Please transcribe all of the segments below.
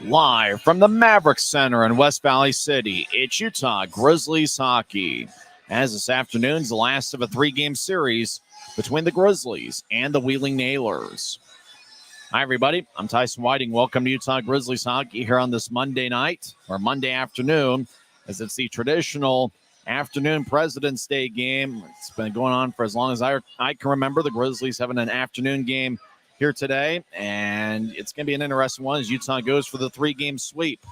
Live from the Maverik Center in West Valley City, it's Utah Grizzlies Hockey. As this afternoon's the last of a three-game series between the Grizzlies and the Wheeling Nailers. Hi, everybody. I'm Tyson Whiting. Welcome to Utah Grizzlies Hockey here on this Monday night, or Monday afternoon, as it's the traditional afternoon President's Day game. It's been going on for as long as I can remember. The Grizzlies having an afternoon game here today, and it's going to be an interesting one as Utah goes for the three-game sweep.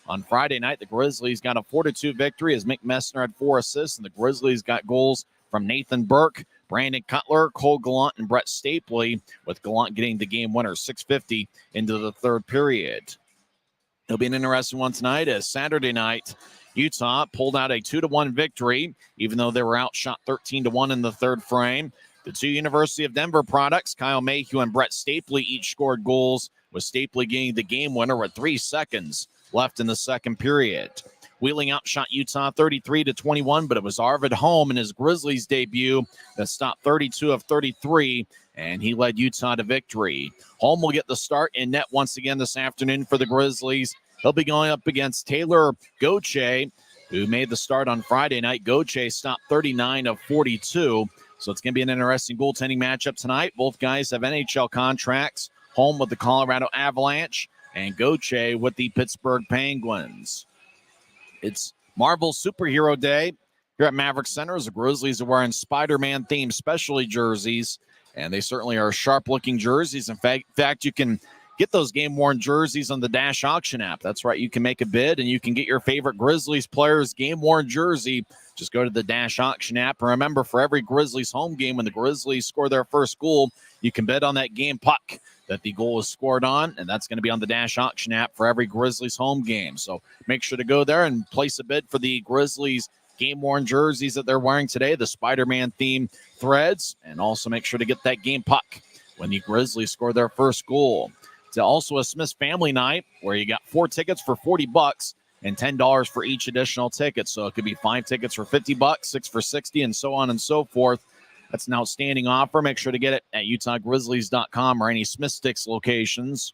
On Friday night, the Grizzlies got a 4-2 victory as Mick Messner had 4 assists, and the Grizzlies got goals from Nathan Burke, Brandon Cutler, Cole Gallant, and Brett Stapley, with Gallant getting the game winner, 6:50 into the third period. It'll be an interesting one tonight as Saturday night, Utah pulled out a 2-1 victory, even though they were outshot 13-1 in the third frame. The two University of Denver products, Kyle Mayhew and Brett Stapley, each scored goals, with Stapley getting the game winner with 3 seconds left in the second period. Wheeling outshot Utah 33-21, but it was Arvid Holm in his Grizzlies debut that stopped 32 of 33, and he led Utah to victory. Holm will get the start in net once again this afternoon for the Grizzlies. He'll be going up against Taylor Gauthier, who made the start on Friday night. Gauthier stopped 39 of 42. So it's going to be an interesting goaltending matchup tonight. Both guys have NHL contracts. Holm with the Colorado Avalanche and Gauthier with the Pittsburgh Penguins. It's Marvel Superhero Day here at Maverik Center as the Grizzlies are wearing Spider-Man themed specialty jerseys, and they certainly are sharp-looking jerseys. In fact, you can get those game-worn jerseys on the Dash Auction app. That's right. You can make a bid, and you can get your favorite Grizzlies player's game-worn jersey. Just go to the Dash Auction app. And remember, for every Grizzlies home game, when the Grizzlies score their first goal, you can bet on that game puck that the goal is scored on, and that's going to be on the Dash Auction app for every Grizzlies home game. So make sure to go there and place a bid for the Grizzlies game-worn jerseys that they're wearing today, the Spider-Man theme threads, and also make sure to get that game puck when the Grizzlies score their first goal. It's also a Smith's Family Night where you got 4 tickets for $40 and $10 for each additional ticket. So it could be 5 tickets for $50, 6 for $60, and so on and so forth. That's an outstanding offer. Make sure to get it at UtahGrizzlies.com or any Smith Sticks locations.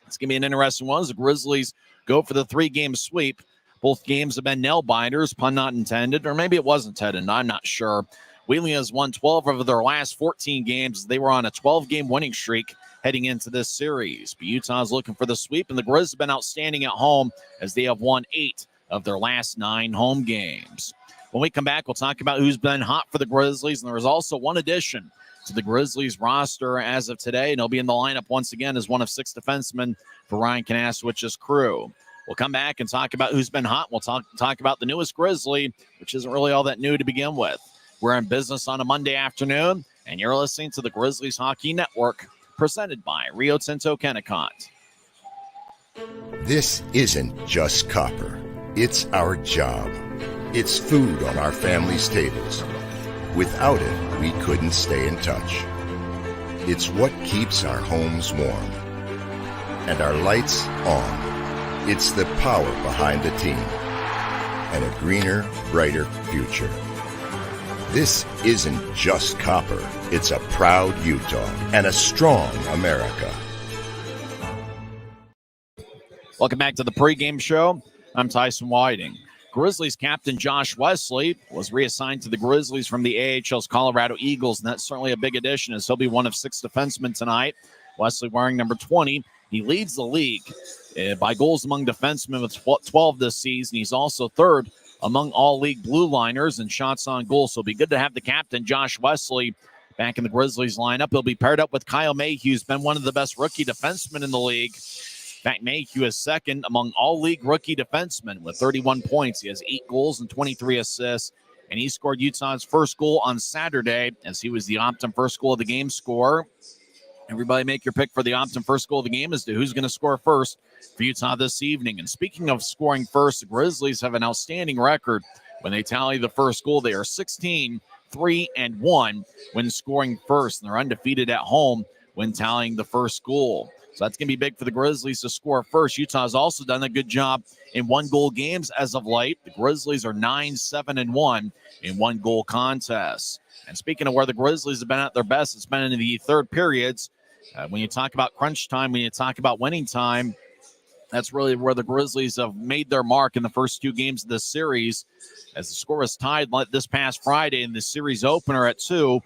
It's going to be an interesting one as the Grizzlies go for the 3-game sweep. Both games have been nail-biters, pun not intended, or maybe it wasn't intended. I'm not sure. Wheeling has won 12 of their last 14 games. They were on a 12-game winning streak heading into this series. But Utah's looking for the sweep, and the Grizz have been outstanding at home as they have won 8 of their last 9 home games. When we come back, we'll talk about who's been hot for the Grizzlies, and there was also one addition to the Grizzlies roster as of today, and he'll be in the lineup once again as one of 6 defensemen for Ryan Kanaswich's crew. We'll come back and talk about who's been hot. We'll talk about the newest Grizzly, which isn't really all that new to begin with. We're in business on a Monday afternoon, and you're listening to the Grizzlies Hockey Network, presented by Rio Tinto Kennecott. This isn't just copper. It's our job. It's food on our family's tables. Without it, we couldn't stay in touch. It's what keeps our homes warm and our lights on. It's the power behind the team and a greener, brighter future. This isn't just copper. It's a proud Utah and a strong America. Welcome back to the pregame show. I'm Tyson Whiting. Grizzlies captain Josh Wesley was reassigned to the Grizzlies from the AHL's Colorado Eagles, and that's certainly a big addition as he'll be one of 6 defensemen tonight. Wesley wearing number 20. He leads the league by goals among defensemen with 12 this season. He's also 3rd among all-league blue liners and shots on goal. So it'll be good to have the captain, Josh Wesley, back in the Grizzlies lineup. He'll be paired up with Kyle Mayhew, who's been one of the best rookie defensemen in the league. In fact, Mayhew is 2nd among all-league rookie defensemen with 31 points. He has 8 goals and 23 assists, and he scored Utah's first goal on Saturday as he was the Optum first goal of the game scorer. Everybody make your pick for the Optum first goal of the game as to who's going to score first for Utah this evening. And speaking of scoring first, the Grizzlies have an outstanding record. When they tally the first goal, they are 16-3-1 when scoring first, and they're undefeated at home when tallying the first goal. So that's going to be big for the Grizzlies to score first. Utah's also done a good job in one-goal games as of late. The Grizzlies are 9-7-1 in one-goal contests. And speaking of where the Grizzlies have been at their best, it's been in the third periods. When you talk about crunch time, when you talk about winning time, That's really where the Grizzlies have made their mark in the first 2 games of this series, as the score was tied this past Friday in the series opener at 2.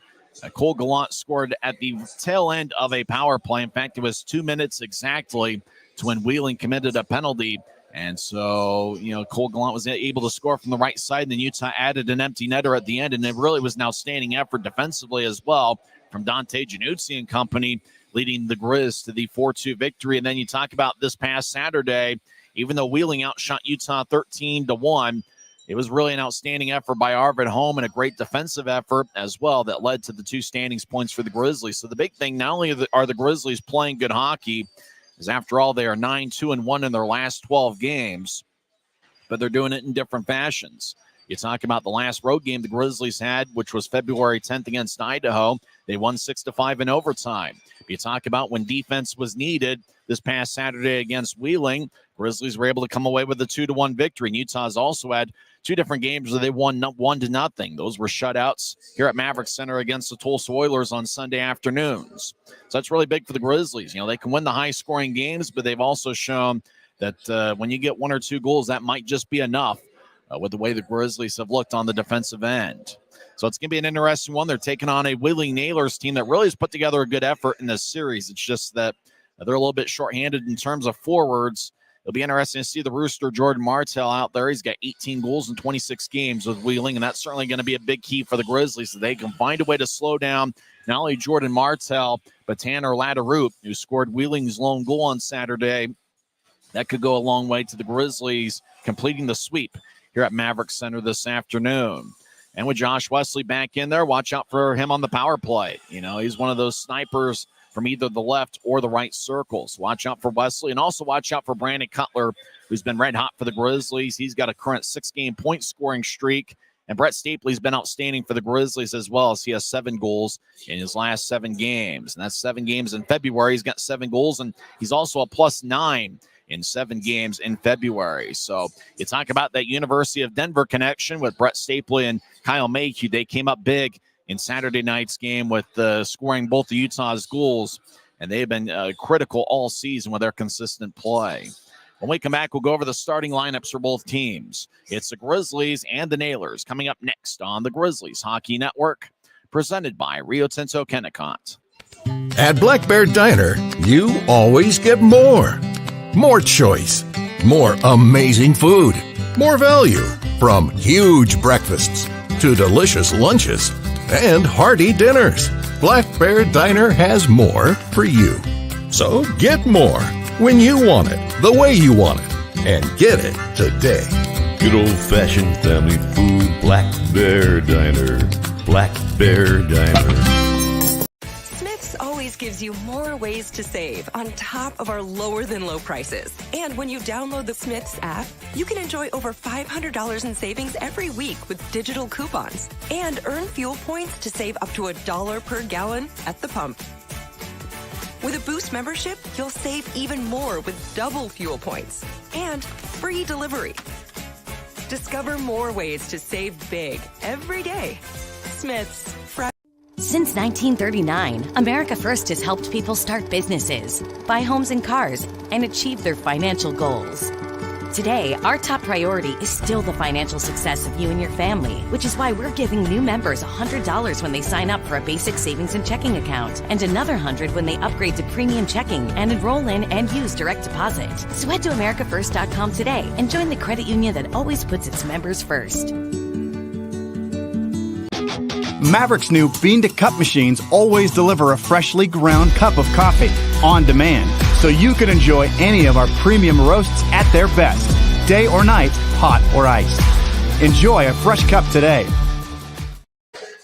Cole Gallant scored at the tail end of a power play. In fact, it was 2 minutes exactly to when Wheeling committed a penalty. And so, Cole Gallant was able to score from the right side, and then Utah added an empty netter at the end, and it really was an outstanding effort defensively as well from Dante Januzzi and company, leading the Grizz to the 4-2 victory. And then you talk about this past Saturday, even though Wheeling outshot Utah 13-1, it was really an outstanding effort by Arvid Holm and a great defensive effort as well that led to the 2 standings points for the Grizzlies. So the big thing, not only are the Grizzlies playing good hockey, is after all, they are 9-2-1 in their last 12 games, but they're doing it in different fashions. You talk about the last road game the Grizzlies had, which was February 10th against Idaho. They won 6-5 in overtime. You talk about when defense was needed this past Saturday against Wheeling, Grizzlies were able to come away with a 2-1 victory. And Utah's also had 2 different games where they won 1-0. Those were shutouts here at Maverik Center against the Tulsa Oilers on Sunday afternoons. So that's really big for the Grizzlies. They can win the high-scoring games, but they've also shown that when you get 1 or 2 goals, that might just be enough with the way the Grizzlies have looked on the defensive end. So it's going to be an interesting one. They're taking on a Wheeling Nailers team that really has put together a good effort in this series. It's just that they're a little bit shorthanded in terms of forwards. It'll be interesting to see the Rooster Jordan Martell out there. He's got 18 goals in 26 games with Wheeling, and that's certainly going to be a big key for the Grizzlies, so they can find a way to slow down not only Jordan Martell, but Tanner Latteroot, who scored Wheeling's lone goal on Saturday. That could go a long way to the Grizzlies completing the sweep here at Maverik Center this afternoon. And with Josh Wesley back in there, watch out for him on the power play. He's one of those snipers from either the left or the right circles. Watch out for Wesley, and also watch out for Brandon Cutler, who's been red hot for the Grizzlies. He's got a current 6-game point scoring streak, and Brett Stapley's been outstanding for the Grizzlies as well, as he has 7 goals in his last 7 games. And that's 7 games in February. He's got 7 goals, and he's also a +9 in 7 games in February. So you talk about that University of Denver connection with Brett Stapley and Kyle Mayhew. They came up big in Saturday night's game with scoring both of Utah's goals, and they've been critical all season with their consistent play. When we come back, we'll go over the starting lineups for both teams. It's the Grizzlies and the Nailers coming up next on the Grizzlies Hockey Network, presented by Rio Tinto Kennecott. At Black Bear Diner, you always get more. More choice, more amazing food, more value, from huge breakfasts to delicious lunches and hearty dinners. Black Bear Diner has more for you. So get more when you want it, the way you want it, and get it today. Good old-fashioned family food, Black Bear Diner. Black Bear Diner. Always gives you more ways to save on top of our lower than low prices. And when you download the Smith's app, you can enjoy over $500 in savings every week with digital coupons and earn fuel points to save up to $1 per gallon at the pump. With a Boost membership, you'll save even more with double fuel points and free delivery. Discover more ways to save big every day. Smith's. Since 1939, America First has helped people start businesses, buy homes and cars, and achieve their financial goals. Today, our top priority is still the financial success of you and your family, which is why we're giving new members $100 when they sign up for a basic savings and checking account, and another $100 when they upgrade to premium checking and enroll in and use direct deposit. So head to AmericaFirst.com today and join the credit union that always puts its members first. Maverik's new bean-to-cup machines always deliver a freshly ground cup of coffee on demand, so you can enjoy any of our premium roasts at their best, day or night, hot or iced. Enjoy a fresh cup today.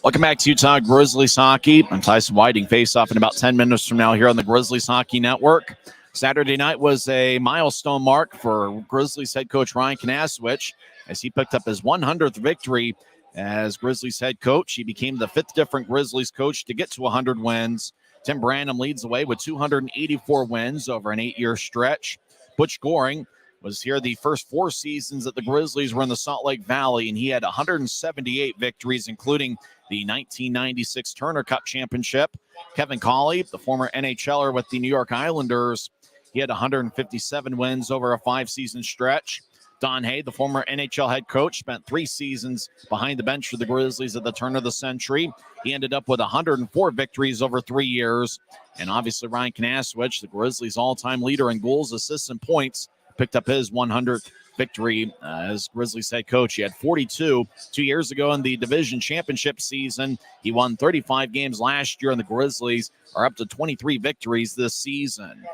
Welcome back to Utah Grizzlies Hockey. I'm Tyson Whiting. Face off in about 10 minutes from now here on the Grizzlies Hockey Network. Saturday night was a milestone mark for Grizzlies head coach Ryan Kanasowicz as he picked up his 100th victory as Grizzlies head coach. He became the 5th different Grizzlies coach to get to 100 wins. Tim Branham leads the way with 284 wins over an 8-year stretch. Butch Goring was here the first 4 seasons that the Grizzlies were in the Salt Lake Valley, and he had 178 victories, including the 1996 Turner Cup Championship. Kevin Cawley, the former NHLer with the New York Islanders, He had 157 wins over a 5-season stretch. Don Hay, the former NHL head coach, spent 3 seasons behind the bench for the Grizzlies at the turn of the century. He ended up with 104 victories over 3 years. And obviously Ryan Kanaswich, the Grizzlies' all-time leader in goals, assists, and points, picked up his 100th victory as Grizzlies head coach. He had 42 2 years ago in the division championship season. He won 35 games last year, and the Grizzlies are up to 23 victories this season.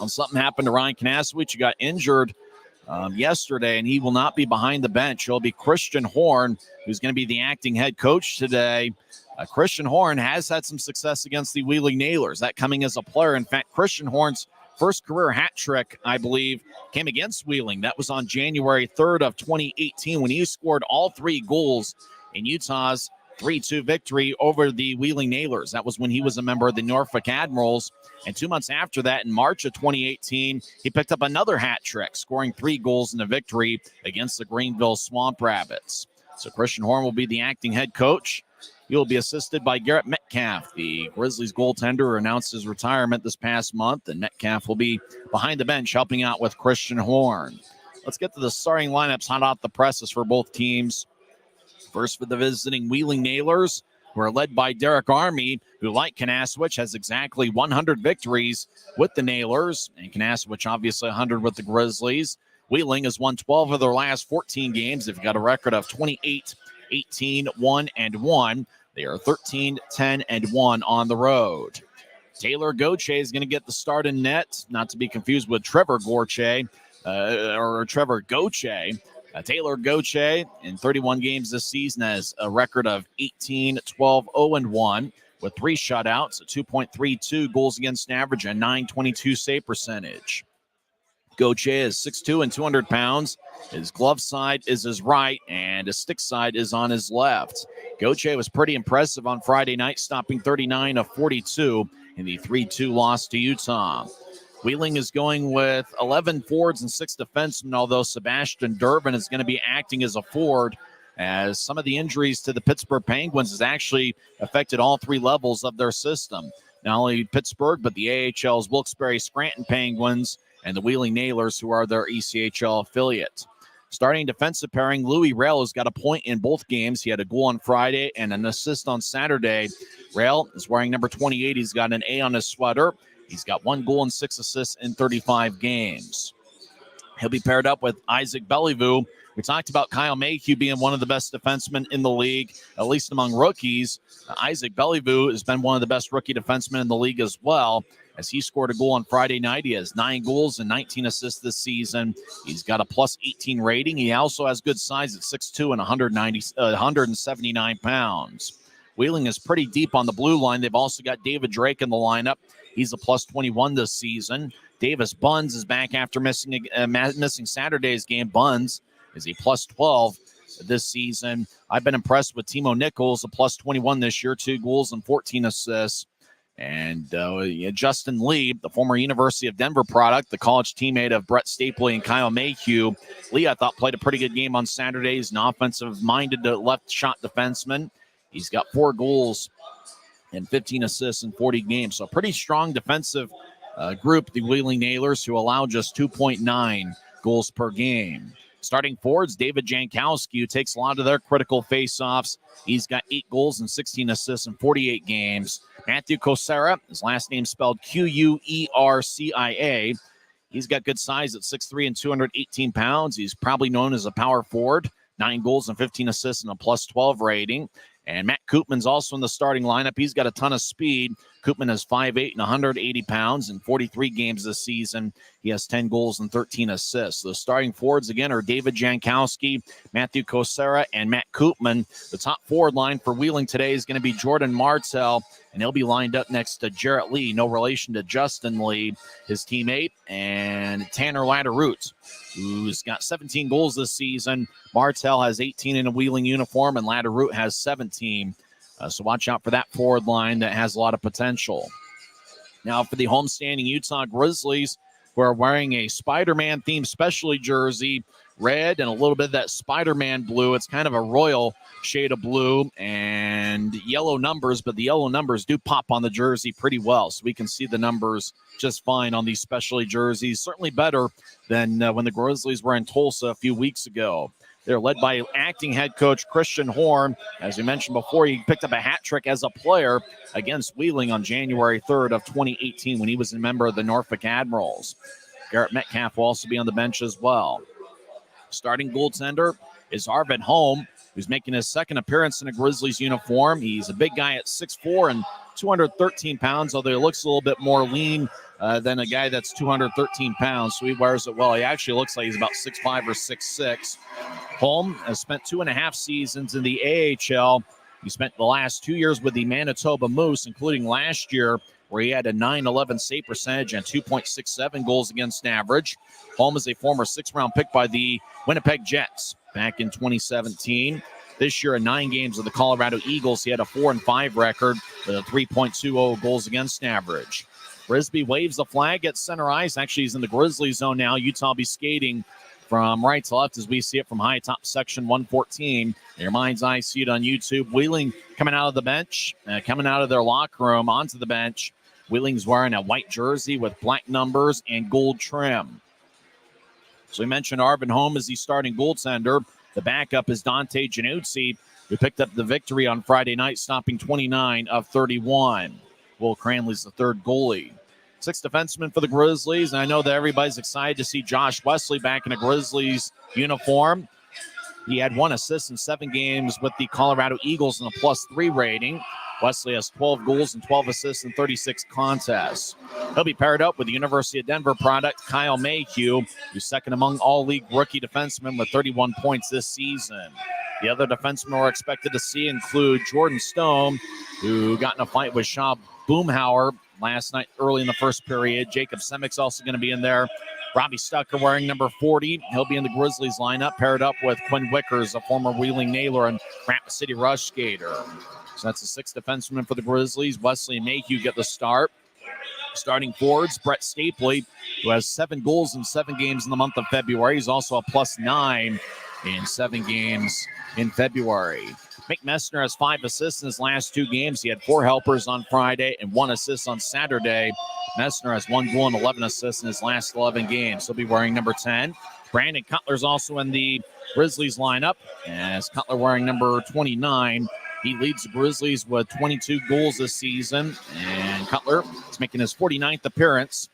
Something happened to Ryan Kanaswich. He got injured yesterday, and he will not be behind the bench. It'll be Christian Horn, who's going to be the acting head coach today. Christian Horn has had some success against the Wheeling Nailers, that coming as a player. In fact, Christian Horn's first career hat trick, I believe, came against Wheeling. That was on January 3rd of 2018 when he scored all 3 goals in Utah's 3-2 victory over the Wheeling Nailers. That was when he was a member of the Norfolk Admirals. And 2 months after that, in March of 2018, he picked up another hat trick, scoring 3 goals in a victory against the Greenville Swamp Rabbits. So Christian Horn will be the acting head coach. He will be assisted by Garrett Metcalf, the Grizzlies goaltender, who announced his retirement this past month. And Metcalf will be behind the bench helping out with Christian Horn. Let's get to the starting lineups hot off the presses for both teams. First for the visiting Wheeling Nailers, who are led by Derek Army, who, like Kanaswich, has exactly 100 victories with the Nailers. And Kanaswich, obviously, 100 with the Grizzlies. Wheeling has won 12 of their last 14 games. They've got a record of 28, 18, 1, and 1. They are 13, 10, and 1 on the road. Taylor Goche is going to get the start in net, not to be confused with Trevor Goche. Taylor Goche, in 31 games this season, has a record of 18, 12, 0, and 1 with 3 shutouts, a 2.32 goals against average, and 922 save percentage. Goche is 6'2" and 200 pounds. His glove side is his right, and his stick side is on his left. Goche was pretty impressive on Friday night, stopping 39 of 42 in the 3-2 loss to Utah. Wheeling is going with 11 forwards and 6 defensemen, although Sebastian Durbin is going to be acting as a forward, as some of the injuries to the Pittsburgh Penguins has actually affected all 3 levels of their system. Not only Pittsburgh, but the AHL's Wilkes-Barre Scranton Penguins and the Wheeling Nailers, who are their ECHL affiliate. Starting defensive pairing, Louis Rail has got a point in both games. He had a goal on Friday and an assist on Saturday. Rail is wearing number 28. He's got an A on his sweater. He's got 1 goal and 6 assists in 35 games. He'll be paired up with Isaac Bellevue. We talked about Kyle Mayhew being one of the best defensemen in the league, at least among rookies. Isaac Bellevue has been one of the best rookie defensemen in the league as well, as he scored a goal on Friday night. He has 9 goals and 19 assists this season. He's got a plus 18 rating. He also has good size at 6'2" and 179 pounds. Wheeling is pretty deep on the blue line. They've also got David Drake in the lineup. He's a plus 21 this season. Davis Buns is back after missing Saturday's game. Buns is a plus 12 this season. I've been impressed with Timo Nichols, a plus 21 this year, 2 goals and 14 assists. And Justin Lee, the former University of Denver product, the college teammate of Brett Stapley and Kyle Mayhew. Lee, I thought, played a pretty good game on Saturday. He's an offensive-minded left shot defenseman. He's got 4 goals and 15 assists in 40 games. So a pretty strong defensive group, the Wheeling Nailers, who allow just 2.9 goals per game. Starting forwards, David Jankowski, who takes a lot of their critical faceoffs. He's got 8 goals and 16 assists in 48 games. Matthew Kosera, his last name spelled Quercia. He's got good size at 6'3" and 218 pounds. He's probably known as a power forward. 9 goals and 15 assists and a plus 12 rating. And Matt Koopman's also in the starting lineup. He's got a ton of speed. Koopman is 5'8" and 180 pounds in 43 games this season. He has 10 goals and 13 assists. The starting forwards, again, are David Jankowski, Matthew Kosera, and Matt Koopman. The top forward line for Wheeling today is going to be Jordan Martell, and he'll be lined up next to Jarrett Lee, no relation to Justin Lee, his teammate, and Tanner Latteroot, who's got 17 goals this season. Martell has 18 in a Wheeling uniform, and Latteroot has 17. So watch out for that forward line that has a lot of potential. Now for the homestanding Utah Grizzlies, who are wearing a Spider-Man themed specialty jersey red and a little bit of that Spider-Man blue. It's kind of a royal shade of blue and yellow numbers, but the yellow numbers do pop on the jersey pretty well, so we can see the numbers just fine on these specialty jerseys. Certainly better than when the Grizzlies were in Tulsa a few weeks ago. They're led by acting head coach Christian Horn. As we mentioned before, he picked up a hat trick as a player against Wheeling on January 3rd of 2018 when he was a member of the Norfolk Admirals. Garrett Metcalf will also be on the bench as well. Starting goaltender is Arvid Holm, who's making his second appearance in a Grizzlies uniform. He's a big guy at 6'4" and 213 pounds, although he looks a little bit more lean than a guy that's 213 pounds, so he wears it well. He actually looks like he's about 6'5" or 6'6". Holm has spent 2.5 seasons in the AHL. He spent the last 2 years with the Manitoba Moose, including last year, where he had a .911 save percentage and 2.67 goals against average. Holm is a former 6th-round pick by the Winnipeg Jets back in 2017. This year, in 9 games of the Colorado Eagles, he had a 4-5 record with a 3.20 goals against average. Frisbee waves the flag at center ice. Actually, he's in the Grizzly zone now. Utah will be skating from right to left as we see it from high top section 114. In your mind's eye, see it on YouTube. Wheeling coming out of the bench, coming out of their locker room onto the bench. Wheeling's wearing a white jersey with black numbers and gold trim. So we mentioned Arvid Holm as the starting goaltender. The backup is Dante Januzzi, who picked up the victory on Friday night, stopping 29 of 31. Will Cranley's the third goalie. 6th defenseman for the Grizzlies, and I know that everybody's excited to see Josh Wesley back in a Grizzlies uniform. He had 1 assist in 7 games with the Colorado Eagles and a +3 rating. Wesley has 12 goals and 12 assists in 36 contests. He'll be paired up with the University of Denver product Kyle Mayhew, who's second among all-league rookie defensemen with 31 points this season. The other defensemen we're expected to see include Jordan Stone, who got in a fight with Shaw Boomhauer last night early in the first period. Jacob Semick's also going to be in there. Robbie Stucker wearing number 40. He'll be in the Grizzlies lineup, paired up with Quinn Wickers, a former Wheeling Nailer and Rapid City Rush skater. So that's the 6th defenseman for the Grizzlies. Wesley and Mayhew get the start. Starting forwards, Brett Stapley, who has 7 goals in 7 games in the month of February. He's also a +9 in 7 games in February. Mick Messner has 5 assists in his last 2 games. He had 4 helpers on Friday and 1 assist on Saturday. Messner has 1 goal and 11 assists in his last 11 games. He'll be wearing number 10. Brandon Cutler's also in the Grizzlies lineup, as Cutler wearing number 29. He leads the Grizzlies with 22 goals this season, and Cutler is making his 49th appearance.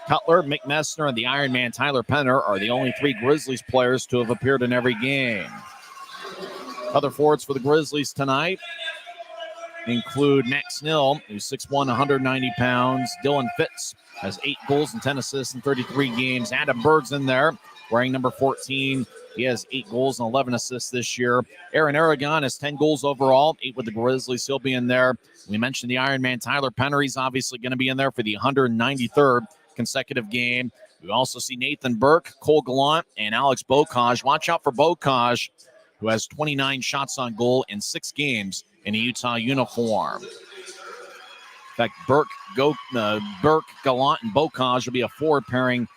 Cutler, Mick Messner, and the Iron Man Tyler Penner are the only 3 Grizzlies players to have appeared in every game. Other forwards for the Grizzlies tonight include Max Nill, who's 6'1", 190 pounds. Dylan Fitz has 8 goals and 10 assists in 33 games. Adam Berg's in there, wearing number 14. He has 8 goals and 11 assists this year. Aaron Aragon has 10 goals overall, 8 with the Grizzlies. He'll be in there. We mentioned the Iron Man Tyler Penner. He's obviously going to be in there for the 193rd consecutive game. We also see Nathan Burke, Cole Gallant, and Alex Bocage. Watch out for Bocage, who has 29 shots on goal in 6 games in a Utah uniform. In fact, Burke, Gallant, and Bocage will be a forward pairing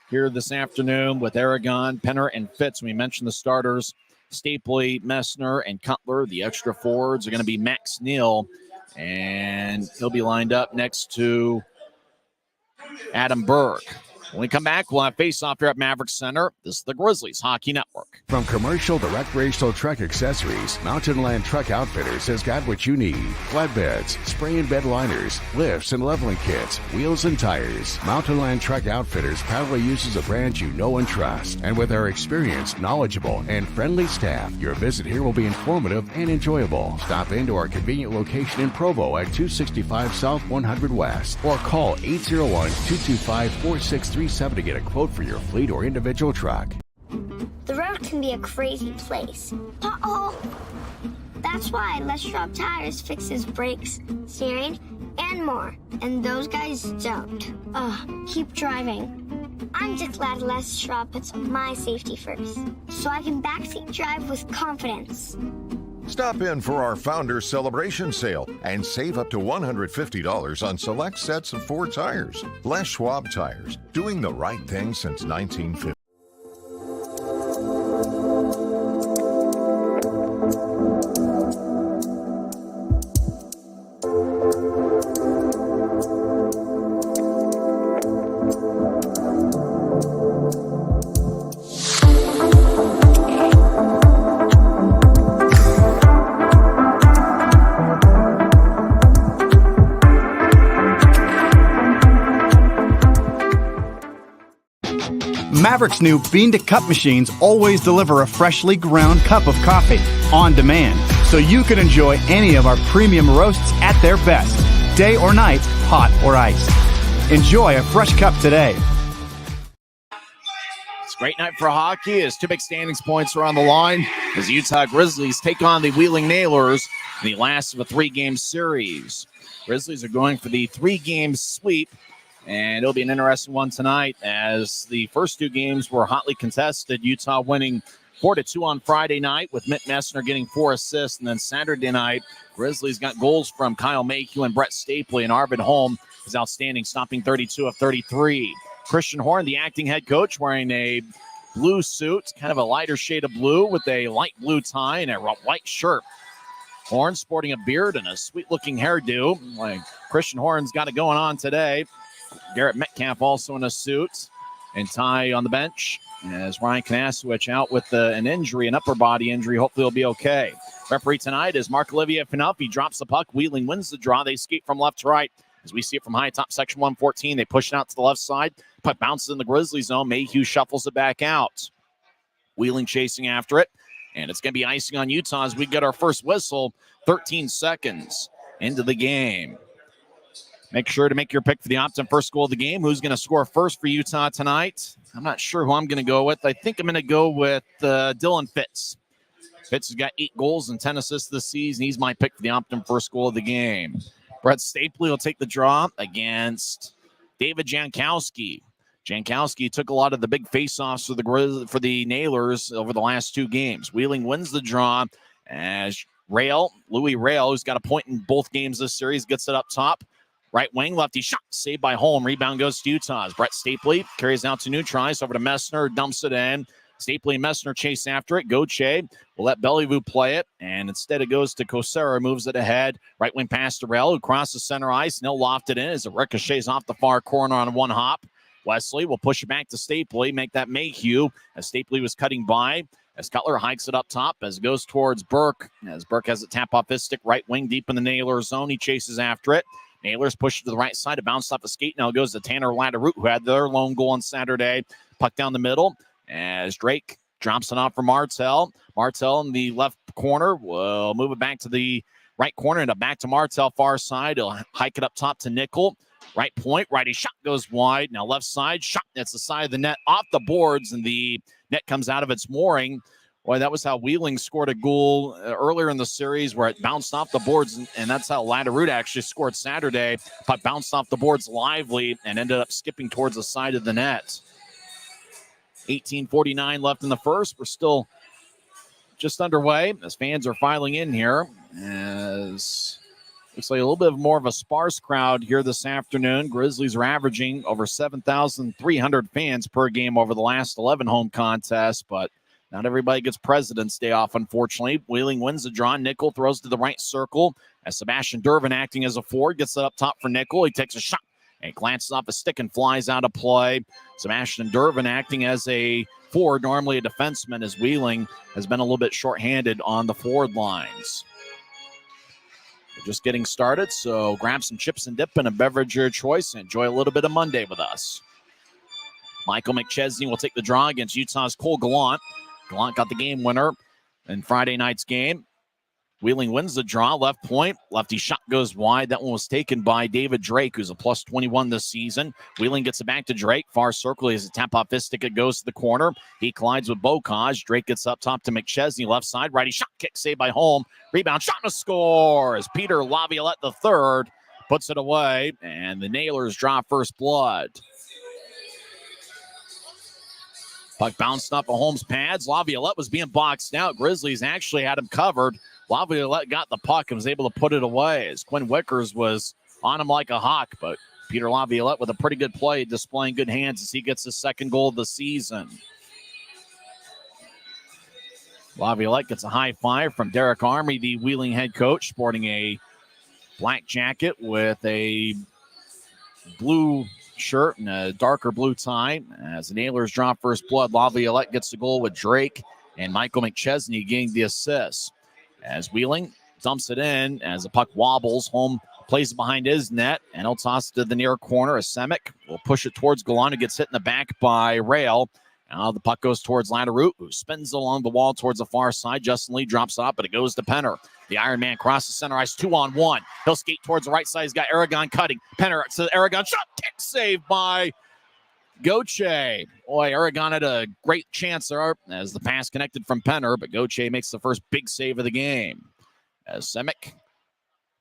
here this afternoon with Aragon, Penner, and Fitz. We mentioned the starters, Stapley, Messner, and Cutler. The extra forwards are going to be Max Neal, and he'll be lined up next to Adam Burke. When we come back, we'll have face-off here at Maverik Center. This is the Grizzlies Hockey Network. From commercial to recreational truck accessories, Mountain Land Truck Outfitters has got what you need. Flatbeds, spray and bed liners, lifts and leveling kits, wheels and tires. Mountain Land Truck Outfitters proudly uses a brand you know and trust. And with our experienced, knowledgeable, and friendly staff, your visit here will be informative and enjoyable. Stop into our convenient location in Provo at 265 South 100 West or call 801-225-4637 to get a quote for your fleet or individual truck. The road can be a crazy place. Uh-oh! That's why Les Schwab Tires fixes brakes, steering, and more. And those guys don't. Keep driving. I'm just glad Les Schwab puts my safety first, so I can backseat drive with confidence. Stop in for our Founders Celebration Sale and save up to $150 on select sets of Ford tires. Les Schwab Tires, doing the right thing since 1950. Maverik's new bean-to-cup machines always deliver a freshly ground cup of coffee on demand, so you can enjoy any of our premium roasts at their best, day or night, hot or iced. Enjoy a fresh cup today. It's a great night for hockey as two big standings points are on the line as the Utah Grizzlies take on the Wheeling Nailers in the last of a three-game series. Grizzlies are going for the three-game sweep, and it'll be an interesting one tonight as the first two games were hotly contested. Utah winning 4-2 on Friday night with Mitt Messner getting 4 assists. And then Saturday night, Grizzlies got goals from Kyle Mayhew and Brett Stapley, and Arvid Holm is outstanding, stopping 32 of 33. Christian Horn, the acting head coach, wearing a blue suit, kind of a lighter shade of blue with a light blue tie and a white shirt. Horn sporting a beard and a sweet-looking hairdo. Like Christian Horn's got it going on today. Garrett Metcalf also in a suit and tie on the bench as Ryan Kanasowicz out with an injury, an upper body injury. Hopefully he'll be okay. Referee tonight is Marc-Olivier Phaneuf. He drops the puck. Wheeling wins the draw. They skate from left to right. As we see it from high top section 114, they push it out to the left side. Puck bounces in the Grizzly zone. Mayhew shuffles it back out. Wheeling chasing after it. And it's going to be icing on Utah as we get our first whistle 13 seconds into the game. Make sure to make your pick for the Optum first goal of the game. Who's going to score first for Utah tonight? I'm not sure who I'm going to go with. I think I'm going to go with Dylan Fitz. Fitz has got 8 goals and 10 assists this season. He's my pick for the Optum first goal of the game. Brett Stapley will take the draw against David Jankowski. Jankowski took a lot of the big faceoffs for the Nailers over the last 2 games. Wheeling wins the draw as Louis Rail, who's got a point in both games this series, gets it up top. Right wing, lefty shot, saved by Holm. Rebound goes to Utah's. Brett Stapley carries out to Neutrais, over to Messner, dumps it in. Stapley and Messner chase after it. Gauthier will let Bellevue play it, and instead it goes to Kosera, moves it ahead. Right wing pass to Rell, who crosses center ice, and he'll loft it in as it ricochets off the far corner on one hop. Wesley will push it back to Stapley, make that Mayhew, as Stapley was cutting by. As Cutler hikes it up top, as it goes towards Burke. As Burke has it tap off his stick, right wing deep in the Nailer zone. He chases after it. Nailers push it to the right side. It bounced off the skate. Now it goes to Tanner Latteroot, who had their lone goal on Saturday. Puck down the middle as Drake drops it off for Martel. Martel in the left corner will move it back to the right corner and back to Martel, far side. He'll hike it up top to Nickel. Right point, righty shot goes wide. Now left side shot. That's the side of the net off the boards, and the net comes out of its mooring. Boy, that was how Wheeling scored a goal earlier in the series where it bounced off the boards, and that's how Latteroot actually scored Saturday. Puck bounced off the boards lively and ended up skipping towards the side of the net. 18:49 left in the first. We're still just underway as fans are filing in here. As looks like a little bit more of a sparse crowd here this afternoon. Grizzlies are averaging over 7,300 fans per game over the last 11 home contests, but not everybody gets President's Day off, unfortunately. Wheeling wins the draw. Nickel throws to the right circle as Sebastian Durbin, acting as a forward, gets it up top for Nickel. He takes a shot and glances off a stick and flies out of play. Sebastian Durbin acting as a forward, normally a defenseman, as Wheeling has been a little bit shorthanded on the forward lines. We're just getting started, so grab some chips and dip and a beverage of your choice and enjoy a little bit of Monday with us. Michael McChesney will take the draw against Utah's Cole Gallant. Gallant got the game winner in Friday night's game. Wheeling wins the draw. Left point. Lefty shot goes wide. That one was taken by David Drake, who's a plus 21 this season. Wheeling gets it back to Drake. Far circle. He has a tap off his stick. It goes to the corner. He collides with Bocage. Drake gets up top to McChesney. Left side. Righty shot. Kick saved by Holm. Rebound. Shot and a score as Peter Laviolette III puts it away. And the Nailers draw first blood. Puck bounced off of Holmes' pads. Laviolette was being boxed out. Grizzlies actually had him covered. Laviolette got the puck and was able to put it away as Quinn Wickers was on him like a hawk. But Peter Laviolette with a pretty good play, displaying good hands as he gets his second goal of the season. Laviolette gets a high five from Derek Army, the Wheeling head coach, sporting a black jacket with a blue shirt and a darker blue tie. As the Nailers draw first blood, Laviolette gets the goal with Drake and Michael McChesney getting the assist. As Wheeling dumps it in, as the puck wobbles, Holm plays it behind his net, and he'll toss it to the near corner. Semic will push it towards Gallant, who gets hit in the back by Rail. Now the puck goes towards Laderoute, who spins along the wall towards the far side. Justin Lee drops it up, but it goes to Penner. The Iron Man crosses center ice, 2-on-1. He'll skate towards the right side. He's got Aragon cutting. Penner to Aragon. Shot, kick save by Gauthier. Boy, Aragon had a great chance there as the pass connected from Penner, but Gauthier makes the first big save of the game. As Semick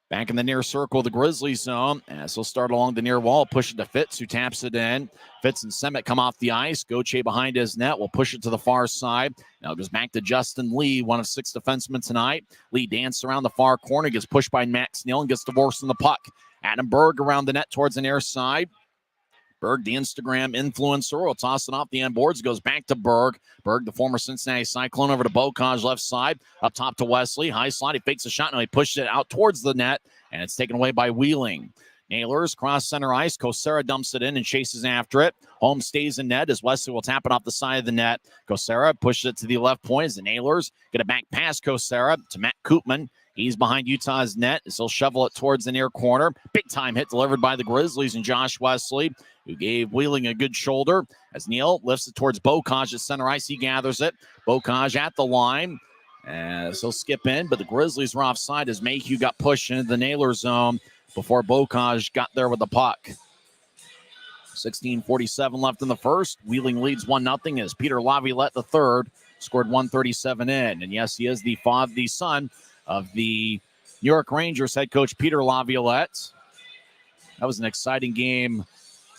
back in the near circle of the Grizzlies zone, as he'll start along the near wall, push it to Fitz, who taps it in. Fitz and Semick come off the ice. Gauthier behind his net will push it to the far side. Now it goes back to Justin Lee, one of 6 defensemen tonight. Lee dances around the far corner, gets pushed by Max Neal and gets divorced in the puck. Adam Berg around the net towards the near side. Berg, the Instagram influencer, will toss it off the end boards. Goes back to Berg. Berg, the former Cincinnati Cyclone, over to Bocage left side. Up top to Wesley. High slide. He fakes a shot. Now he pushes it out towards the net, and it's taken away by Wheeling. Nailers cross center ice. Kosera dumps it in and chases after it. Holmes stays in net as Wesley will tap it off the side of the net. Kosera pushes it to the left point as the Nailers get it back past Kosera to Matt Koopman. He's behind Utah's net as he'll shovel it towards the near corner. Big time hit delivered by the Grizzlies and Josh Wesley, who gave Wheeling a good shoulder as Neal lifts it towards Bocage at center ice. He gathers it. Bocage at the line as he'll skip in, but the Grizzlies were offside as Mayhew got pushed into the Naylor zone before Bocage got there with the puck. 16:47 left in the first. Wheeling leads 1-0 as Peter Laviolette III scored 137 in. And yes, he is the son of the New York Rangers head coach Peter Laviolette. That was an exciting game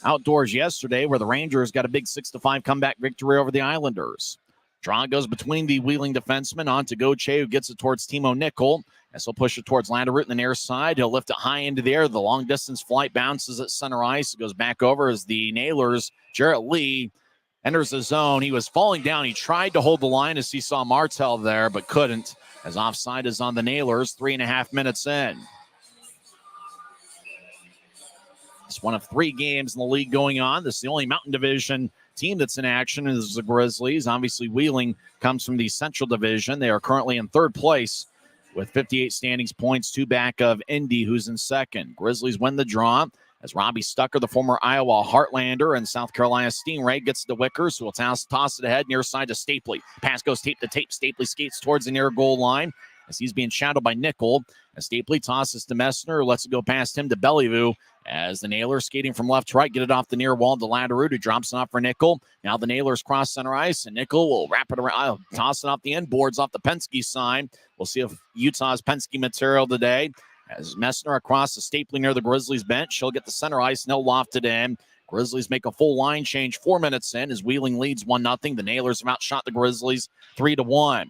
outdoors yesterday where the Rangers got a big 6-5 comeback victory over the Islanders. Draw goes between the Wheeling defenseman on to Gauthier, who gets it towards Timo Nickel. As he'll push it towards Laderoute in the near side. He'll lift it high into the air. The long-distance flight bounces at center ice. It goes back over as the Nailers, Jarrett Lee, enters the zone. He was falling down. He tried to hold the line as he saw Martel there, but couldn't, as offside is on the Nailers. 3.5 minutes in. It's one of 3 games in the league going on. This is the only Mountain Division team that's in action is the Grizzlies. Obviously, Wheeling comes from the Central Division. They are currently in 3rd place with 58 standings points, 2 back of Indy, who's in 2nd. Grizzlies win the draw as Robbie Stucker, the former Iowa Heartlander and South Carolina Stingray, gets the Wickers, who will toss it ahead near side to Stapley. Pass goes tape to tape. Stapley skates towards the near goal line as he's being shadowed by Nickel. As Stapley tosses to Messner, who lets it go past him to Bellevue. As the Nailers skating from left to right, get it off the near wall to Laderoute, who drops it off for Nickel. Now the Nailers cross center ice, and Nickel will wrap it around, toss it off the end boards off the Penske sign. We'll see if Utah's Penske material today. As Messner across the Stapley near the Grizzlies bench, she'll get the center ice, and they'll loft it in. Grizzlies make a full line change 4 minutes in as Wheeling leads 1-0. The Nailers have outshot the Grizzlies 3-1.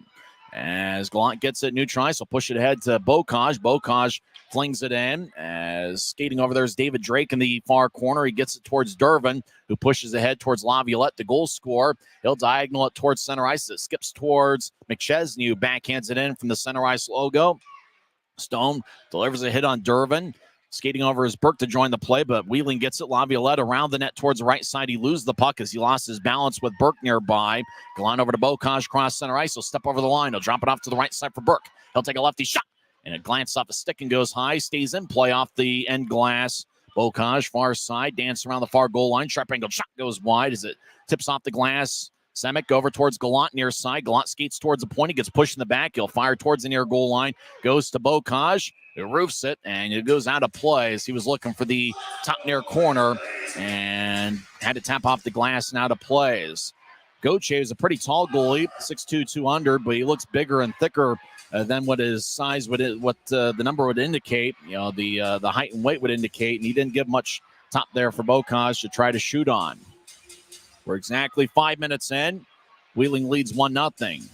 As Gallant gets it neutral ice, he'll push it ahead to Bocage. Bocage flings it in as skating over there is David Drake in the far corner. He gets it towards Durbin, who pushes ahead towards Laviolette, the goal scorer. He'll diagonal it towards center ice. It skips towards McChesney, who backhands it in from the center ice logo. Stone delivers a hit on Durbin. Skating over is Burke to join the play, but Wheeling gets it. Laviolette around the net towards the right side. He loses the puck as he lost his balance with Burke nearby. Gallant over to Bocage, cross center ice. He'll step over the line. He'll drop it off to the right side for Burke. He'll take a lefty shot, and it glances off a stick and goes high. Stays in play off the end glass. Bocage, far side, dance around the far goal line. Sharp angled shot goes wide as it tips off the glass. Semick over towards Gallant near side. Gallant skates towards the point. He gets pushed in the back. He'll fire towards the near goal line. Goes to Bocage. It roofs it, and it goes out of play as he was looking for the top near corner and had to tap off the glass and out of plays. Gauthier is a pretty tall goalie, 6'2", 200, but he looks bigger and thicker than what his size would, the number would indicate. You know, the height and weight would indicate, and he didn't give much top there for Bocage to try to shoot on. We're exactly 5 minutes in. Wheeling leads 1-0.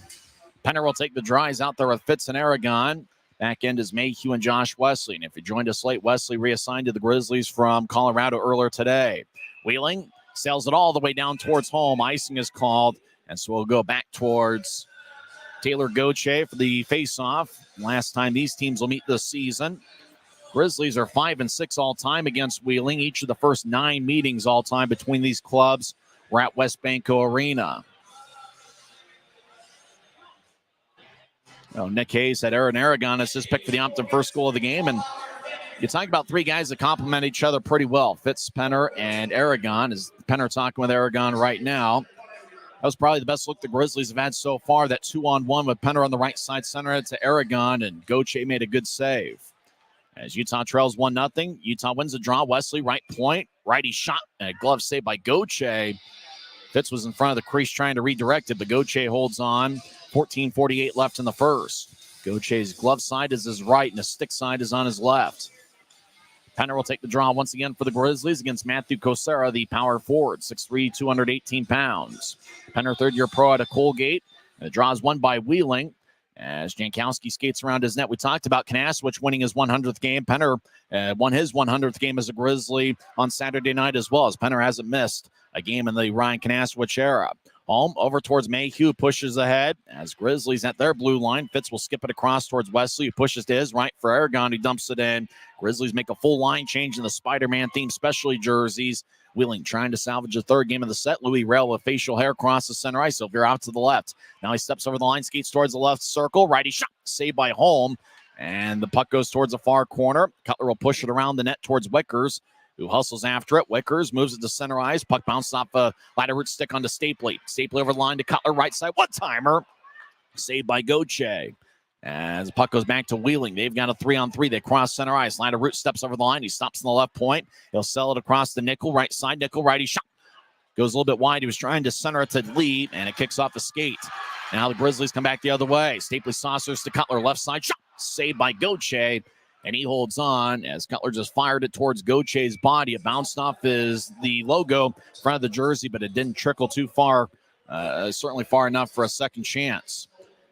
Penner will take the dries out there with Fitz and Aragon. Back end is Mayhew and Josh Wesley. And if you joined us late, Wesley reassigned to the Grizzlies from Colorado earlier today. Wheeling sails it all the way down towards home. Icing is called, and so we'll go back towards Taylor Gauthier for the face-off. Last time these teams will meet this season. Grizzlies are 5-6 all-time against Wheeling. Each of the first 9 meetings all-time between these clubs were at West Banco Arena. Nick Hayes had Aaron Aragon as his pick for the Optum first goal of the game. And you talk about 3 guys that complement each other pretty well. Fitz, Penner, and Aragon. Is Penner talking with Aragon right now? was probably the best look the Grizzlies have had so far. That 2-on-1 with Penner on the right side, center it to Aragon, and Goche made a good save. As Utah trails 1-0, Utah wins the draw. Wesley, right point, righty shot, and a glove save by Goche. Fitz was in front of the crease trying to redirect it, but Goche holds on. 14:48 left in the first. Goche's glove side is his right, and his stick side is on his left. Penner will take the draw once again for the Grizzlies against Matthew Kosera, the power forward, 6'3", 218 pounds. Penner, third-year pro out of Colgate. And the draw is won by Wheeling as Jankowski skates around his net. We talked about Kanaswich winning his 100th game. Penner won his 100th game as a Grizzly on Saturday night as well, as Penner hasn't missed a game in the Ryan Kanaswich era. Holm over towards Mayhew, pushes ahead as Grizzlies at their blue line. Fitz will skip it across towards Wesley, who pushes to his right for Aragon, who dumps it in. Grizzlies make a full line change in the Spider-Man themed specialty jerseys. Wheeling trying to salvage the third game of the set. Louis Rail with facial hair across the center ice. He'll out to the left. Now he steps over the line, skates towards the left circle. Righty shot, saved by Holm. And the puck goes towards the far corner. Cutler will push it around the net towards Wickers, who hustles after it. Wickers moves it to center ice. Puck bounced off a ladder root stick onto Stapley. Stapley over the line to Cutler, right side. One-timer. Saved by Goche. As the puck goes back to Wheeling. They've got a 3-on-3. They cross center ice. Ladder root steps over the line. He stops on the left point. He'll sell it across the nickel. Right side. Nickel righty shot. Goes a little bit wide. He was trying to center it to Lee, and it kicks off the skate. Now the Grizzlies come back the other way. Stapley saucers to Cutler. Left side shot. Saved by Goche. And he holds on as Cutler just fired it towards Goche's body. It bounced off the logo in front of the jersey, but it didn't trickle too far, certainly far enough for a second chance.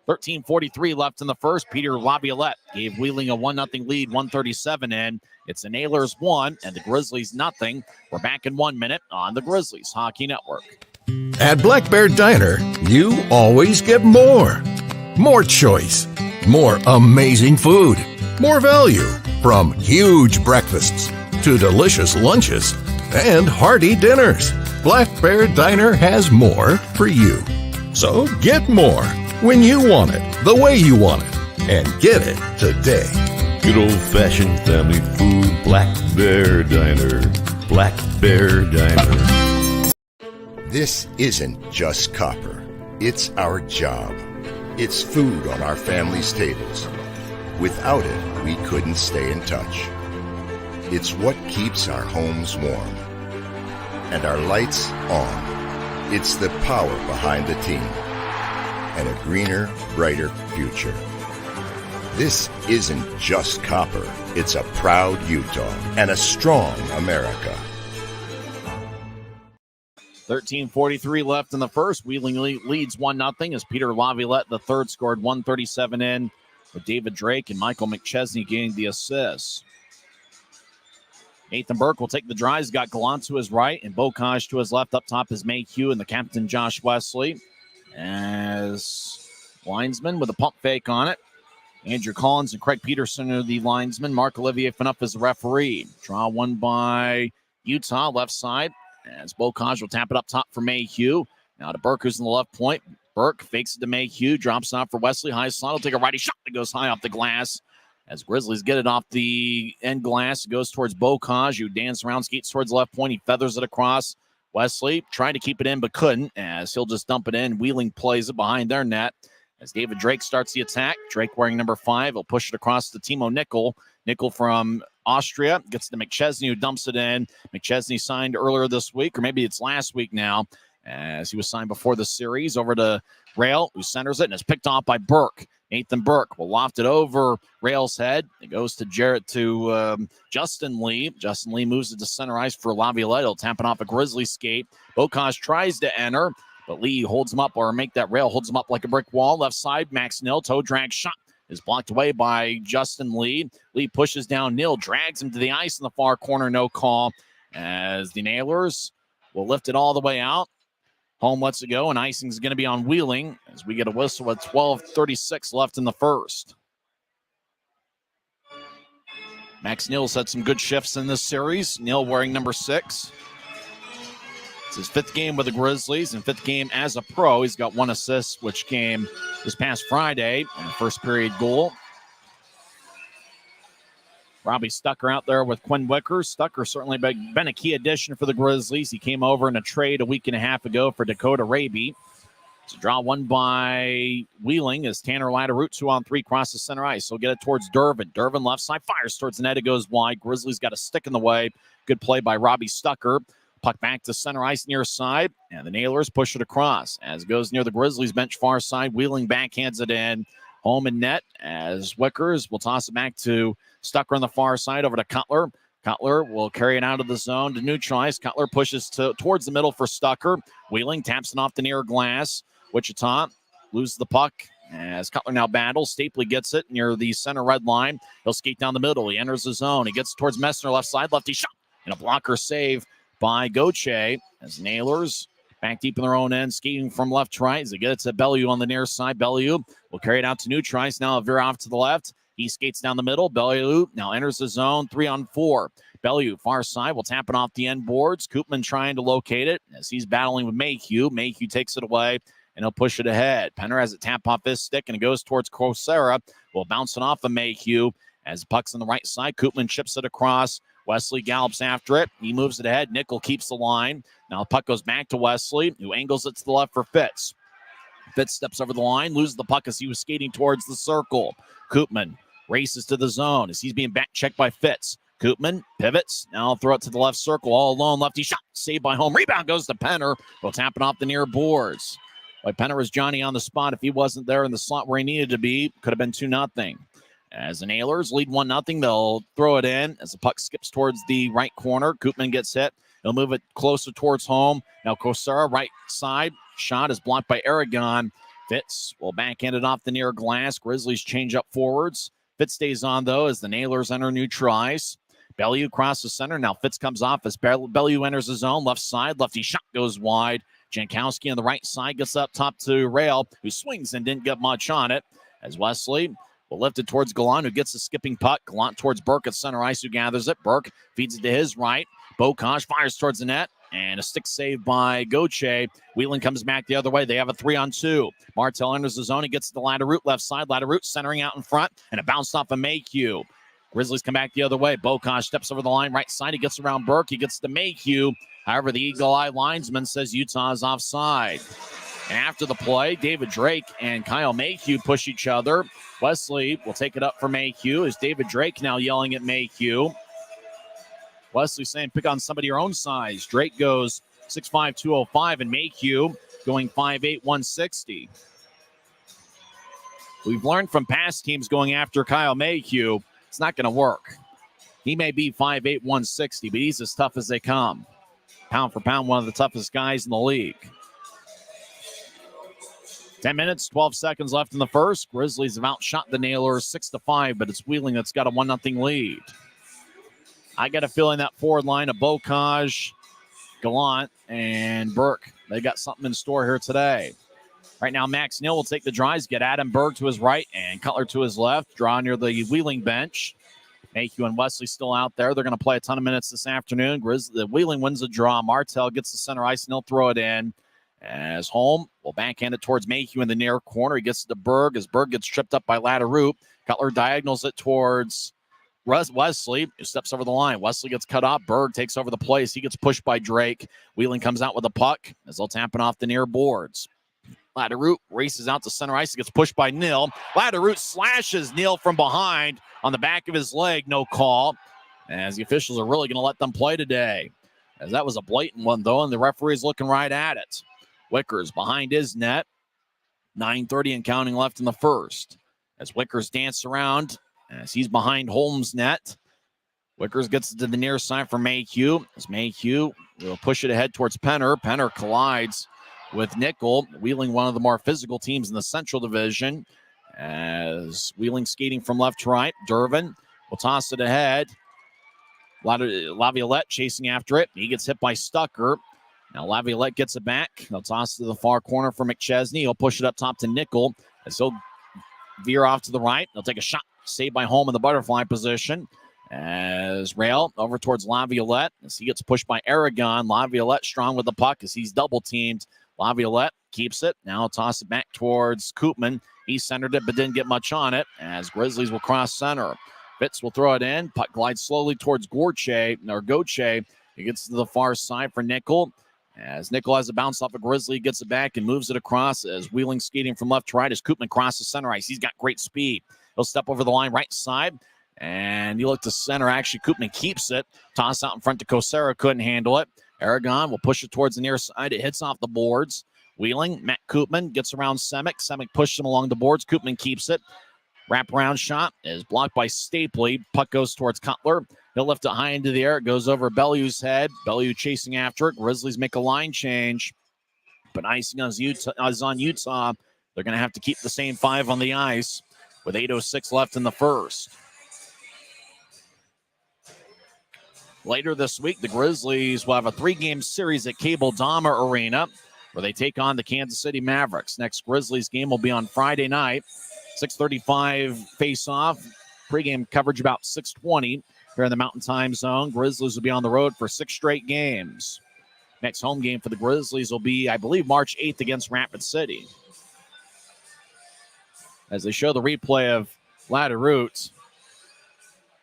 13:43 left in the first. Peter Laviolette gave Wheeling a 1-0 lead, 1:37 in. It's the Nailers 1 and the Grizzlies 0. We're back in 1 minute on the Grizzlies Hockey Network. At Black Bear Diner, you always get more. More choice, more amazing food, more value, from huge breakfasts to delicious lunches and hearty dinners. Black Bear Diner has more for you. So get more when you want it, the way you want it, and get it today. Good old-fashioned family food, Black Bear Diner. Black Bear Diner. This isn't just copper. It's our job. It's food on our family's tables. Without it, we couldn't stay in touch. It's what keeps our homes warm and our lights on. It's the power behind the team and a greener, brighter future. This isn't just copper. It's a proud Utah and a strong America. 13:43 left in the first. Wheeling leads 1-0 as Peter Laviolette, the third, scored 1:37 in, with David Drake and Michael McChesney getting the assists. Nathan Burke will take the drive. He's got Gallant to his right and Bocage to his left. Up top is Mayhew and the captain, Josh Wesley. As linesman with a pump fake on it. Andrew Collins and Craig Peterson are the linesmen. Marc-Olivier Phaneuf is the referee. Draw won by Utah, left side. As Bocage will tap it up top for Mayhew. Now to Burke, who's in the left point. Burke fakes it to Mayhew, drops off for Wesley. High slot will take a righty shot that goes high off the glass. As Grizzlies get it off the end glass, it goes towards Bocage, who dances around, skates towards the left point. He feathers it across. Wesley tried to keep it in, but couldn't, as he'll just dump it in. Wheeling plays it behind their net. As David Drake starts the attack, Drake wearing number 5, he'll push it across to Timo Nickel. Nickel from Austria gets to McChesney, who dumps it in. McChesney signed earlier this week, or maybe it's last week now, as he was signed before the series. Over to Rail, who centers it, and is picked off by Burke. Nathan Burke will loft it over Rail's head. It goes to Justin Lee. Justin Lee moves it to center ice for Laviolette. He'll tap it off a Grizzly skate. Bocage tries to enter, but Lee holds him up, or make that Rail holds him up like a brick wall. Left side, Max Nill, toe drag shot is blocked away by Justin Lee. Lee pushes down Nill, drags him to the ice in the far corner, no call, as the Nailers will lift it all the way out. Home lets it go, and icing's going to be on Wheeling as we get a whistle with 12:36 left in the first. Max Nill's had some good shifts in this series. Nill wearing number 6. It's his 5th game with the Grizzlies and 5th game as a pro. He's got 1 assist, which came this past Friday on the first period goal. Robbie Stucker out there with Quinn Wickers. Stucker certainly been a key addition for the Grizzlies. He came over in a trade a week and a half ago for Dakota Raby. It's a draw won by Wheeling as Tanner Latteroot 2-on-3 crosses center ice. He'll get it towards Durbin. Durbin left side fires towards the net. It goes wide. Grizzlies got a stick in the way. Good play by Robbie Stucker. Puck back to center ice near side. And the Nailers push it across. As it goes near the Grizzlies bench far side. Wheeling backhands it in. Home and net as Wickers will toss it back to Stucker on the far side over to Cutler. Cutler will carry it out of the zone to neutralize. Cutler pushes towards the middle for Stucker. Wheeling taps it off the near glass. Wichita loses the puck as Cutler now battles. Stapley gets it near the center red line. He'll skate down the middle. He enters the zone. He gets towards Messner left side. Lefty shot. And a blocker save by Gauthier as Nailers back deep in their own end, skating from left to right as they get it to Bellew on the near side. Bellew will carry it out to neutralize. Now a veer off to the left. He skates down the middle. Bellew now enters the zone 3-on-4. Bellew, far side, will tap it off the end boards. Koopman trying to locate it as he's battling with Mayhew. Mayhew takes it away, and he'll push it ahead. Penner has it tap off his stick, and it goes towards Cosera. Will bounce it off of Mayhew as the puck's on the right side. Koopman chips it across. Wesley gallops after it. He moves it ahead. Nickel keeps the line. Now the puck goes back to Wesley, who angles it to the left for Fitz. Fitz steps over the line, loses the puck as he was skating towards the circle. Koopman races to the zone as he's being back checked by Fitz. Koopman pivots. Now throw it to the left circle. All alone. Lefty shot. Saved by Home. Rebound goes to Penner. Will tap it off the near boards. Like Penner was Johnny on the spot. If he wasn't there in the slot where he needed to be, could have been 2-0. As the Nailers lead 1-0, they'll throw it in as the puck skips towards the right corner. Koopman gets hit. He'll move it closer towards home. Now Kosara, right side. Shot is blocked by Aragon. Fitz will backhand it off the near glass. Grizzlies change up forwards. Fitz stays on, though, as the Nailers enter neutralize. Bellew crosses center. Now Fitz comes off as Bellew enters the zone. Left side. Lefty shot goes wide. Jankowski on the right side gets up top to Rail, who swings and didn't get much on it. As Wesley will lift it towards Gallant, who gets the skipping puck. Gallant towards Burke at center ice, who gathers it. Burke feeds it to his right. Bokosh fires towards the net. And a stick save by Gauthier. Wheeling comes back the other way. They have a 3-on-2. Martel enters the zone. He gets to the Latteroot left side. Latteroot centering out in front. And a bounce off of Mayhew. Grizzlies come back the other way. Bokosh steps over the line right side. He gets around Burke. He gets to Mayhew. However, the Eagle Eye linesman says Utah is offside. And after the play, David Drake and Kyle Mayhew push each other. Wesley will take it up for Mayhew as David Drake now yelling at Mayhew. Wesley saying pick on somebody your own size. Drake goes 6'5", 205, and Mayhew going 5'8", 160. We've learned from past teams going after Kyle Mayhew, it's not going to work. He may be 5'8", 160, but he's as tough as they come. Pound for pound, one of the toughest guys in the league. 10 minutes, 12 seconds left in the first. Grizzlies have outshot the Nailers 6-5, but it's Wheeling that's got a 1-0 lead. I got a feeling that forward line of Bocage, Gallant, and Burke, they got something in store here today. Right now, Max Neal will take the drives, get Adam Berg to his right and Cutler to his left. Draw near the Wheeling bench. Mayhew and Wesley still out there. They're going to play a ton of minutes this afternoon. The Wheeling wins the draw. Martel gets the center ice, and he'll throw it in. As Holm will backhand it towards Mayhew in the near corner. He gets it to Berg as Berg gets tripped up by Latteroot. Cutler diagonals it towards Wesley, who steps over the line. Wesley gets cut off. Berg takes over the place. He gets pushed by Drake. Wheeling comes out with a puck as they'll tap it off the near boards. Latteroot races out to center ice. He gets pushed by Neal. Latteroot slashes Neal from behind on the back of his leg. No call. As the officials are really going to let them play today. As that was a blatant one, though, and the referee is looking right at it. Wickers behind his net. 9:30 and counting left in the first. As Wickers dance around, as he's behind Holmes' net. Wickers gets it to the near side for Mayhew. As Mayhew will push it ahead towards Penner. Penner collides with Nickel. Wheeling, one of the more physical teams in the Central Division. As Wheeling skating from left to right. Durbin will toss it ahead. Laviolette chasing after it. He gets hit by Stucker. Now Laviolette gets it back. They'll toss it to the far corner for McChesney. He'll push it up top to Nickel. As he'll veer off to the right. They'll take a shot. Saved by Holm in the butterfly position. As Rail over towards Laviolette. As he gets pushed by Aragon. Laviolette strong with the puck as he's double teamed. Laviolette keeps it. Now toss it back towards Koopman. He centered it but didn't get much on it. As Grizzlies will cross center. Fitz will throw it in. Puck glides slowly towards Gauthier. He gets to the far side for Nickel. As Nickel has a bounce off a Grizzly, gets it back and moves it across as Wheeling skating from left to right as Koopman crosses center ice. He's got great speed. He'll step over the line right side, and you look to center. Actually, Koopman keeps it. Toss out in front to Kosera, couldn't handle it. Aragon will push it towards the near side. It hits off the boards. Wheeling, Matt Koopman gets around Semick. Semick pushes him along the boards. Koopman keeps it. Wraparound shot is blocked by Stapley. Puck goes towards Cutler. He'll lift it high into the air. It goes over Bellew's head. Bellew chasing after it. Grizzlies make a line change. But icing is on Utah. They're going to have to keep the same 5 on the ice with 8:06 left in the first. Later this week, the Grizzlies will have a 3-game series at Cable Dahmer Arena where they take on the Kansas City Mavericks. Next Grizzlies game will be on Friday night. 6:35 face-off. Pre-game coverage about 6:20 here in the Mountain Time Zone. Grizzlies will be on the road for 6 straight games. Next home game for the Grizzlies will be, I believe, March 8th against Rapid City. As they show the replay of Latterroot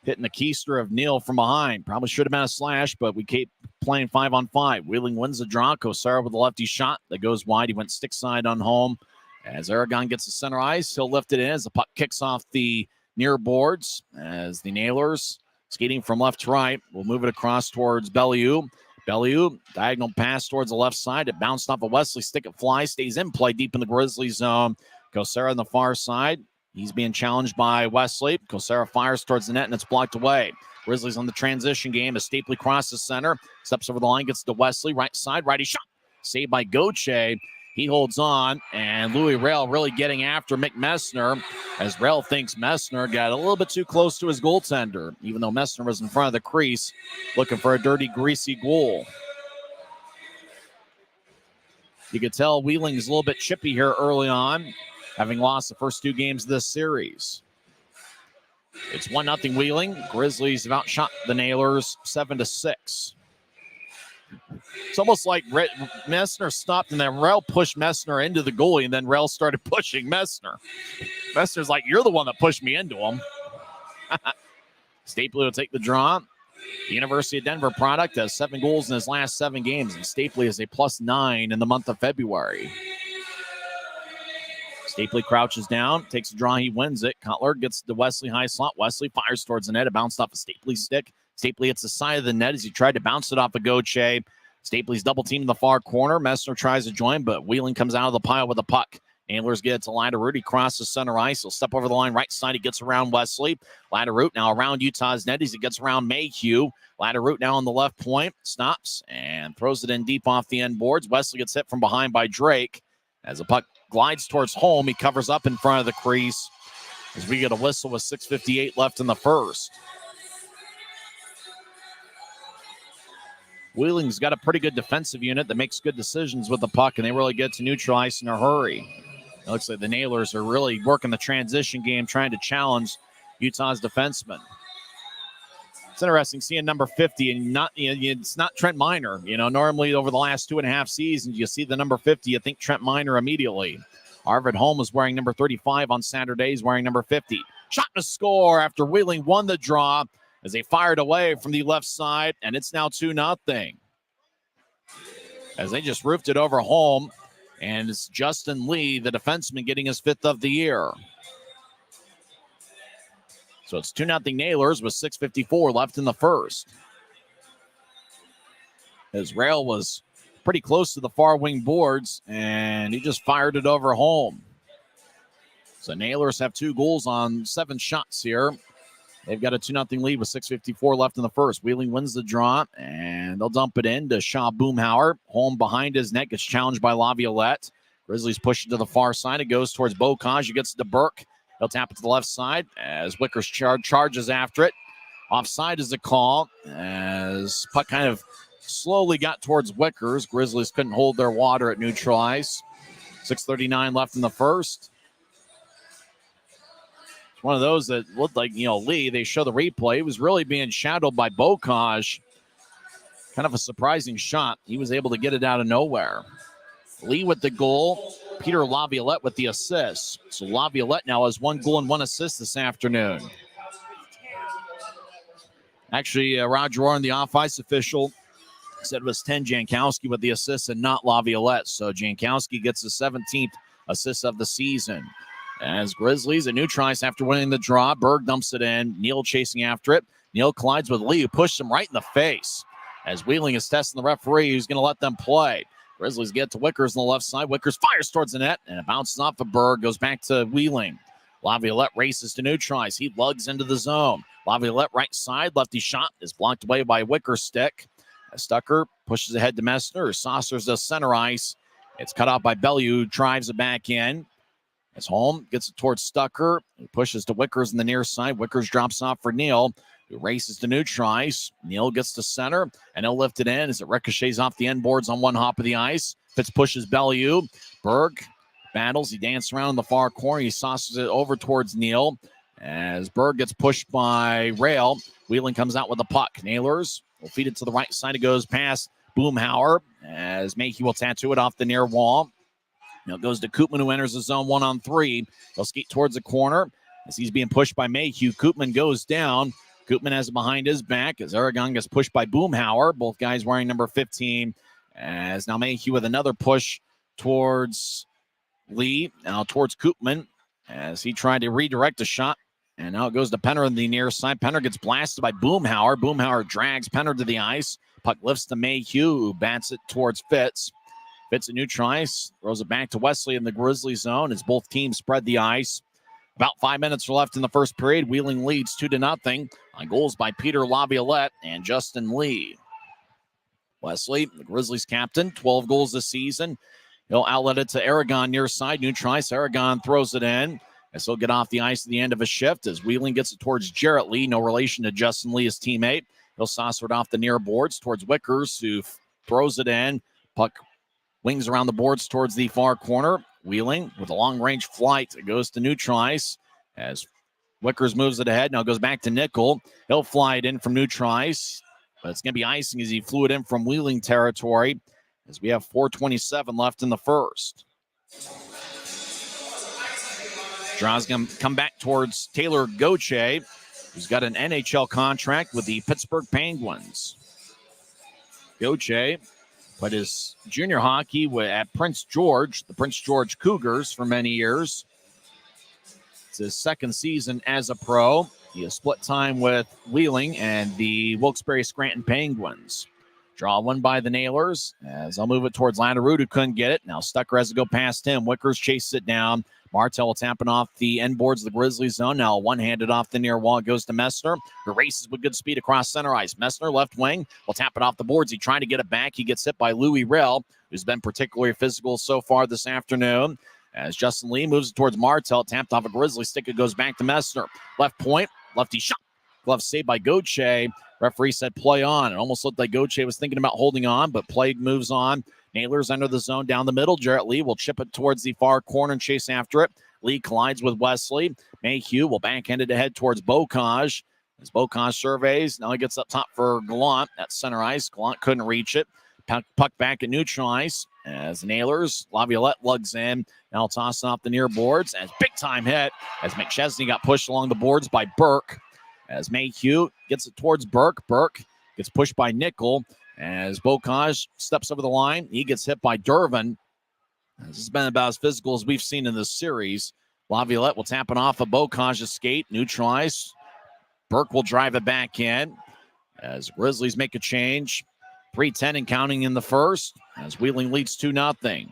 hitting the keister of Neal from behind. Probably should have been a slash, but we keep playing 5-on-5. Wheeling wins the draw. Kosara with a lefty shot that goes wide. He went stick side on home. As Aragon gets the center ice, he'll lift it in as the puck kicks off the near boards. As the Nailers, skating from left to right, will move it across towards Bellew. Bellew, diagonal pass towards the left side. It bounced off of Wesley. Stick it fly, stays in play deep in the Grizzlies zone. Kosara on the far side. He's being challenged by Wesley. Kosara fires towards the net, and it's blocked away. Grizzlies on the transition game as Stapley crosses center. Steps over the line, gets to Wesley. Right side, righty shot. Saved by Gauthier. He holds on, and Louis Rail really getting after Mick Messner as Rail thinks Messner got a little bit too close to his goaltender, even though Messner was in front of the crease looking for a dirty, greasy goal. You could tell Wheeling's a little bit chippy here early on, having lost the first 2 games of this series. It's 1-0 Wheeling. Grizzlies have outshot the Nailers 7-6. It's almost like Messner stopped and then Rel pushed Messner into the goalie, and then Rel started pushing Messner. Messner's like, you're the one that pushed me into him. Stapley will take the draw. The University of Denver product has 7 goals in his last 7 games, and Stapley is a +9 in the month of February. Stapley crouches down, takes a draw, he wins it. Cutler gets the Wesley high slot. Wesley fires towards the net. It bounced off a Stapley's stick. Stapley hits the side of the net as he tried to bounce it off of Gauthier. Stapley's double team in the far corner. Messner tries to join, but Wheeling comes out of the pile with a puck. Antlers get it to Latterroot. He crosses center ice. He'll step over the line right side. He gets around Wesley. Latterroot now around Utah's net as he gets around Mayhew. Latterroot now on the left point. Stops and throws it in deep off the end boards. Wesley gets hit from behind by Drake. As the puck glides towards home, he covers up in front of the crease as we get a whistle with 6:58 left in the first. Wheeling's got a pretty good defensive unit that makes good decisions with the puck, and they really get to neutral ice in a hurry. It looks like the Nailers are really working the transition game, trying to challenge Utah's defensemen. It's interesting seeing number 50, and it's not Trent Miner. Normally over the last 2.5 seasons, you see the number 50, you think Trent Miner immediately. Arvid Holm is wearing number 35 on Saturdays, wearing number 50. Shot and a score after Wheeling won the draw as they fired away from the left side, and it's now 2-0. As they just roofed it over home, and it's Justin Lee, the defenseman, getting his 5th of the year. So it's 2-0 Nailers with 6:54 left in the first. As Rail was pretty close to the far wing boards, and he just fired it over home. So Nailers have 2 goals on 7 shots here. They've got a 2-0 lead with 6:54 left in the first. Wheeling wins the draw, and they'll dump it in to Shaw Boomhauer. Home behind his net, gets challenged by Laviolette. Grizzlies push it to the far side. It goes towards Bocage. He gets to Burke. He'll tap it to the left side as Wickers charges after it. Offside is the call as puck kind of slowly got towards Wickers. Grizzlies couldn't hold their water at neutral ice. 6:39 left in the first. It's one of those that looked like, Lee. They show the replay. He was really being shadowed by Bocage. Kind of a surprising shot. He was able to get it out of nowhere. Lee with the goal. Peter Laviolette with the assist. So Laviolette now has 1 goal and 1 assist this afternoon. Actually, Roger Orr, the off-ice official, Instead, it was 10 Jankowski with the assist and not Laviolette. So Jankowski gets the 17th assist of the season. As Grizzlies, a new try after winning the draw. Berg dumps it in. Neal chasing after it. Neal collides with Lee, who pushed him right in the face. As Wheeling is testing the referee, who's going to let them play. Grizzlies get to Wickers on the left side. Wickers fires towards the net, and it bounces off of Berg, goes back to Wheeling. Laviolette races to new tries. He lugs into the zone. Laviolette right side, lefty shot is blocked away by Wickers' stick. As Stucker pushes ahead to Messner. Saucers does center ice. It's cut off by Bellew, who drives it back in. As Holm gets it towards Stucker. He pushes to Wickers on the near side. Wickers drops off for Neal, who races to new tries. Neal gets to center, and he'll lift it in as it ricochets off the end boards on one hop of the ice. Fitz pushes Bellew. Berg battles. He dances around in the far corner. He saucers it over towards Neal. As Berg gets pushed by Rail, Wheeling comes out with the puck. Nailers will feed it to the right side. It goes past Boomhauer as Mayhew will tattoo it off the near wall. Now it goes to Koopman, who enters the zone 1-on-3. He'll skate towards the corner as he's being pushed by Mayhew. Koopman goes down. Koopman has it behind his back as Aragon gets pushed by Boomhauer. Both guys wearing number 15. As now Mayhew with another push towards Lee. Now towards Koopman as he tried to redirect a shot. And now it goes to Penner on the near side. Penner gets blasted by Boomhauer. Boomhauer drags Penner to the ice. Puck lifts to Mayhew, who bats it towards Fitz. Fitz a new try, throws it back to Wesley in the Grizzly zone as both teams spread the ice. About 5 minutes are left in the first period. Wheeling leads 2-0 on goals by Peter Laviolette and Justin Lee. Wesley, the Grizzlies captain, 12 goals this season. He'll outlet it to Aragon near side. New try, Aragon throws it in. As he'll get off the ice at the end of a shift as Wheeling gets it towards Jarrett Lee, no relation to Justin Lee, his teammate. He'll saucer it off the near boards towards Wickers, who throws it in. Puck wings around the boards towards the far corner. Wheeling with a long-range flight. It goes to new tries as Wickers moves it ahead. Now it goes back to Nickel. He'll fly it in from new tries, but it's going to be icing as he flew it in from Wheeling territory as we have 4:27 left in the first. Draw's going to come back towards Taylor Gauthier, who's got an NHL contract with the Pittsburgh Penguins. Gauthier played his junior hockey at Prince George, the Prince George Cougars, for many years. It's his second season as a pro. He has split time with Wheeling and the Wilkes-Barre Scranton Penguins. Draw one by the Nailers as I'll move it towards Landerud, who couldn't get it. Now Stucker has to go past him. Wickers chases it down. Martel tapping off the end boards of the Grizzlies zone. Now one-handed off the near wall. It goes to Messner, who races with good speed across center ice. Messner, left wing, will tap it off the boards. He trying to get it back. He gets hit by Louis Rell, who's been particularly physical so far this afternoon. As Justin Lee moves towards Martel, tapped off a Grizzly stick. It goes back to Messner. Left point, lefty shot. Glove saved by Gauthier. Referee said play on. It almost looked like Gauthier was thinking about holding on, but play moves on. Nailers enter the zone down the middle. Jarrett Lee will chip it towards the far corner and chase after it. Lee collides with Wesley. Mayhew will backhand it ahead towards Bocage. As Bocage surveys, now he gets up top for Gallant at center ice. Gallant couldn't reach it. Puck back at neutral ice. As Nailers, Laviolette lugs in. Now tossing off the near boards. As big time hit as McChesney got pushed along the boards by Burke. As Mayhew gets it towards Burke. Burke gets pushed by Nickel. As Bocage steps over the line, he gets hit by Dervin. This has been about as physical as we've seen in this series. Laviolette will tap it off of Bocage's skate. Neutralize. Burke will drive it back in. As Grizzlies make a change. 3:10 and counting in the first. As Wheeling leads 2-0.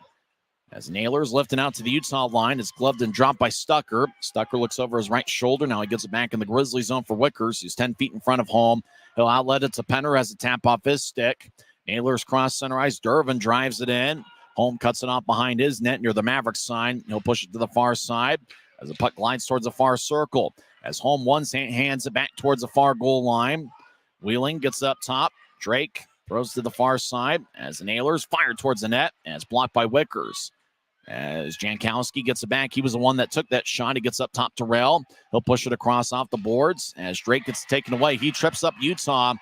As Nailers lifting out to the Utah line. It's gloved and dropped by Stucker. Stucker looks over his right shoulder. Now he gets it back in the Grizzly zone for Wickers. He's 10 feet in front of home. He'll outlet it to Penner as a tap off his stick. Nailers cross center ice. Dervin drives it in. Holm cuts it off behind his net near the Maverik sign. He'll push it to the far side as the puck glides towards the far circle. As Holm hands it back towards the far goal line. Wheeling gets up top. Drake throws to the far side as the Nailers fire towards the net and it's blocked by Wickers. As Jankowski gets it back, he was the one that took that shot. He gets up top to Rail. He'll push it across off the boards as Drake gets taken away. He trips up Utah.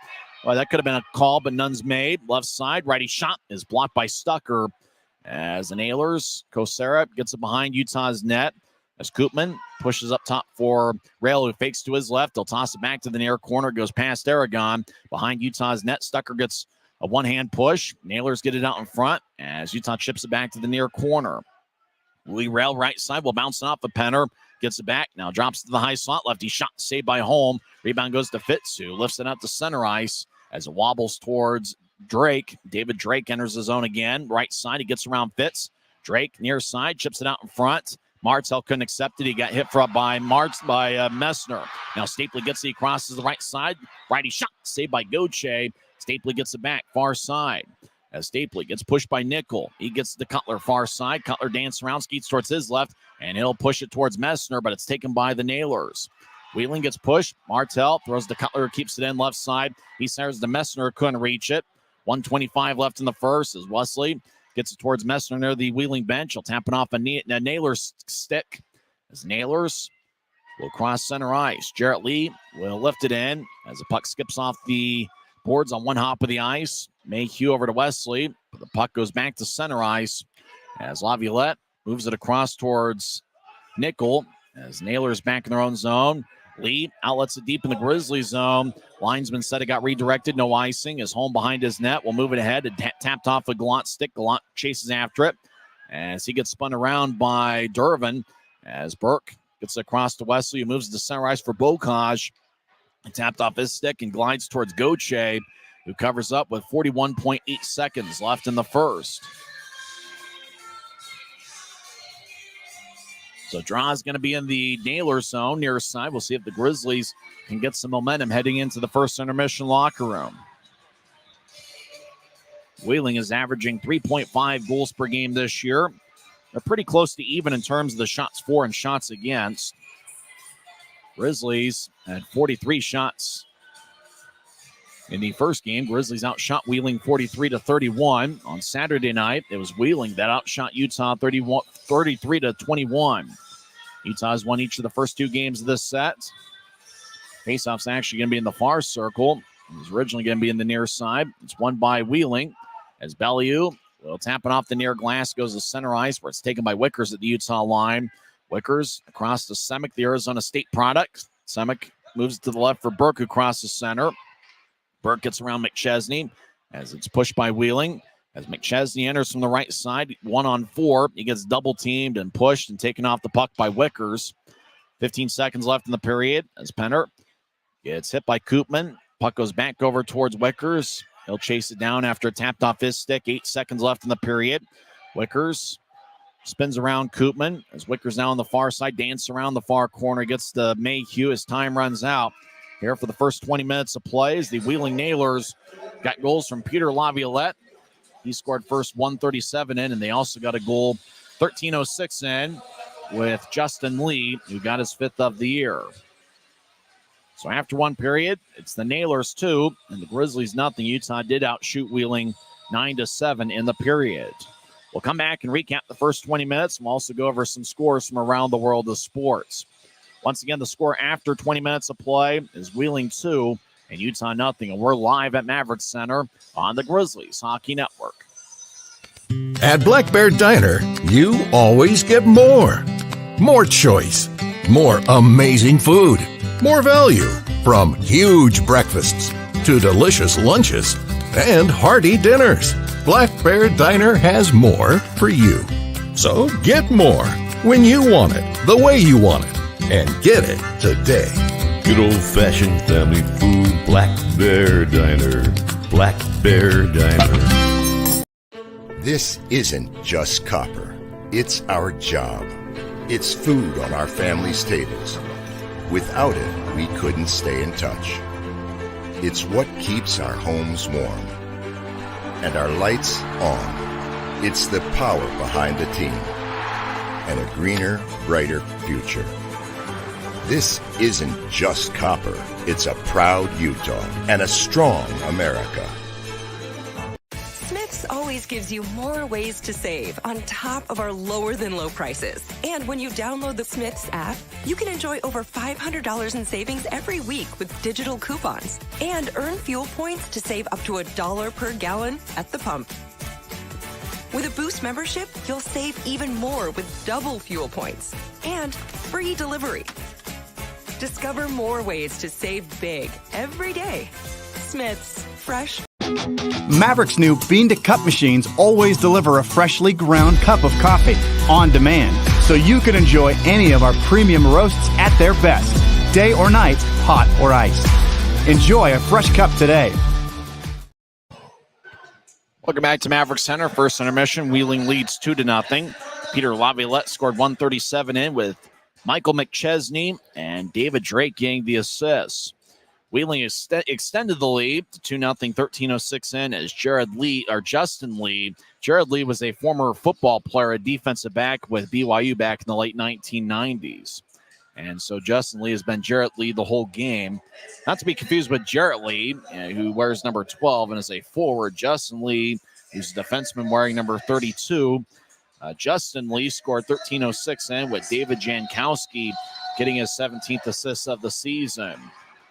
Well, that could have been a call, but none's made. Left side, righty shot is blocked by Stucker. As the Nailers, Kosera gets it behind Utah's net. As Koopman pushes up top for Rail, who fakes to his left. He'll toss it back to the near corner, goes past Aragon. Behind Utah's net, Stucker gets A one-hand push. Nailers get it out in front as Utah chips it back to the near corner. Lee Rail right side will bounce it off the Penner. Gets it back. Now drops to the high slot. Lefty shot saved by Holm. Rebound goes to Fitzu. Lifts it out to center ice as it wobbles towards Drake. David Drake enters the zone again. Right side. He gets around Fitz. Drake near side. Chips it out in front. Martell couldn't accept it. He got hit by Messner. Now Stapley gets it. He crosses the right side. Righty shot saved by Goche. Stapley gets it back. Far side. As Stapley gets pushed by Nickel. He gets the Cutler far side. Cutler dances around, skeets towards his left, and he'll push it towards Messner, but it's taken by the Nailers. Wheeling gets pushed. Martell throws the Cutler, keeps it in left side. He fires to Messner, couldn't reach it. 1:25 left in the first as Wesley gets it towards Messner near the Wheeling bench. He'll tap it off a Nailers stick. As Nailers will cross center ice. Jarrett Lee will lift it in as the puck skips off the boards on one hop of the ice. Mayhew over to Wesley. But the puck goes back to center ice as Laviolette moves it across towards Nickel as Nailers back in their own zone. Lee outlets it deep in the Grizzlies zone. Linesman said it got redirected. No icing. Is home behind his net. Will move it ahead. And tapped off a Gallant stick. Gallant chases after it as he gets spun around by Durbin as Burke gets across to Wesley, who moves to center ice for Bocage. Tapped off his stick and glides towards Goche, who covers up with 41.8 seconds left in the first. So draw is going to be in the Nailor zone near side. We'll see if the Grizzlies can get some momentum heading into the first intermission locker room. Wheeling is averaging 3.5 goals per game this year. They're pretty close to even in terms of the shots for and shots against. Grizzlies had 43 shots in the first game. Grizzlies outshot Wheeling 43-31. On Saturday night, it was Wheeling that outshot Utah 33-21. Utah's won each of the first two games of this set. Faceoff's actually going to be in the far circle. It was originally going to be in the near side. It's won by Wheeling as Bellew will tap it off the near glass, goes to center ice where it's taken by Wickers at the Utah line. Wickers across to Semick, the Arizona State product. Semick moves to the left for Burke, who crosses center. Burke gets around McChesney as it's pushed by Wheeling. As McChesney enters from the right side, 1-on-4. He gets double-teamed and pushed and taken off the puck by Wickers. 15 seconds left in the period as Penner gets hit by Koopman. Puck goes back over towards Wickers. He'll chase it down after it tapped off his stick. 8 seconds left in the period. Wickers spins around Koopman as Wickers now on the far side, dances around the far corner, gets to Mayhew as time runs out. Here for the first 20 minutes of play as the Wheeling Nailers got goals from Peter Laviolette. He scored first 137 in, and they also got a goal 13:06 in with Justin Lee, who got his 5th of the year. So after one period, it's the Nailers 2 and the Grizzlies nothing. Utah did outshoot Wheeling 9-7 in the period. We'll come back and recap the first 20 minutes. We'll also go over some scores from around the world of sports. Once again, the score after 20 minutes of play is Wheeling 2 and Utah nothing. And we're live at Maverik Center on the Grizzlies Hockey Network. At Black Bear Diner, you always get more. More choice, more amazing food, more value, from huge breakfasts to delicious lunches and hearty dinners. Black Bear Diner has more for you. So get more when you want it, the way you want it, and get it today. Good old-fashioned family food, Black Bear Diner. Black Bear Diner. This isn't just copper. It's our job. It's food on our family's tables. Without it, we couldn't stay in touch. It's what keeps our homes warm and our lights on. It's the power behind the team and a greener, brighter future. This isn't just copper. It's a proud Utah and a strong America. Smith's always gives you more ways to save on top of our lower than low prices. And when you download the Smith's app, you can enjoy over $500 in savings every week with digital coupons and earn fuel points to save up to $1 per gallon at the pump. With a Boost membership, you'll save even more with double fuel points and free delivery. Discover more ways to save big every day. Smith's, fresh. Maverik's new bean-to-cup machines always deliver a freshly ground cup of coffee on demand, so you can enjoy any of our premium roasts at their best, day or night, hot or iced. Enjoy a fresh cup today. Welcome back to Maverik Center. First intermission, Wheeling leads 2-0. Peter Laviolette scored 137 in with Michael McChesney and David Drake getting the assists. Wheeling extended the lead to 2-0, 13:06 in as Justin Lee. Jared Lee was a former football player, a defensive back with BYU back in the late 1990s. And so Justin Lee has been Jarrett Lee the whole game. Not to be confused with Jarrett Lee, who wears number 12 and is a forward. Justin Lee, who's a defenseman wearing number 32. Justin Lee scored 13:06 in with David Jankowski getting his 17th assist of the season.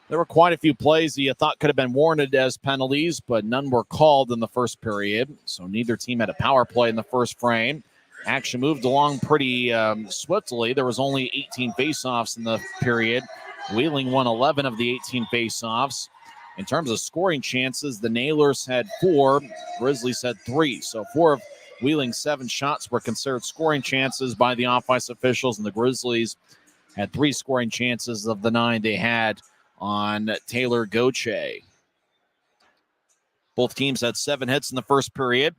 There were quite a few plays that you thought could have been warranted as penalties, but none were called in the first period. So neither team had a power play in the first frame. Action moved along pretty swiftly. There was only 18 faceoffs in the period. Wheeling won 11 of the 18 faceoffs. In terms of scoring chances, the Nailers had 4, Grizzlies had 3. So 4 of Wheeling's 7 shots were considered scoring chances by the off-ice officials, and the Grizzlies had 3 scoring chances of the 9 they had on Taylor Gauthier. Both teams had 7 hits in the first period.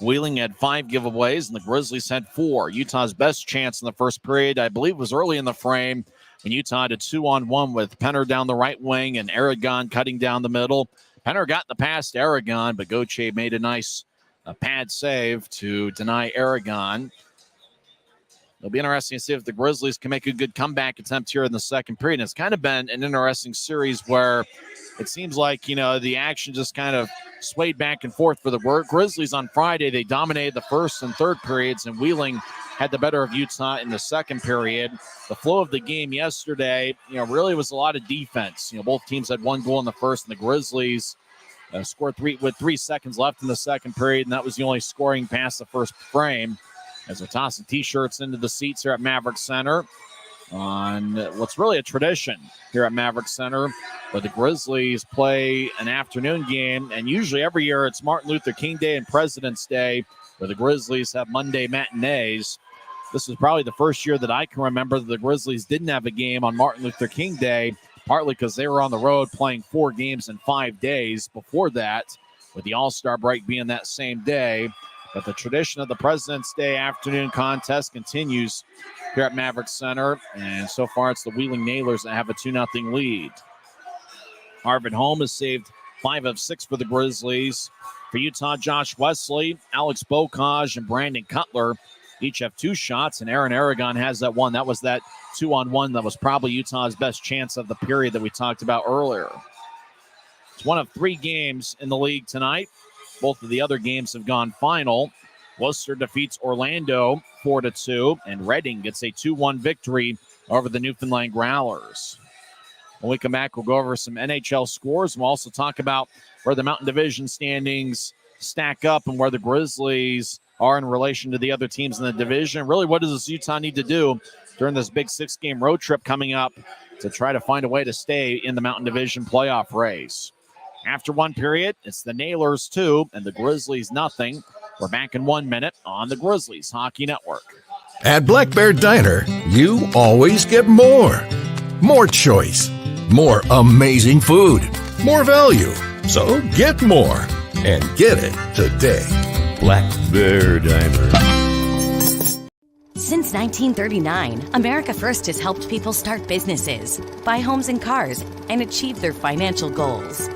Wheeling had 5 giveaways, and the Grizzlies had 4. Utah's best chance in the first period, I believe, was early in the frame when Utah had a 2-on-1 with Penner down the right wing and Aragon cutting down the middle. Penner got the pass to Aragon, but Gauthier made a nice pad save to deny Aragon. It'll be interesting to see if the Grizzlies can make a good comeback attempt here in the second period. And it's kind of been an interesting series where it seems like, the action just kind of swayed back and forth for the Grizzlies on Friday. They dominated the first and third periods, and Wheeling had the better of Utah in the second period. The flow of the game yesterday, really was a lot of defense. Both teams had 1 goal in the first, and the Grizzlies scored 3 with 3 seconds left in the second period, and that was the only scoring past the first frame. As they're tossing T-shirts into the seats here at Maverik Center on what's really a tradition here at Maverik Center, where the Grizzlies play an afternoon game, and usually every year it's Martin Luther King Day and President's Day, where the Grizzlies have Monday matinees. This is probably the first year that I can remember that the Grizzlies didn't have a game on Martin Luther King Day, partly because they were on the road playing 4 games in 5 days before that, with the All-Star break being that same day. But the tradition of the President's Day afternoon contest continues here at Maverik Center. And so far, it's the Wheeling Nailers that have a 2-0 lead. Harvard Holm has saved 5 of 6 for the Grizzlies. For Utah, Josh Wesley, Alex Bocage, and Brandon Cutler each have 2 shots, and Aaron Aragon has that 1. That was that 2-on-1 that was probably Utah's best chance of the period that we talked about earlier. It's one of 3 games in the league tonight. Both of the other games have gone final. Worcester defeats Orlando 4-2, and Reading gets a 2-1 victory over the Newfoundland Growlers. When we come back, we'll go over some NHL scores. We'll also talk about where the Mountain Division standings stack up and where the Grizzlies are in relation to the other teams in the division. Really, what does Utah need to do during this big 6-game road trip coming up to try to find a way to stay in the Mountain Division playoff race? After 1 period, it's the Nailers 2 and the Grizzlies nothing. We're back in 1 minute on the Grizzlies Hockey Network. At Black Bear Diner, you always get more. More choice. More amazing food. More value. So get more. And get it today. Black Bear Diner. Since 1939, America First has helped people start businesses, buy homes and cars, and achieve their financial goals.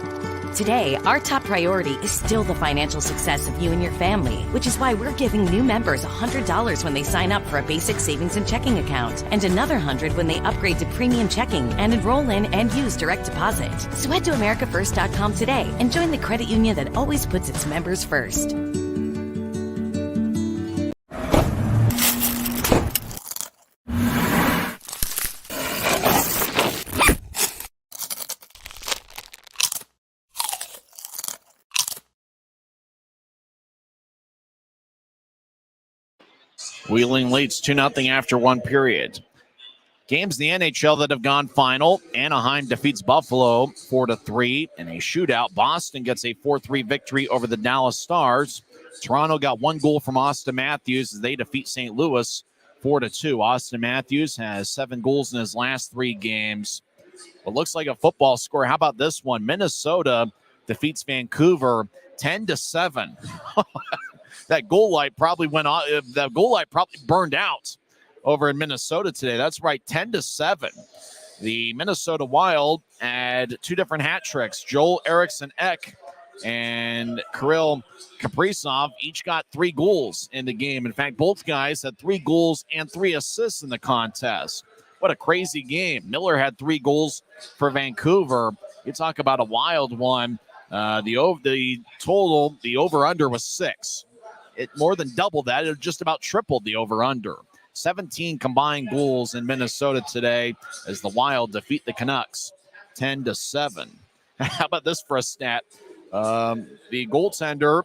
Today, our top priority is still the financial success of you and your family, which is why we're giving new members $100 when they sign up for a basic savings and checking account, and another $100 when they upgrade to premium checking and enroll in and use direct deposit. So head to AmericaFirst.com today and join the credit union that always puts its members first. Wheeling leads 2-0 after 1 period. Games in the NHL that have gone final. Anaheim defeats Buffalo 4-3 in a shootout. Boston gets a 4-3 victory over the Dallas Stars. Toronto got 1 goal from Austin Matthews as they defeat St. Louis 4-2. Austin Matthews has 7 goals in his last 3 games. It looks like a football score. How about this one? Minnesota defeats Vancouver 10-7. That goal light probably went on. That goal light probably burned out over in Minnesota today. That's right, 10-7. The Minnesota Wild had 2 different hat tricks. Joel Eriksson Ek and Kirill Kaprizov each got 3 goals in the game. In fact, both guys had 3 goals and 3 assists in the contest. What a crazy game. Miller had 3 goals for Vancouver. You talk about a wild one. The total, the over-under was 6. It more than doubled that. It just about tripled the over-under. 17 combined goals in Minnesota today as the Wild defeat the Canucks 10-7. How about this for a stat? The goaltender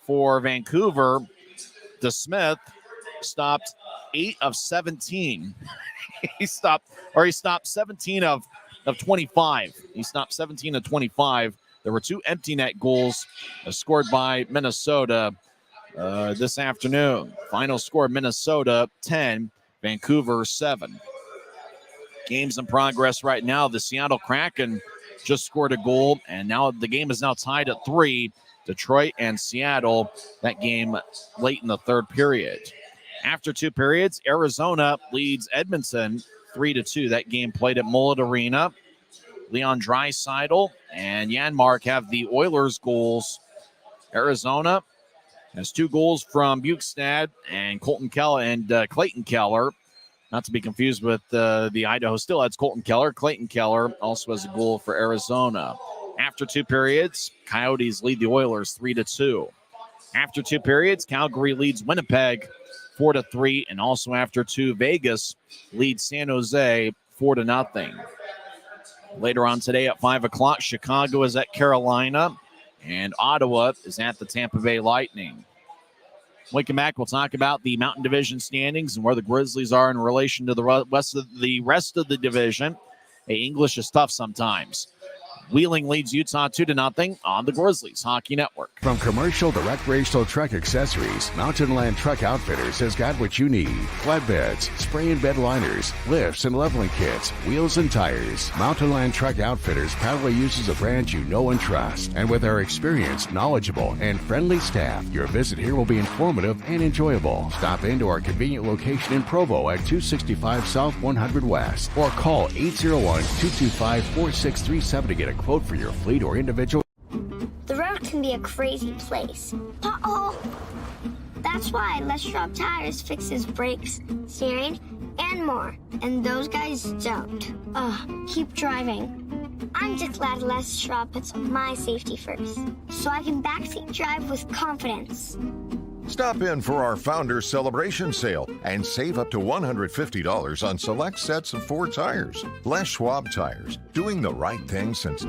for Vancouver, DeSmith, stopped 8 of 17. he stopped 17 of 25. He stopped 17 of 25. There were 2 empty net goals scored by Minnesota this afternoon. Final score, Minnesota 10, Vancouver 7. Games in progress right now. The Seattle Kraken just scored a goal, and now the game is now tied at 3. Detroit and Seattle, that game late in the 3rd period. After 2 periods, Arizona leads Edmonton 3-2. That game played at Mullet Arena. Leon Draisaitl and Janmark have the Oilers goals. Arizona has 2 goals from Bukestad and Clayton Keller. Not to be confused with the Idaho Steelheads. Colton Keller. Clayton Keller also has a goal for Arizona. After 2 periods, Coyotes lead the Oilers 3-2. After 2 periods, Calgary leads Winnipeg 4-3. And also after 2, Vegas leads San Jose 4-0. Later on today at 5 o'clock, Chicago is at Carolina, and Ottawa is at the Tampa Bay Lightning. When we come back, we'll talk about the Mountain Division standings and where the Grizzlies are in relation to the rest of the division. Hey, English is tough sometimes. Wheeling leads Utah 2-0 on the Grizzlies Hockey Network. From commercial to recreational truck accessories, Mountain Land Truck Outfitters has got what you need. Flatbeds, spray and bed liners, lifts and leveling kits, wheels and tires. Mountain Land Truck Outfitters proudly uses a brand you know and trust. And with our experienced, knowledgeable, and friendly staff, your visit here will be informative and enjoyable. Stop into our convenient location in Provo at 265 South 100 West or call 801-225-4637 to get a quote for your fleet or individual. The road can be a crazy place. Uh-oh. That's why Les Schwab Tires fixes brakes, steering, and more. And those guys don't. Keep driving. I'm just glad Les Schwab puts my safety first, so I can backseat drive with confidence. Stop in for our Founders Celebration Sale and save up to $150 on select sets of 4 tires. Les Schwab Tires, doing the right thing since...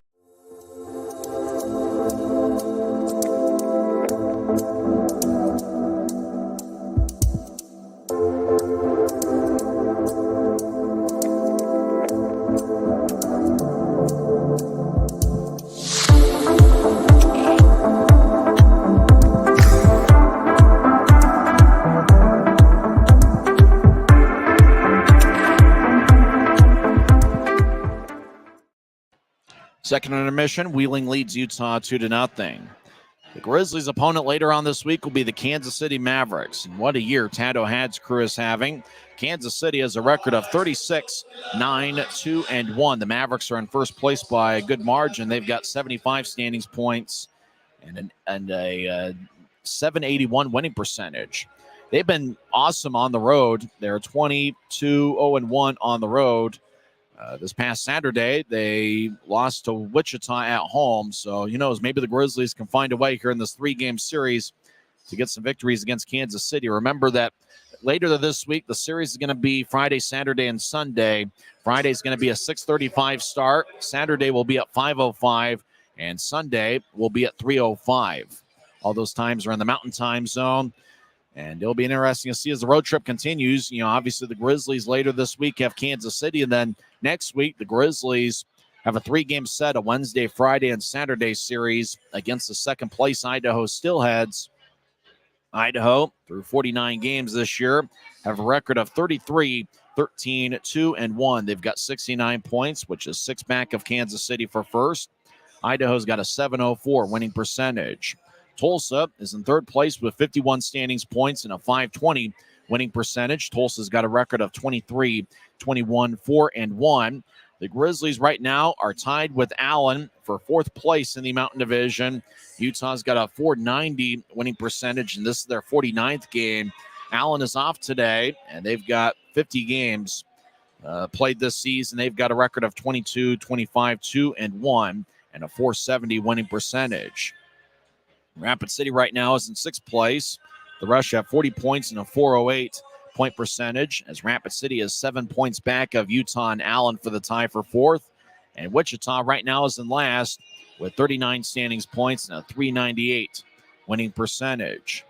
Second intermission, Wheeling leads Utah 2-0. The Grizzlies' opponent later on this week will be the Kansas City Mavericks. And what a year Tad O'Had's crew is having. Kansas City has a record of 36-9-2-1. The Mavericks are in first place by a good margin. They've got 75 standings points and a 781 winning percentage. They've been awesome on the road. They're 22-0-1 on the road. This past Saturday, they lost to Wichita at home. So, maybe the Grizzlies can find a way here in this 3-game series to get some victories against Kansas City. Remember that later this week, the series is going to be Friday, Saturday, and Sunday. Friday is going to be a 6:35 start. Saturday will be at 5:05, and Sunday will be at 3:05. All those times are in the Mountain Time Zone. And it'll be interesting to see as the road trip continues. Obviously the Grizzlies later this week have Kansas City, and then next week the Grizzlies have a 3-game set, a Wednesday, Friday, and Saturday series against the second-place Idaho Steelheads. Idaho, through 49 games this year, have a record of 33, 13, 2, and 1. They've got 69 points, which is 6 back of Kansas City for first. Idaho's got a .704 winning percentage. Tulsa is in third place with 51 standings points and a .520 winning percentage. Tulsa's got a record of 23, 21, 4, and 1. The Grizzlies right now are tied with Allen for fourth place in the Mountain Division. Utah's got a .490 winning percentage, and this is their 49th game. Allen is off today, and they've got 50 games played this season. They've got a record of 22, 25, 2, and 1, and a .470 winning percentage. Rapid City right now is in sixth place. The Rush have 40 points and a .408 point percentage, as Rapid City is 7 points back of Utah and Allen for the tie for fourth. And Wichita right now is in last with 39 standings points and a .398 winning percentage.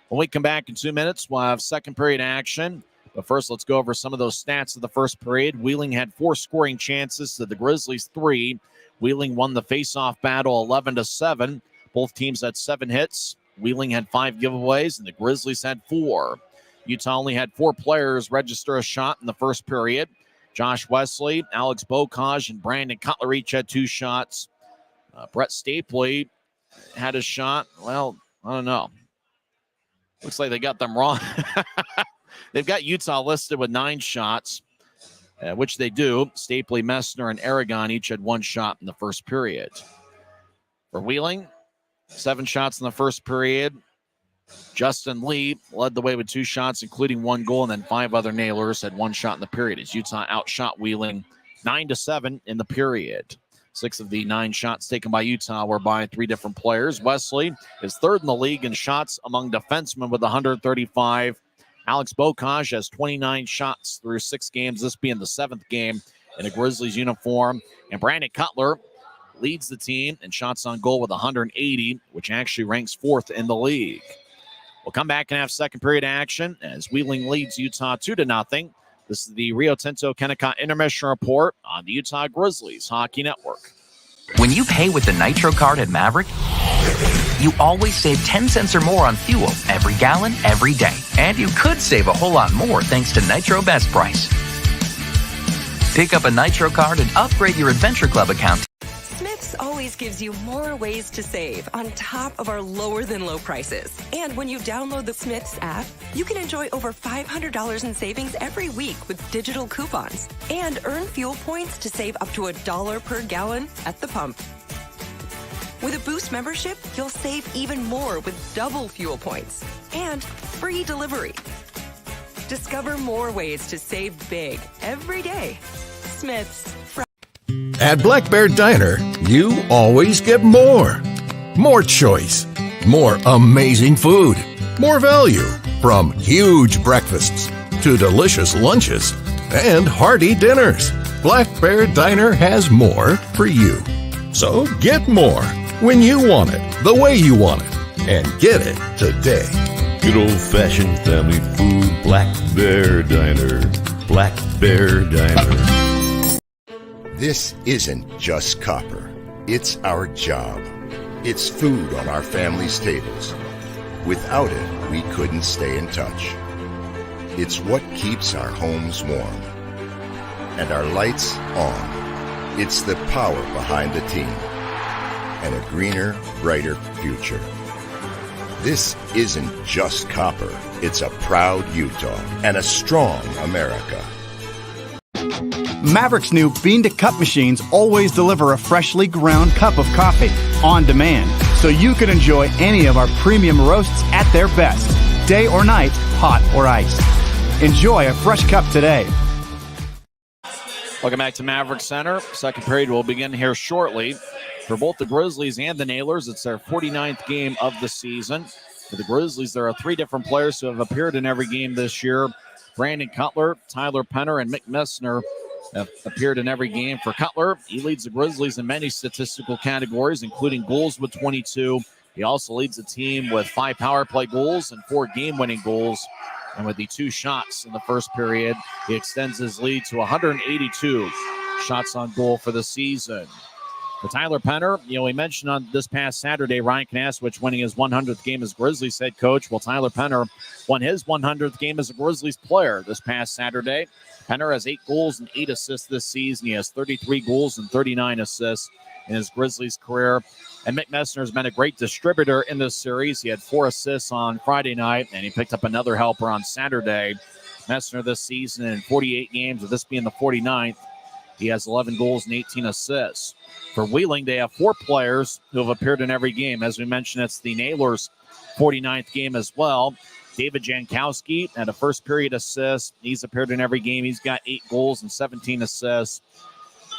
When we come back in 2 minutes, we'll have second period action. But first, let's go over some of those stats of the first period. Wheeling had 4 scoring chances to the Grizzlies 3. Wheeling won the faceoff battle 11-7. Both teams had 7 hits. Wheeling had 5 giveaways, and the Grizzlies had 4. Utah only had 4 players register a shot in the first period. Josh Wesley, Alex Bocage, and Brandon Cutler each had 2 shots. Brett Stapley had a shot. Well, I don't know. Looks like they got them wrong. They've got Utah listed with 9 shots, which they do. Stapley, Messner, and Aragon each had 1 shot in the first period. For Wheeling, 7 shots in the first period. Justin Lee led the way with 2 shots, including 1 goal, and then 5 other nailers had 1 shot in the period, as Utah outshot Wheeling 9-7 in the period. 6 of the 9 shots taken by Utah were by 3 different players. Wesley is third in the league in shots among defensemen with 135. Alex Bocage has 29 shots through 6 games, this being the 7th game in a Grizzlies uniform. And Brandon Cutler leads the team in shots on goal with 180, which actually ranks 4th in the league. We'll come back and have second period action as Wheeling leads Utah 2-0. This is the Rio Tinto Kennecott Intermission Report on the Utah Grizzlies Hockey Network. When you pay with the Nitro card at Maverik, you always save 10 cents or more on fuel every gallon, every day. And you could save a whole lot more thanks to Nitro Best Price. Pick up a Nitro card and upgrade your Adventure Club account. Smith's always gives you more ways to save on top of our lower-than-low prices. And when you download the Smith's app, you can enjoy over $500 in savings every week with digital coupons and earn fuel points to save up to $1 per gallon at the pump. With a Boost membership, you'll save even more with double fuel points and free delivery. Discover more ways to save big every day. Smith's. At Black Bear Diner, you always get more. More choice, more amazing food, more value, from huge breakfasts to delicious lunches and hearty dinners. Black Bear Diner has more for you. So get more when you want it, the way you want it, and get it today. Good old-fashioned family food, Black Bear Diner. Black Bear Diner. This isn't just copper. It's our job. It's food on our family's tables. Without it, we couldn't stay in touch. It's what keeps our homes warm. And our lights on. It's the power behind the team. And a greener, brighter future. This isn't just copper. It's a proud Utah and a strong America. Maverik's new bean-to-cup machines always deliver a freshly ground cup of coffee on demand, so you can enjoy any of our premium roasts at their best, day or night, hot or iced. Enjoy a fresh cup today. Welcome back to Maverik Center. Second period will begin here shortly. For both the Grizzlies and the Nailers, it's their 49th game of the season. For the Grizzlies, there are 3 different players who have appeared in every game this year. Brandon Cutler, Tyler Penner, and Mick Messner have appeared in every game. For Cutler, he leads the Grizzlies in many statistical categories, including goals with 22, He also leads the team with 5 power play goals and 4 game-winning goals. And with the 2 shots in the first period, he extends his lead to 182 shots on goal for the season. For Tyler Penner, we mentioned on this past Saturday, Ryan Knaswich winning his 100th game as Grizzlies head coach. Well, Tyler Penner won his 100th game as a Grizzlies player this past Saturday. Penner has 8 goals and 8 assists this season. He has 33 goals and 39 assists in his Grizzlies career. And Mick Messner has been a great distributor in this series. He had 4 assists on Friday night, and he picked up another helper on Saturday. Messner this season in 48 games, with this being the 49th, he has 11 goals and 18 assists. For Wheeling, they have 4 players who have appeared in every game. As we mentioned, it's the Nailers' 49th game as well. David Jankowski had a first period assist. He's appeared in every game. He's got 8 goals and 17 assists.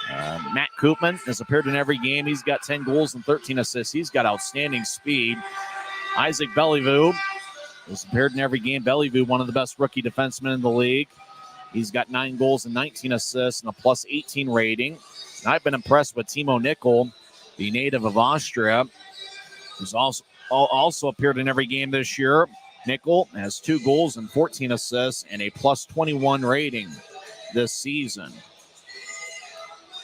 Matt Koopman has appeared in every game. He's got 10 goals and 13 assists. He's got outstanding speed. Isaac Bellevue has appeared in every game. Bellevue, one of the best rookie defensemen in the league. He's got 9 goals and 19 assists and a plus 18 rating. And I've been impressed with Timo Nickel, the native of Austria, who's also appeared in every game this year. Nickel has 2 goals and 14 assists and a plus 21 rating this season.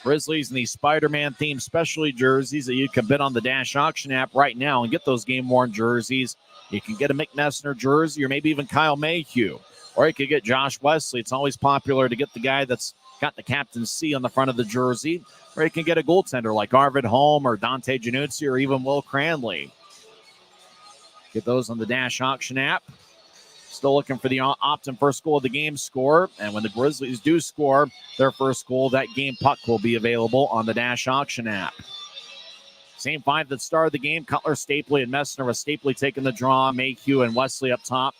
Grizzlies in the Spider-Man themed specialty jerseys that you can bid on the Dash Auction app right now and get those game-worn jerseys. You can get a Mick Messner jersey or maybe even Kyle Mayhew. Or you could get Josh Wesley. It's always popular to get the guy that's got the Captain C on the front of the jersey. Or you can get a goaltender like Arvid Holm or Dante Januzzi or even Will Cranley. Get those on the Dash Auction app. Still looking for the opt-in first goal of the game score. And when the Grizzlies do score their first goal, that game puck will be available on the Dash Auction app. Same 5 that started the game. Cutler, Stapley, and Messner, with Stapley taking the draw. Mayhew and Wesley up top.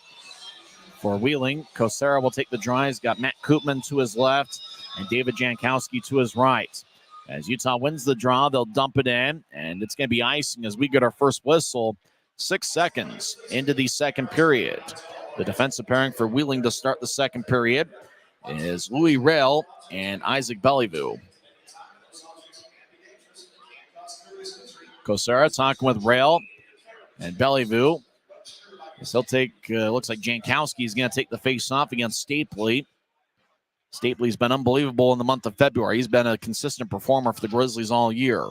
For Wheeling, Kosera will take the draw. He's got Matt Koopman to his left and David Jankowski to his right. As Utah wins the draw, they'll dump it in, and it's going to be icing as we get our first whistle 6 seconds into the second period. The defensive pairing for Wheeling to start the second period is Louis Rail and Isaac Bellevue. Kosera talking with Rail and Bellevue. He'll take, looks like Jankowski's going to take the face-off against Stapley. Stapley's been unbelievable in the month of February. He's been a consistent performer for the Grizzlies all year.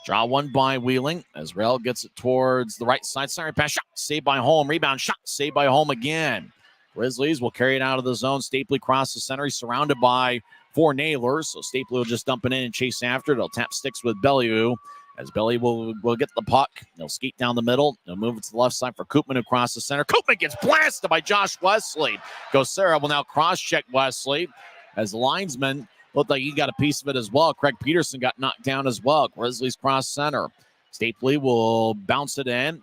Draw one by Wheeling as Rail gets it towards the right side. Sorry, pass, shot, saved by Holm. Rebound, shot, saved by Holm again. Grizzlies will carry it out of the zone. Stapley crosses the center. He's surrounded by 4 Nailers, so Stapley will just dump it in and chase after it. He'll tap sticks with Bellevue. As Belly will get the puck. They'll skate down the middle. They'll move it to the left side for Koopman across the center. Koopman gets blasted by Josh Wesley. Kosera will now cross-check Wesley as the linesman looked like he got a piece of it as well. Craig Peterson got knocked down as well. Grizzlies cross center. Stapley will bounce it in.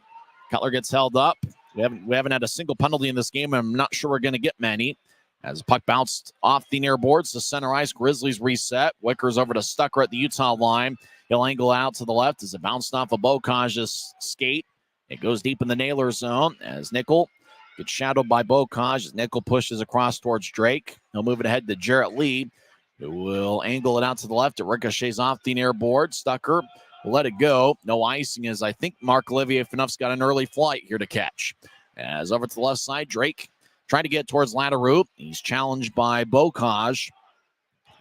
Cutler gets held up. We haven't had a single penalty in this game, and I'm not sure we're going to get many. As the puck bounced off the near boards to center ice, Grizzlies reset. Wickers over to Stucker at the Utah line. He'll angle out to the left as it bounced off of Bocaj's skate. It goes deep in the Nailer zone as Nickel gets shadowed by Bocaj as Nickel pushes across towards Drake. He'll move it ahead to Jarrett Lee, who will angle it out to the left. It ricochets off the near board. Stucker will let it go. No icing as I think Marc-Olivier Phaneuf's got an early flight here to catch. As over to the left side, Drake trying to get towards Lattaroux. He's challenged by Bocaj.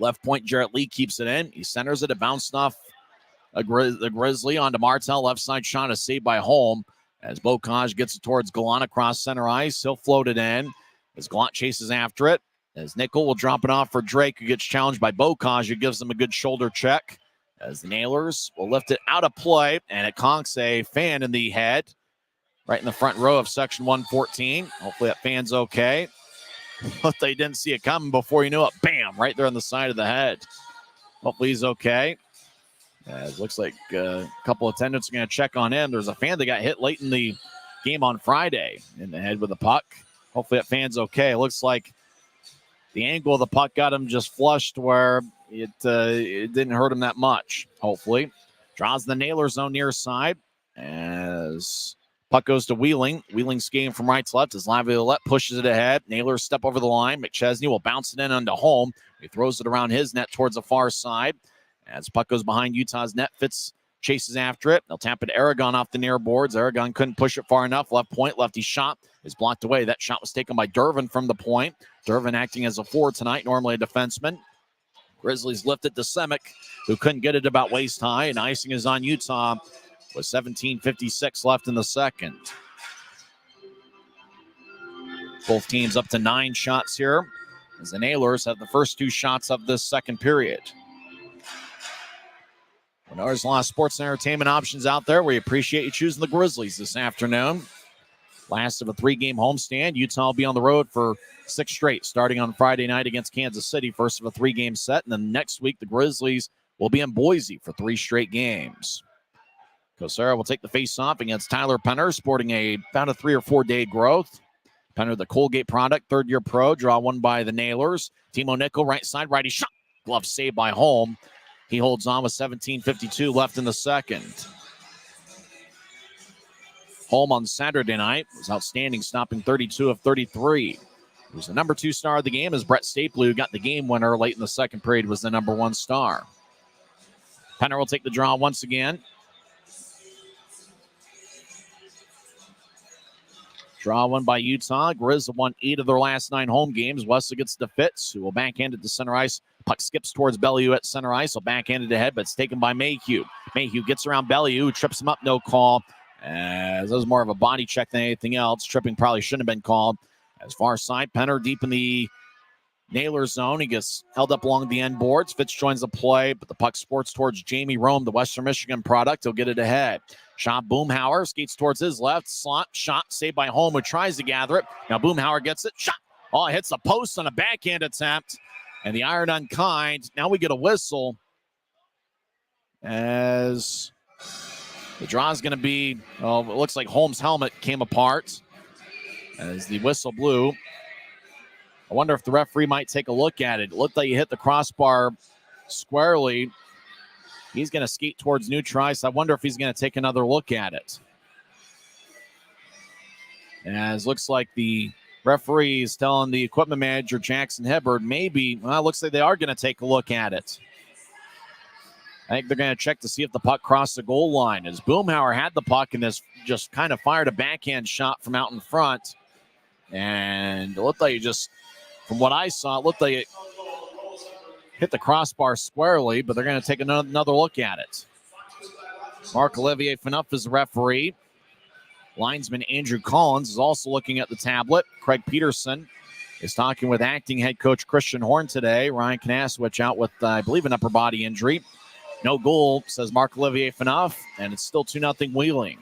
Left point, Jarrett Lee keeps it in. He centers it. It bounced off the Grizzly onto Martel. Left side shot is saved by Holm. As Bocaj gets it towards Gallant across center ice. He'll float it in as Gallant chases after it. As Nickel will drop it off for Drake, who gets challenged by Bocaj, who gives him a good shoulder check. As the Nailers will lift it out of play, and it conks a fan in the head. Right in the front row of section 114. Hopefully that fan's okay. But they didn't see it coming before you knew it. Bam! Right there on the side of the head. Hopefully he's okay. It looks like a couple of attendants are going to check on him. There's a fan that got hit late in the game on Friday in the head with a puck. Hopefully that fan's okay. It looks like the angle of the puck got him just flushed where it didn't hurt him that much, hopefully. Draws the Nailer zone near side as puck goes to Wheeling. Wheeling skating from right to left as Laviolette pushes it ahead. Nailers step over the line. McChesney will bounce it in onto Holm. He throws it around his net towards the far side. As puck goes behind Utah's net, fits chases after it. They'll tap it to Aragon off the near boards. Aragon couldn't push it far enough. Left point, lefty shot is blocked away. That shot was taken by Dervin from the point. Dervin acting as a forward tonight, normally a defenseman. Grizzlies lift it to Semick, who couldn't get it about waist high, and icing is on Utah with 17:56 left in the second. Both teams up to 9 shots here, as the Nailers have the first 2 shots of this second period. Well, there's a lot of sports and entertainment options out there. We appreciate you choosing the Grizzlies this afternoon. Last of a 3-game homestand. Utah will be on the road for 6 straight, starting on Friday night against Kansas City, first of a 3-game set. And then next week, the Grizzlies will be in Boise for 3 straight games. Kosera will take the face-off against Tyler Penner, sporting about a 3 or 4 day growth. Penner, the Colgate product, 3rd-year pro, draw one by the Nailers. Timo Nickel, right side, righty shot. Glove saved by Holm. He holds on with 17:52 left in the second. Holm on Saturday night was outstanding, stopping 32 of 33. He was the number 2 star of the game, as Brett Stapley, who got the game winner late in the second period, was the number 1 star. Penner will take the draw once again. Draw one by Utah. Grizz have won 8 of their last 9 home games. Wesley gets the Fitz, who will backhand it to center ice. Puck skips towards Bellew at center ice. Will backhand it ahead, but it's taken by Mayhew. Mayhew gets around Bellew, who trips him up, no call. As that was more of a body check than anything else. Tripping probably shouldn't have been called. As far side, Penner deep in the Nailer zone. He gets held up along the end boards. Fitz joins the play, but the puck sports towards Jamie Rome, the Western Michigan product. He'll get it ahead. Shot Boomhauer skates towards his left. Slot shot saved by Holm, who tries to gather it. Now Boomhauer gets it. Shot. Oh, it hits the post on a backhand attempt. And the iron unkind. Now we get a whistle. As the draw is going to be, it looks like Holm's helmet came apart as the whistle blew. I wonder if the referee might take a look at it. It looked like he hit the crossbar squarely. He's going to skate towards neutral ice. I wonder if he's going to take another look at it. As looks like the referee is telling the equipment manager, Jackson Hibbard, maybe, it looks like they are going to take a look at it. I think they're going to check to see if the puck crossed the goal line. As Boomhauer had the puck and this just kind of fired a backhand shot from out in front. And it looked like it just, from what I saw, it looked like it hit the crossbar squarely, but they're going to take another look at it. Marc-Olivier Phaneuf is the referee. Linesman Andrew Collins is also looking at the tablet. Craig Peterson is talking with acting head coach Christian Horn today. Ryan Knaswich out with, I believe, an upper body injury. No goal, says Marc-Olivier Phaneuf, and it's still 2-0 Wheeling.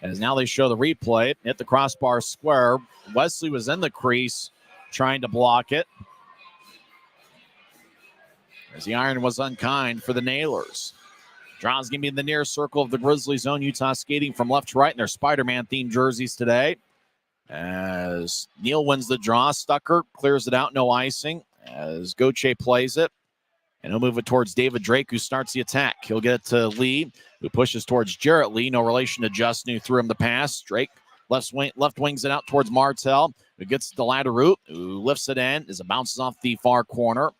As now they show the replay. Hit the crossbar square. Wesley was in the crease trying to block it. As the iron was unkind for the Nailers. Draw's going to be in the near circle of the Grizzlies zone. Utah skating from left to right in their Spider-Man themed jerseys today. As Neal wins the draw, Stucker clears it out, no icing. As Gauthier plays it. And he'll move it towards David Drake, who starts the attack. He'll get it to Lee, who pushes towards Jarrett Lee. No relation to Justin, who threw him the pass. Drake left wings it out towards Martel, who gets the ladder route, who lifts it in as it bounces off the far corner.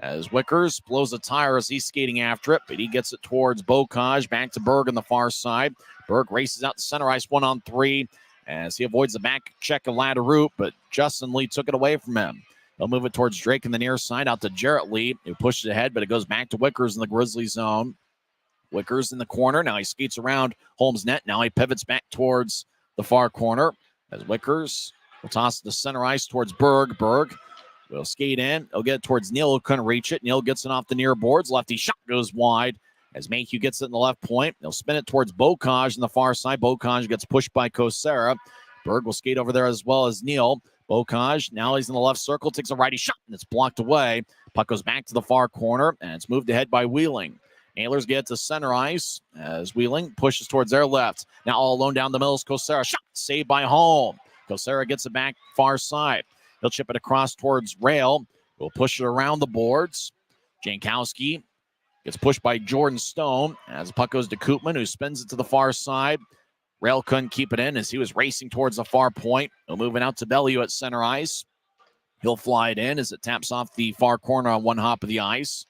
As Wickers blows a tire as he's skating after it, but he gets it towards Bocage, back to Berg on the far side. Berg races out to center ice 1-on-3 as he avoids the back check of ladder route, but Justin Lee took it away from him. They'll move it towards Drake in the near side, out to Jarrett Lee, who pushes it ahead, but it goes back to Wickers in the Grizzly zone. Wickers in the corner. Now he skates around Holmes' net. Now he pivots back towards the far corner as Wickers will toss it to center ice towards Berg. Berg will skate in. He'll get it towards Neal, who couldn't reach it. Neal gets it off the near boards. Lefty shot goes wide as Mayhew gets it in the left point. They'll spin it towards Bocage on the far side. Bocage gets pushed by Kosera. Berg will skate over there as well as Neal. Bocage, now he's in the left circle, takes a righty shot, and it's blocked away. Puck goes back to the far corner, and it's moved ahead by Wheeling. Nailers get to center ice as Wheeling pushes towards their left. Now all alone down the middle is Kosera. Shot saved by Holm. Kosera gets it back far side. He'll chip it across towards Rail. We'll push it around the boards. Jankowski gets pushed by Jordan Stone as the puck goes to Koopman, who spins it to the far side. Rail couldn't keep it in as he was racing towards the far point. He'll move it out to Bellew at center ice. He'll fly it in as it taps off the far corner on one hop of the ice.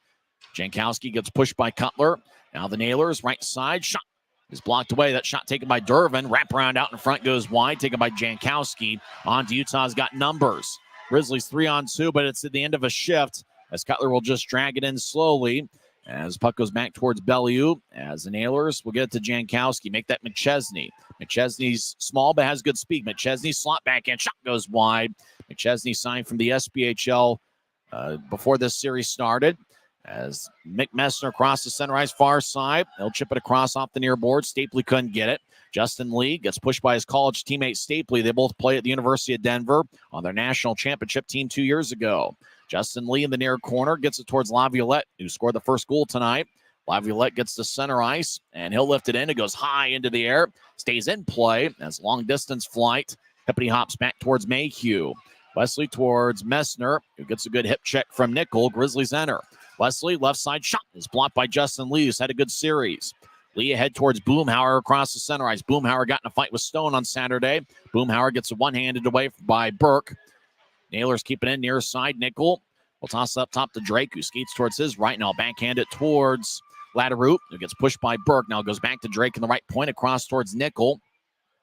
Jankowski gets pushed by Cutler. Now the Nailers, right side, shot is blocked away. That shot taken by Durbin. Wraparound out in front goes wide, taken by Jankowski. On to Utah's got numbers. Grizzlies 3-on-2, but it's at the end of a shift as Cutler will just drag it in slowly as puck goes back towards Bellew. As the Nailers will get it to Jankowski. Make that McChesney. McChesney's small but has good speed. McChesney slot back in. Shot goes wide. McChesney signed from the SPHL before this series started. As Mick Messner crosses center ice far side. He'll chip it across off the near board. Stapley couldn't get it. Justin Lee gets pushed by his college teammate Stapley. They both play at the University of Denver on their national championship team 2 years ago. Justin Lee in the near corner gets it towards Laviolette, who scored the first goal tonight. Laviolette gets to center ice, and he'll lift it in. It goes high into the air. Stays in play as long-distance flight. Hippity hops back towards Mayhew. Wesley towards Messner, who gets a good hip check from Nickel. Grizzlies enter. Wesley, left side shot is blocked by Justin Lee, who's had a good series. Lee ahead towards Boomhauer across the center ice. Boomhauer got in a fight with Stone on Saturday. Boomhauer gets it one-handed away by Burke. Nailers keep it in near side. Nickel will toss it up top to Drake, who skates towards his right. Now backhand it towards Latteroot, who gets pushed by Burke. Now goes back to Drake in the right point across towards Nickel.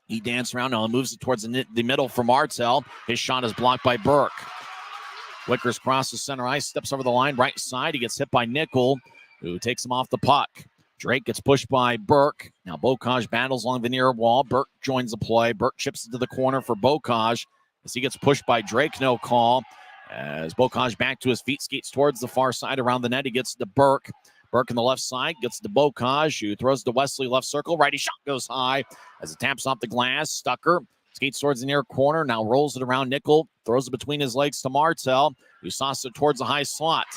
He dances around now and moves it towards the middle for Martel. His shot is blocked by Burke. Wickers crosses center ice, steps over the line, right side. He gets hit by Nickel, who takes him off the puck. Drake gets pushed by Burke. Now Bocage battles along the near wall. Burke joins the play. Burke chips it to the corner for Bocage as he gets pushed by Drake. No call. As Bocage back to his feet, skates towards the far side around the net. He gets to Burke. Burke on the left side gets to Bocage, who throws to Wesley left circle. Righty shot goes high as it taps off the glass. Stucker skates towards the near corner. Now rolls it around Nickel. Throws it between his legs to Martel, who sauces it towards the high slot.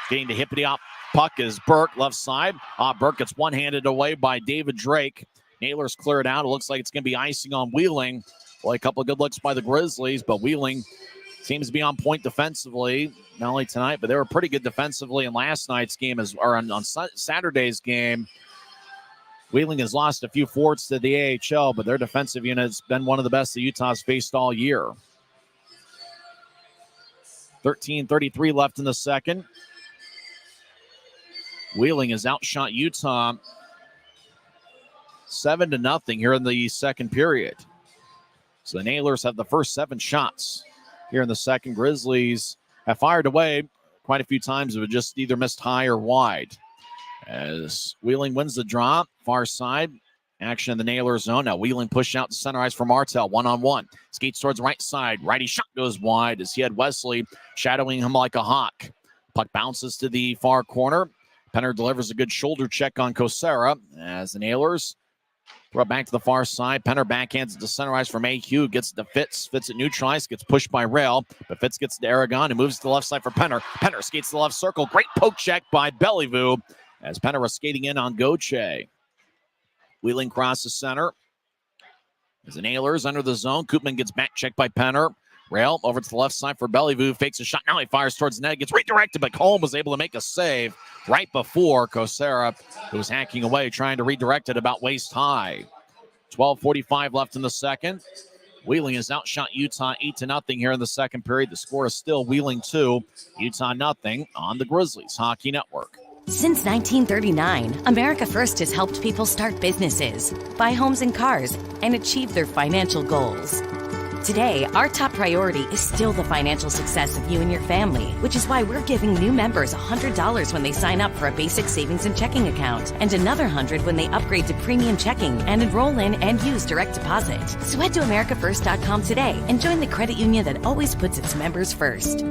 Getting to hippity hop puck is Burke, left side. Burke gets one-handed away by David Drake. Nailers clear it out. It looks like it's going to be icing on Wheeling. Boy, a couple of good looks by the Grizzlies, but Wheeling seems to be on point defensively, not only tonight, but they were pretty good defensively in last night's game, on Saturday's game. Wheeling has lost a few forwards to the AHL, but their defensive unit's been one of the best that Utah's faced all year. 13:33 left in the second. Wheeling has outshot Utah 7-0 here in the second period. So the Nailers have the first 7 shots here in the second. Grizzlies have fired away quite a few times, but just either missed high or wide. As Wheeling wins the draw, far side, action in the Nailers zone. Now Wheeling pushed out to center ice for Martel, one-on-one. Skates towards right side. Righty shot goes wide as he had Wesley shadowing him like a hawk. Puck bounces to the far corner. Penner delivers a good shoulder check on Kosera as the Nailers throw it back to the far side. Penner backhands it to center ice for Mayhew. Gets it to Fitz. Fitz at neutral ice. Gets pushed by Rail. But Fitz gets to Aragon and moves to the left side for Penner. Penner skates to the left circle. Great poke check by Bellevu as Penner was skating in on Goche. Wheeling crosses center. As the Nailers under the zone. Koopman gets back checked by Penner. Rail over to the left side for Bellevu. Fakes a shot. Now he fires towards the net. Gets redirected, but Holm was able to make a save right before Kosera, who was hacking away, trying to redirect it about waist high. 12:45 left in the second. Wheeling has outshot Utah 8-0 here in the second period. The score is still Wheeling 2, Utah 0 on the Grizzlies Hockey Network. Since 1939, America First has helped people start businesses, buy homes and cars, and achieve their financial goals. Today, our top priority is still the financial success of you and your family, which is why we're giving new members $100 when they sign up for a basic savings and checking account, and another $100 when they upgrade to premium checking and enroll in and use direct deposit. So head to americafirst.com today and join the credit union that always puts its members first.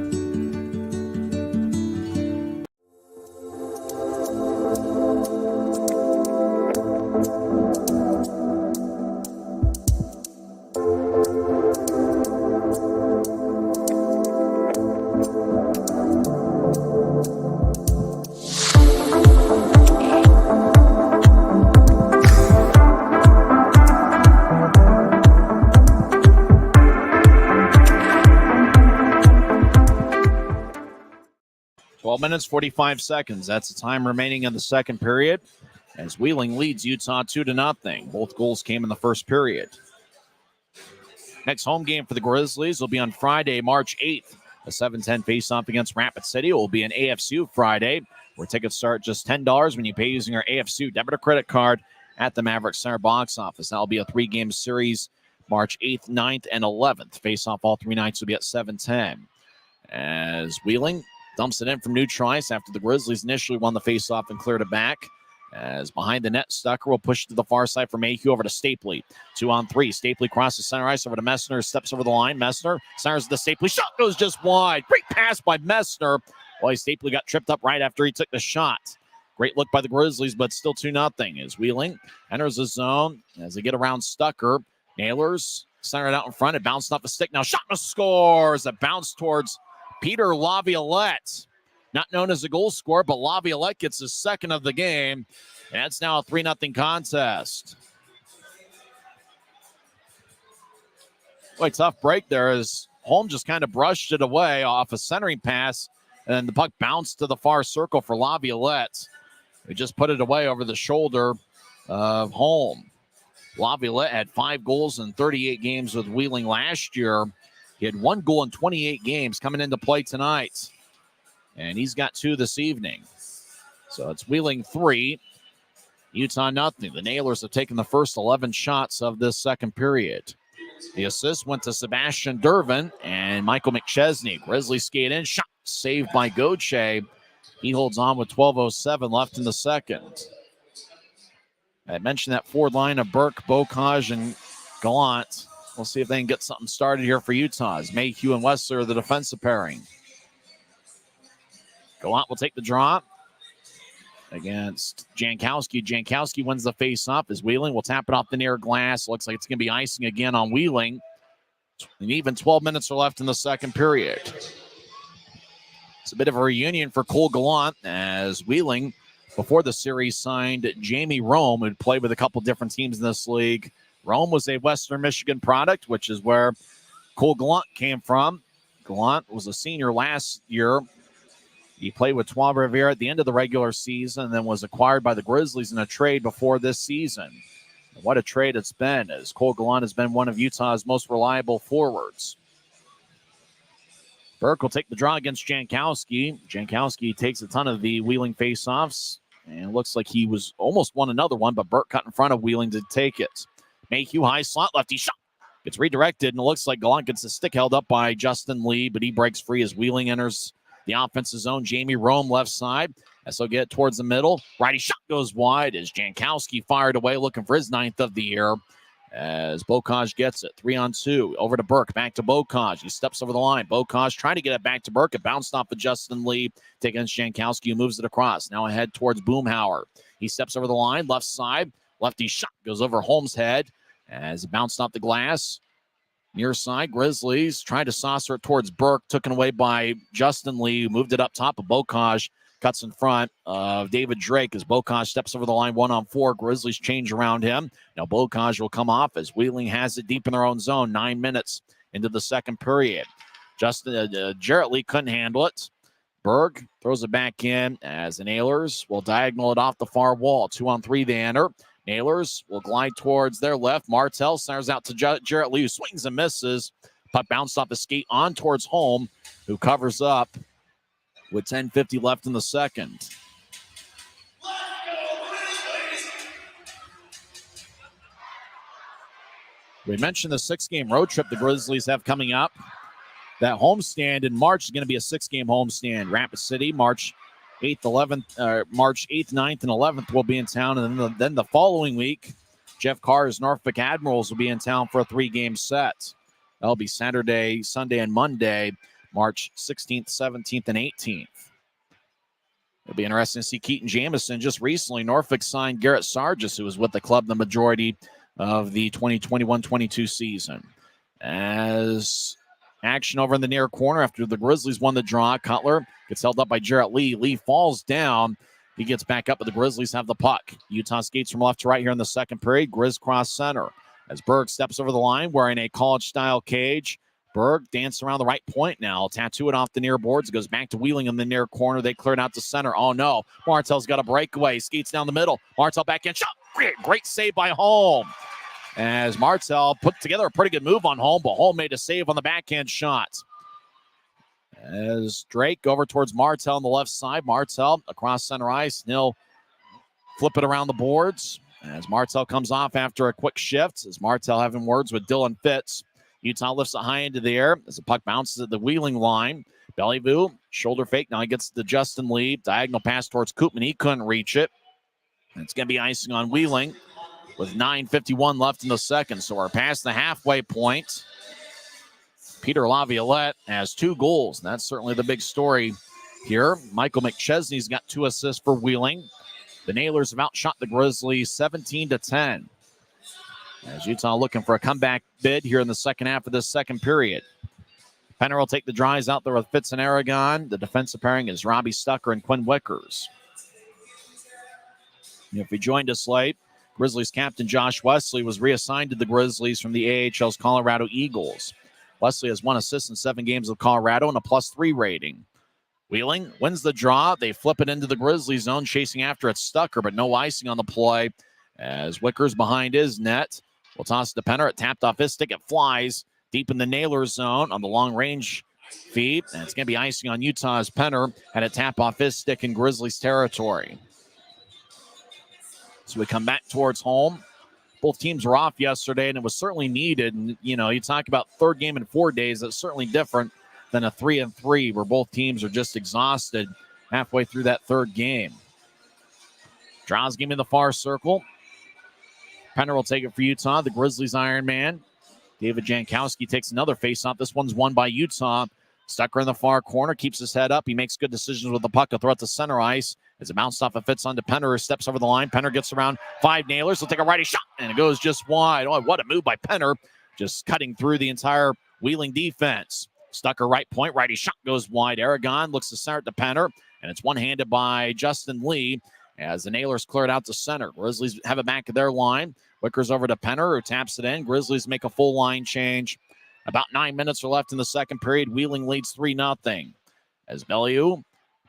12 minutes, 45 seconds. That's the time remaining in the second period as Wheeling leads Utah 2-0. Both goals came in the first period. Next home game for the Grizzlies will be on Friday, March 8th A 7:10 face-off against Rapid City. It will be an AFCU Friday, where tickets start just $10 when you pay using your AFCU debit or credit card at the Maverik Center box office. That will be a 3-game series, March 8th, 9th, and 11th. Face-off all 3 nights will be at 7:10. As Wheeling dumps it in from neutral ice after the Grizzlies initially won the face-off and cleared it back. As behind the net, Stucker will push to the far side for Mayhew over to Stapley. 2-on-3. Stapley crosses center ice over to Messner. Steps over the line. Messner centers the Stapley. Shot goes just wide. Great pass by Messner. Boy, Stapley got tripped up right after he took the shot. Great look by the Grizzlies, but still 2-0. As Wheeling enters the zone as they get around Stucker. Nailers centered out in front. It bounced off a stick. Now Shotma scores. A bounce towards Peter Laviolette. Not known as a goal scorer, but Laviolette gets his second of the game. And it's now a 3-0 contest. Boy, tough break there as Holm just kind of brushed it away off a centering pass. And then the puck bounced to the far circle for Laviolette. He just put it away over the shoulder of Holm. Laviolette had 5 goals in 38 games with Wheeling last year. He had 1 goal in 28 games coming into play tonight. And he's got 2 this evening. So it's Wheeling 3, Utah 0. The Nailers have taken the first 11 shots of this second period. The assist went to Sebastian Dervin and Michael McChesney. Grizzlies skate in, shot saved by Goche. He holds on with 12:07 left in the second. I mentioned that forward line of Burke, Bocage, and Gallant. We'll see if they can get something started here for Utah. As Mayhew and Wesley are the defensive pairing. Gallant will take the draw against Jankowski. Jankowski wins the face-off as Wheeling will tap it off the near glass. Looks like it's going to be icing again on Wheeling. And even 12 minutes are left in the second period. It's a bit of a reunion for Cole Gallant as Wheeling, before the series, signed Jamie Rome, who'd played with a couple different teams in this league. Rome was a Western Michigan product, which is where Cole Gallant came from. Gallant was a senior last year. He played with Trois-Rivières at the end of the regular season and then was acquired by the Grizzlies in a trade before this season. And what a trade it's been, as Cole Gallant has been one of Utah's most reliable forwards. Burke will take the draw against Jankowski. Jankowski takes a ton of the Wheeling faceoffs, and it looks like he was almost won another one, but Burke cut in front of Wheeling to take it. Mayhew high slot lefty shot. Gets redirected, and it looks like Gallant gets the stick held up by Justin Lee, but he breaks free as Wheeling enters the offensive zone. Jamie Rome left side. As he'll get towards the middle. Righty shot goes wide as Jankowski fired away looking for his 9th of the year. As Bocage gets it. 3-on-2. Over to Burke. Back to Bocage. He steps over the line. Bocage trying to get it back to Burke. It bounced off of Justin Lee. Taking against Jankowski, who moves it across. Now ahead towards Boomhauer. He steps over the line. Left side. Lefty shot goes over Holmes' head. As it bounced off the glass. Near side, Grizzlies tried to saucer it towards Burke. Taken away by Justin Lee, who moved it up top of Bocage. Cuts in front of David Drake as Bocage steps over the line 1-on-4. Grizzlies change around him. Now Bocage will come off as Wheeling has it deep in their own zone. 9 minutes into the second period. Jarrett Lee couldn't handle it. Berg throws it back in as the Nailers will diagonal it off the far wall. 2-on-3 they enter. Nailers will glide towards their left. Martell centers out to Jarrett Lee, who swings and misses. Puck bounced off the skate on towards Holm, who covers up with 10:50 left in the second. We mentioned the 6-game road trip the Grizzlies have coming up. That homestand in March is going to be a 6-game homestand. Rapid City, March 8th, 9th, and 11th will be in town. And then the following week, Jeff Carr's Norfolk Admirals will be in town for a 3-game set. That'll be Saturday, Sunday, and Monday, March 16th, 17th, and 18th. It'll be interesting to see Keaton Jamison. Just recently, Norfolk signed Garrett Sargis, who was with the club the majority of the 2021-22 season. As action over in the near corner after the Grizzlies won the draw, Cutler gets held up by Jarrett Lee. Lee falls down. He gets back up, but the Grizzlies have the puck. Utah skates from left to right here in the second period. Grizz cross center. As Berg steps over the line wearing a college-style cage. Berg dances around the right point now. Tattoo it off the near boards. It goes back to Wheeling in the near corner. They clear it out to center. Oh, no. Martell's got a breakaway. Skates down the middle. Martell back in. Shot. Great save by Holm. As Martell put together a pretty good move on Holm, but Holm made a save on the backhand shot. As Drake over towards Martell on the left side. Martell across center ice. He'll flip it around the boards as Martell comes off after a quick shift. As Martell having words with Dylan Fitz. Utah lifts it high into the air as the puck bounces at the Wheeling line. Bellevue, shoulder fake. Now he gets to Justin Lee. Diagonal pass towards Koopman. He couldn't reach it. It's going to be icing on Wheeling with 9:51 left in the second. So we're past the halfway point. Peter Laviolette has 2 goals. That's certainly the big story here. Michael McChesney's got 2 assists for Wheeling. The Nailers have outshot the Grizzlies 17-10. As Utah looking for a comeback bid here in the second half of this second period. Penner will take the drives out there with Fitz and Aragon. The defensive pairing is Robbie Stucker and Quinn Wickers. If you joined us late, Grizzlies captain Josh Wesley was reassigned to the Grizzlies from the AHL's Colorado Eagles. Wesley has 1 assist in 7 games with Colorado and a +3 rating. Wheeling wins the draw. They flip it into the Grizzlies zone, chasing after it Stucker, but no icing on the play as Wickers behind his net. Will toss it to Penner. It tapped off his stick. It flies deep in the Nailers zone on the long-range feed. And it's going to be icing on Utah's Penner. Had it tap off his stick in Grizzlies territory. So we come back towards home. Both teams were off yesterday, and it was certainly needed. And, you know, you talk about third game in 4 days. That's certainly different than a 3-3 where both teams are just exhausted halfway through that third game. Draws game in the far circle. Penner will take it for Utah. The Grizzlies Iron Man. David Jankowski takes another faceoff. This one's won by Utah. Stucker in the far corner, keeps his head up. He makes good decisions with the puck. He'll throw it to center ice. As it bounced off, it fits onto Penner, who steps over the line. Penner gets around 5 Nailers. He'll take a righty shot, and it goes just wide. Oh, what a move by Penner. Just cutting through the entire Wheeling defense. Stucker right point, righty shot goes wide. Aragon looks to center to Penner, and it's one-handed by Justin Lee as the Nailers clear it out to center. Grizzlies have it back of their line. Wickers over to Penner, who taps it in. Grizzlies make a full line change. About 9 minutes are left in the second period. Wheeling leads 3-0. As Bellevue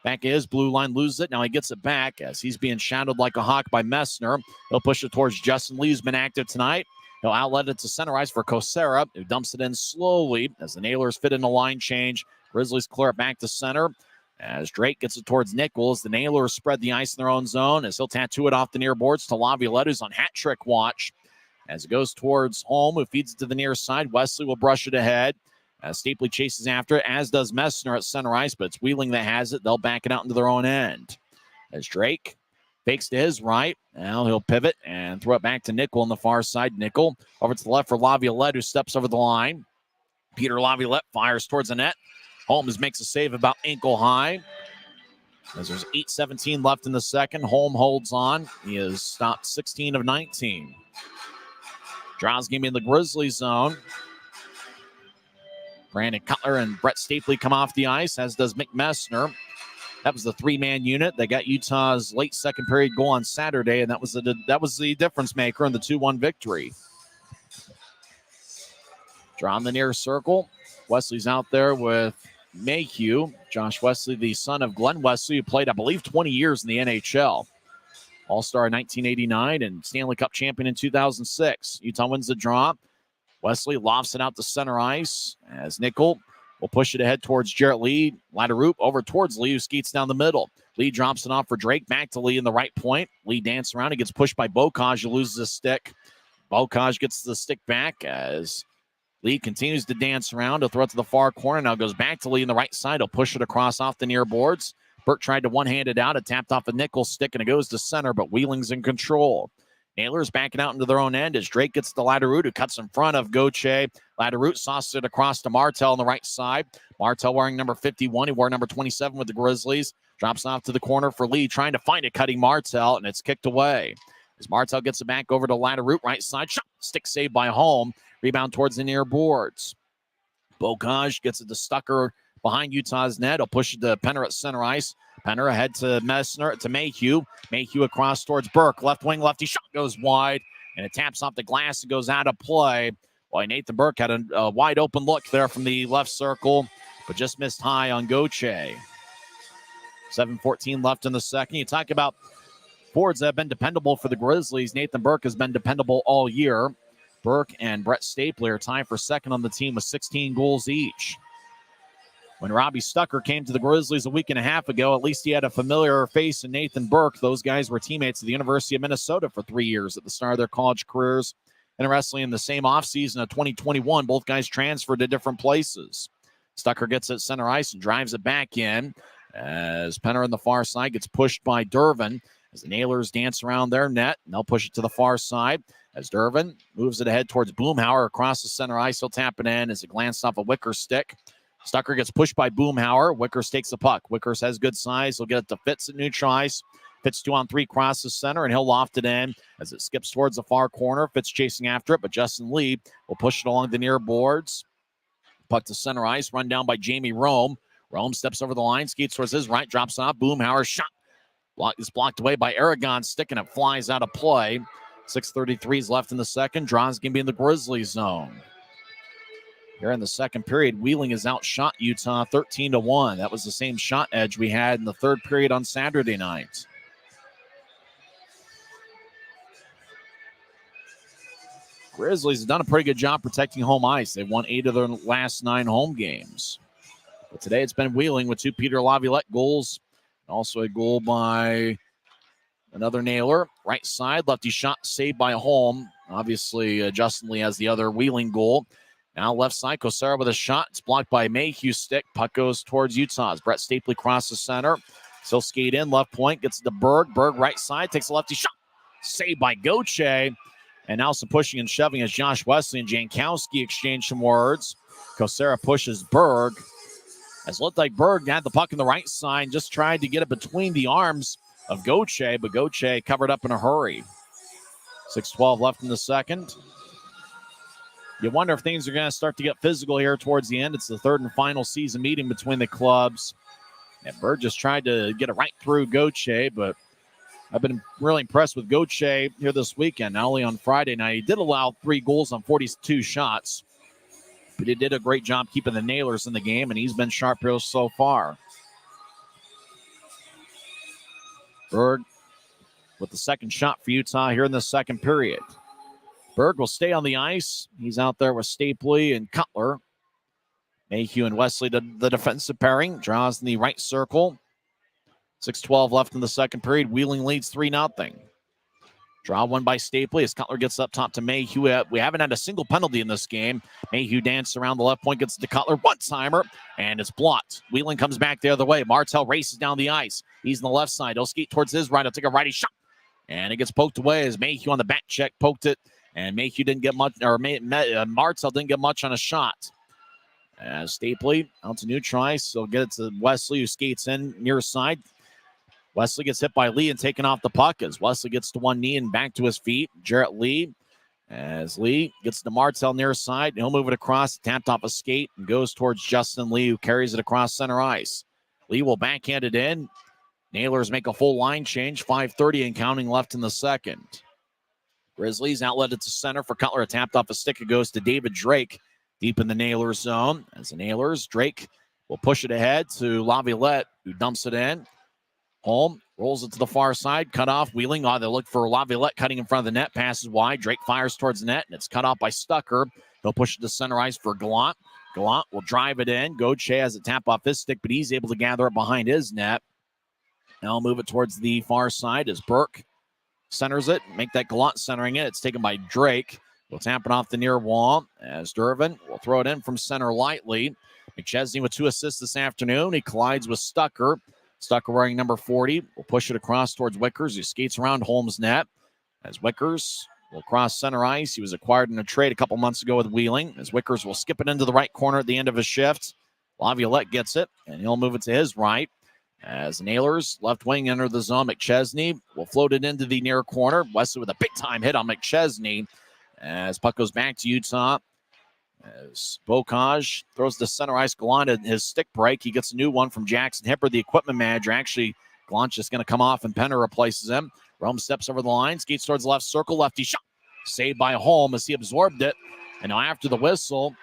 back of his blue line loses it. Now he gets it back as he's being shadowed like a hawk by Messner. He'll push it towards Justin Lee, who's been active tonight. He'll outlet it to center ice for Kosera, who dumps it in slowly as the Nailers fit in a line change. Grizzlies clear it back to center. As Drake gets it towards Nichols, the Nailers spread the ice in their own zone as he'll tattoo it off the near boards to Laviolette, who's on hat trick watch. As it goes towards home, who feeds it to the near side. Wesley will brush it ahead. As Stapley chases after it, as does Messner at center ice, but it's Wheeling that has it. They'll back it out into their own end. As Drake fakes to his right, now he'll pivot and throw it back to Nickel on the far side. Nickel over to the left for Laviolette, who steps over the line. Peter Laviolette fires towards the net. Holmes makes a save about ankle high. As there's 8:17 left in the second, Holm holds on. He has stopped 16 of 19. Draws game in the Grizzlies zone. Brandon Cutler and Brett Stapley come off the ice, as does Mick Messner. That was the 3-man unit that got Utah's late second period goal on Saturday, and that was the difference maker in the 2-1 victory. Draw in the near circle. Wesley's out there with Mayhew. Josh Wesley, the son of Glenn Wesley, who played, I believe, 20 years in the NHL. All-Star in 1989 and Stanley Cup champion in 2006. Utah wins the draw. Wesley lofts it out to center ice as Nickel will push it ahead towards Jarrett Lee. Latteroop over towards Lee, who skates down the middle. Lee drops it off for Drake. Back to Lee in the right point. Lee dances around. He gets pushed by Bocage, who loses his stick. Bocage gets the stick back as Lee continues to dance around. He'll throw it to the far corner. Now goes back to Lee in the right side. He'll push it across off the near boards. Burt tried to one-hand it out. It tapped off a Nichols stick, and it goes to center, but Wheeling's in control. Nailers backing out into their own end as Drake gets to Latteroot, who cuts in front of Gauthier. Latteroot sauces it across to Martell on the right side. Martell wearing number 51. He wore number 27 with the Grizzlies. Drops off to the corner for Lee, trying to find it, cutting Martell, and it's kicked away. As Martell gets it back over to Latteroot, right side. Shot, stick saved by Holm. Rebound towards the near boards. Bocage gets it to Stucker behind Utah's net. He'll push it to Penner at center ice. Penner ahead to Messner, to Mayhew. Mayhew across towards Burke. Left wing, lefty shot goes wide, and it taps off the glass and goes out of play. Boy, Nathan Burke had a wide open look there from the left circle, but just missed high on Gauthier. 7:14 left in the second. You talk about forwards that have been dependable for the Grizzlies. Nathan Burke has been dependable all year. Burke and Brett Stapley are tied for second on the team with 16 goals each. When Robbie Stucker came to the Grizzlies a week and a half ago, at least he had a familiar face in Nathan Burke. Those guys were teammates at the University of Minnesota for 3 years at the start of their college careers. Interestingly, in the same offseason of 2021, both guys transferred to different places. Stucker gets it center ice and drives it back in as Penner on the far side gets pushed by Durbin as the Nailers dance around their net, and they'll push it to the far side as Durbin moves it ahead towards Boomhauer across the center ice. He'll tap it in as it glanced off a Wickers stick. Stucker gets pushed by Boomhauer. Wickers takes the puck. Wickers has good size. He'll get it to Fitz at neutral ice. Fitz 2-on-3 crosses center, and he'll loft it in as it skips towards the far corner. Fitz chasing after it, but Justin Lee will push it along the near boards. Puck to center ice, run down by Jamie Rome. Rome steps over the line, skates towards his right, drops off. Boomhauer's shot is blocked away by Aragon's stick, and it flies out of play. 6:33 is left in the second. Draws going to be in the Grizzlies zone. Here in the second period, Wheeling has outshot Utah 13-1. That was the same shot edge we had in the third period on Saturday night. Grizzlies have done a pretty good job protecting home ice. They've won 8 of their last 9 home games. But today it's been Wheeling with 2 Peter Laviolette goals. Also a goal by another Nailer. Right side, lefty shot saved by Holm. Obviously, Justin Lee has the other Wheeling goal. Now left side, Kosara with a shot. It's blocked by Mayhew's stick. Puck goes towards Utah's. Brett Stapley crosses center. Still skate in, left point, gets to Berg. Berg right side, takes a lefty shot. Saved by Gauthier. And now some pushing and shoving as Josh Wesley and Jankowski exchange some words. Kosara pushes Berg. As it looked like Berg had the puck in the right side, just tried to get it between the arms of Gauthier, but Gauthier covered up in a hurry. 6:12 left in the second. You wonder if things are going to start to get physical here towards the end. It's the third and final season meeting between the clubs. And Berg just tried to get it right through Gauthier, but I've been really impressed with Gauthier here this weekend, not only on Friday night. He did allow 3 goals on 42 shots, but he did a great job keeping the Nailers in the game, and he's been sharp here so far. Berg with the second shot for Utah here in the second period. Berg will stay on the ice. He's out there with Stapley and Cutler. Mayhew and Wesley, the defensive pairing, draws in the right circle. 6:12 left in the second period. Wheeling leads 3-0. Draw one by Stapley as Cutler gets up top to Mayhew. We haven't had a single penalty in this game. Mayhew dances around the left point, gets to Cutler. One-timer, and it's blocked. Wheeling comes back the other way. Martell races down the ice. He's on the left side. He'll skate towards his right. He'll take a righty shot. And it gets poked away as Mayhew on the back check poked it. And Mayhew didn't get much, or Martell didn't get much on a shot. As Stapley out to neutral ice. So get it to Wesley, who skates in near side. Wesley gets hit by Lee and taken off the puck as Wesley gets to one knee and back to his feet. Jarrett Lee, as Lee gets to Martell near side. He'll move it across, tapped off a skate, and goes towards Justin Lee, who carries it across center ice. Lee will backhand it in. Nailers make a full line change. 5:30 and counting left in the second. Grizzlies outlet it to center for Cutler. It tapped off a stick. It goes to David Drake deep in the Nailers zone. As the Nailers, Drake will push it ahead to Laviolette, who dumps it in. Holm rolls it to the far side, cut off. Wheeling, they look for Laviolette cutting in front of the net, passes wide. Drake fires towards the net, and it's cut off by Stucker. They'll push it to center ice for Gallant. Gallant will drive it in. Gauthier has a tap off his stick, but he's able to gather it behind his net. Now I'll move it towards the far side as Burke centers it. Make that Gallant centering it. It's taken by Drake. We'll tap it off the near wall as Durbin will throw it in from center lightly. McChesney with 2 assists this afternoon. He collides with Stucker. Stucker wearing number 40. Will push it across towards Wickers, who skates around Holmes' net. As Wickers will cross center ice. He was acquired in a trade a couple months ago with Wheeling. As Wickers will skip it into the right corner at the end of his shift. Laviolette gets it, and he'll move it to his right. As Nailers, left wing enter the zone. McChesney will float it into the near corner. Wesley with a big-time hit on McChesney. As puck goes back to Utah. As Bocage throws the center ice Gallant at his stick break. He gets a new one from Jackson Hipper, the equipment manager. Actually, Gallant's just going to come off and Penner replaces him. Rome steps over the line, skates towards the left circle, lefty shot. Saved by Holm as he absorbed it. And now after the whistle,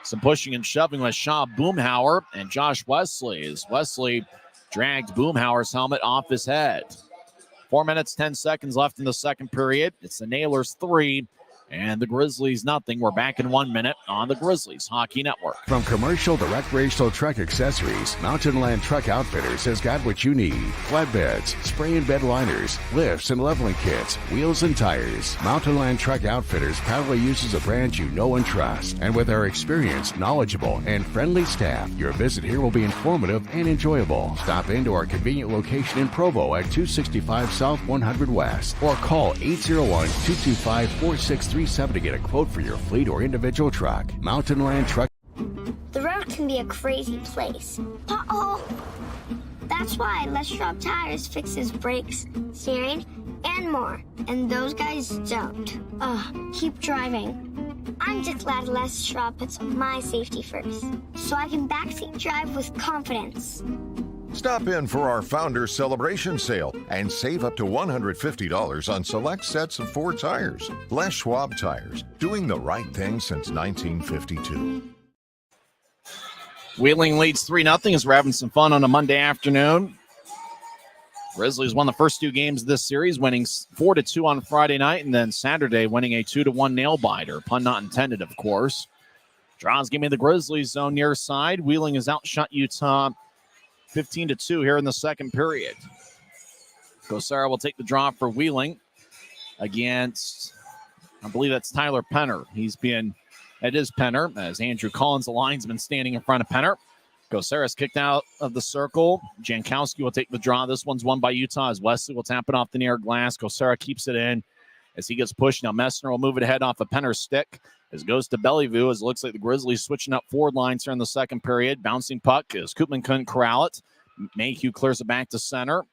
some pushing and shoving with Shaw Boomhauer and Josh Wesley. As Wesley dragged Boomhauer's helmet off his head. 4 minutes, 10 seconds left in the second period. It's the Nailers 3 And the Grizzlies nothing. We're back in 1 minute on the Grizzlies Hockey Network. From commercial to recreational truck accessories, Mountain Land Truck Outfitters has got what you need. Flatbeds, spray and bed liners, lifts and leveling kits, wheels and tires. Mountain Land Truck Outfitters proudly uses a brand you know and trust. And with our experienced, knowledgeable, and friendly staff, your visit here will be informative and enjoyable. Stop into our convenient location in Provo at 265 South 100 West or call 801-225-4637 to get a quote for your fleet or individual truck. Mountain Land Truck. The road can be a crazy place. Uh-oh. That's why Les Schwab Tires fixes brakes, steering, and more. And those guys don't. Keep driving. I'm just glad Les Schwab puts my safety first, so I can backseat drive with confidence. Stop in for our Founders Celebration Sale and save up to $150 on select sets of Ford tires. Les Schwab Tires, doing the right thing since 1952. Wheeling leads 3-0 as we're having some fun on a Monday afternoon. Grizzlies won the first two games of this series, winning 4-2 on Friday night, and then Saturday winning a 2-1 nail-biter. Pun not intended, of course. Draws give me the Grizzlies zone near side. Wheeling has outshot Utah 15-2 here in the second period. Kosara will take the draw for Wheeling against, I believe that's Tyler Penner. It is Penner, as Andrew Collins, the linesman, standing in front of Penner. Kosara's kicked out of the circle. Jankowski will take the draw. This one's won by Utah as Wesley will tap it off the near glass. Kosara keeps it in as he gets pushed. Now Messner will move it ahead off of Penner's stick as it goes to Bellevue, as it looks like the Grizzlies switching up forward lines here in the second period. Bouncing puck as Koopman couldn't corral it. Mayhew clears it back to center.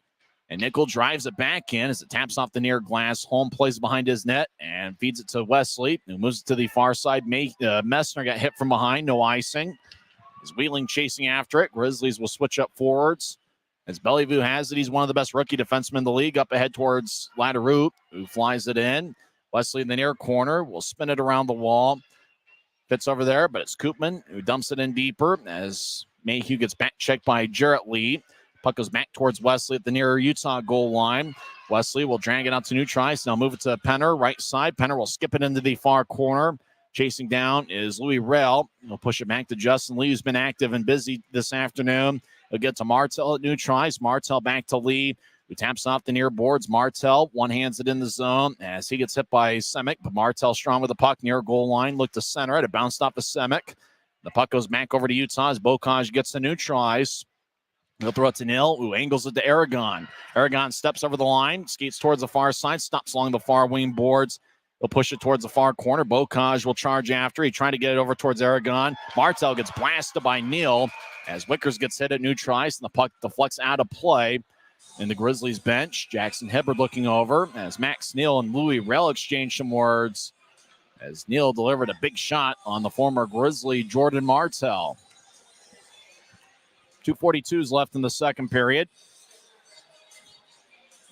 And Nickel drives it back in as it taps off the near glass. Holm plays behind his net and feeds it to Wesley, who moves it to the far side. Messner got hit from behind, no icing. As Wheeling chasing after it, Grizzlies will switch up forwards. As Bellevue has it, he's one of the best rookie defensemen in the league. Up ahead towards Laderoute, who flies it in. Wesley in the near corner will spin it around the wall. Fits over there, but it's Koopman who dumps it in deeper as Mayhew gets back checked by Jarrett Lee. Puck goes back towards Wesley at the near Utah goal line. Wesley will drag it out to Neutrice. Now move it to Penner, right side. Penner will skip it into the far corner. Chasing down is Louis Rell. He'll push it back to Justin Lee, who's been active and busy this afternoon. He'll get to Martell at Neutrice. Martell back to Lee, who taps off the near boards. Martell one-hands it in the zone as he gets hit by Semick, but Martell strong with the puck near goal line. Look to center it. It bounced off of Semick. The puck goes back over to Utah as Bocage gets to Neutrice. He'll throw it to Nil, who angles it to Aragon. Aragon steps over the line, skates towards the far side, stops along the far wing boards. He'll push it towards the far corner. Bocage will charge after. He tried to get it over towards Aragon. Martell gets blasted by Neal as Wickers gets hit at Neutrice, and the puck deflects out of play. In the Grizzlies bench, Jackson Hibbard looking over as Max Neal and Louis Rell exchange some words as Neal delivered a big shot on the former Grizzly Jordan Martell. 2:42 left in the second period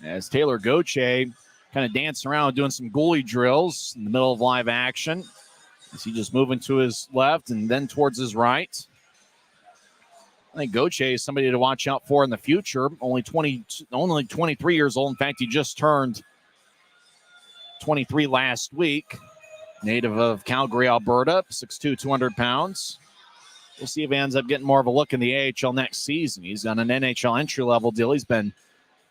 as Taylor Gauthier kind of dancing around doing some goalie drills in the middle of live action. As he just moving to his left and then towards his right. I think Gauthier is somebody to watch out for in the future. Only 23 years old. In fact, he just turned 23 last week. Native of Calgary, Alberta, 6'2", 200 pounds. We'll see if he ends up getting more of a look in the AHL next season. He's on an NHL entry-level deal. He's been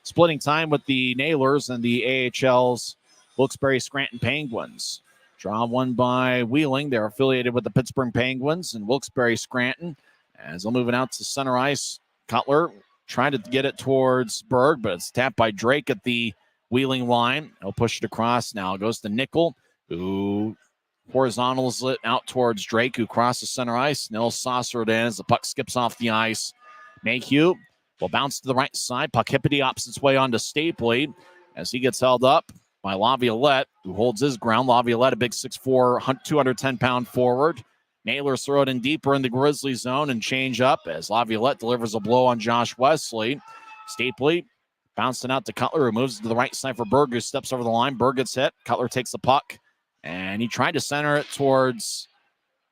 splitting time with the Nailers and the AHL's Wilkes-Barre Scranton Penguins. Draw won by Wheeling. They're affiliated with the Pittsburgh Penguins and Wilkes-Barre Scranton. As they'll move it out to center ice, Cutler trying to get it towards Berg, but it's tapped by Drake at the Wheeling line. He'll push it across now. It goes to Nickel, who horizontals it out towards Drake, who crosses center ice. Nil saucer it in as the puck skips off the ice. Mayhew will bounce to the right side. Puck hippity opts its way onto Stapley as he gets held up by Laviolette, who holds his ground. Laviolette, a big 6'4", 210-pound forward. Nailers throw it in deeper in the Grizzly zone and change up as Laviolette delivers a blow on Josh Wesley. Stapley bouncing out to Cutler, who moves to the right side for Berg, who steps over the line. Berg gets hit. Cutler takes the puck, and he tried to center it towards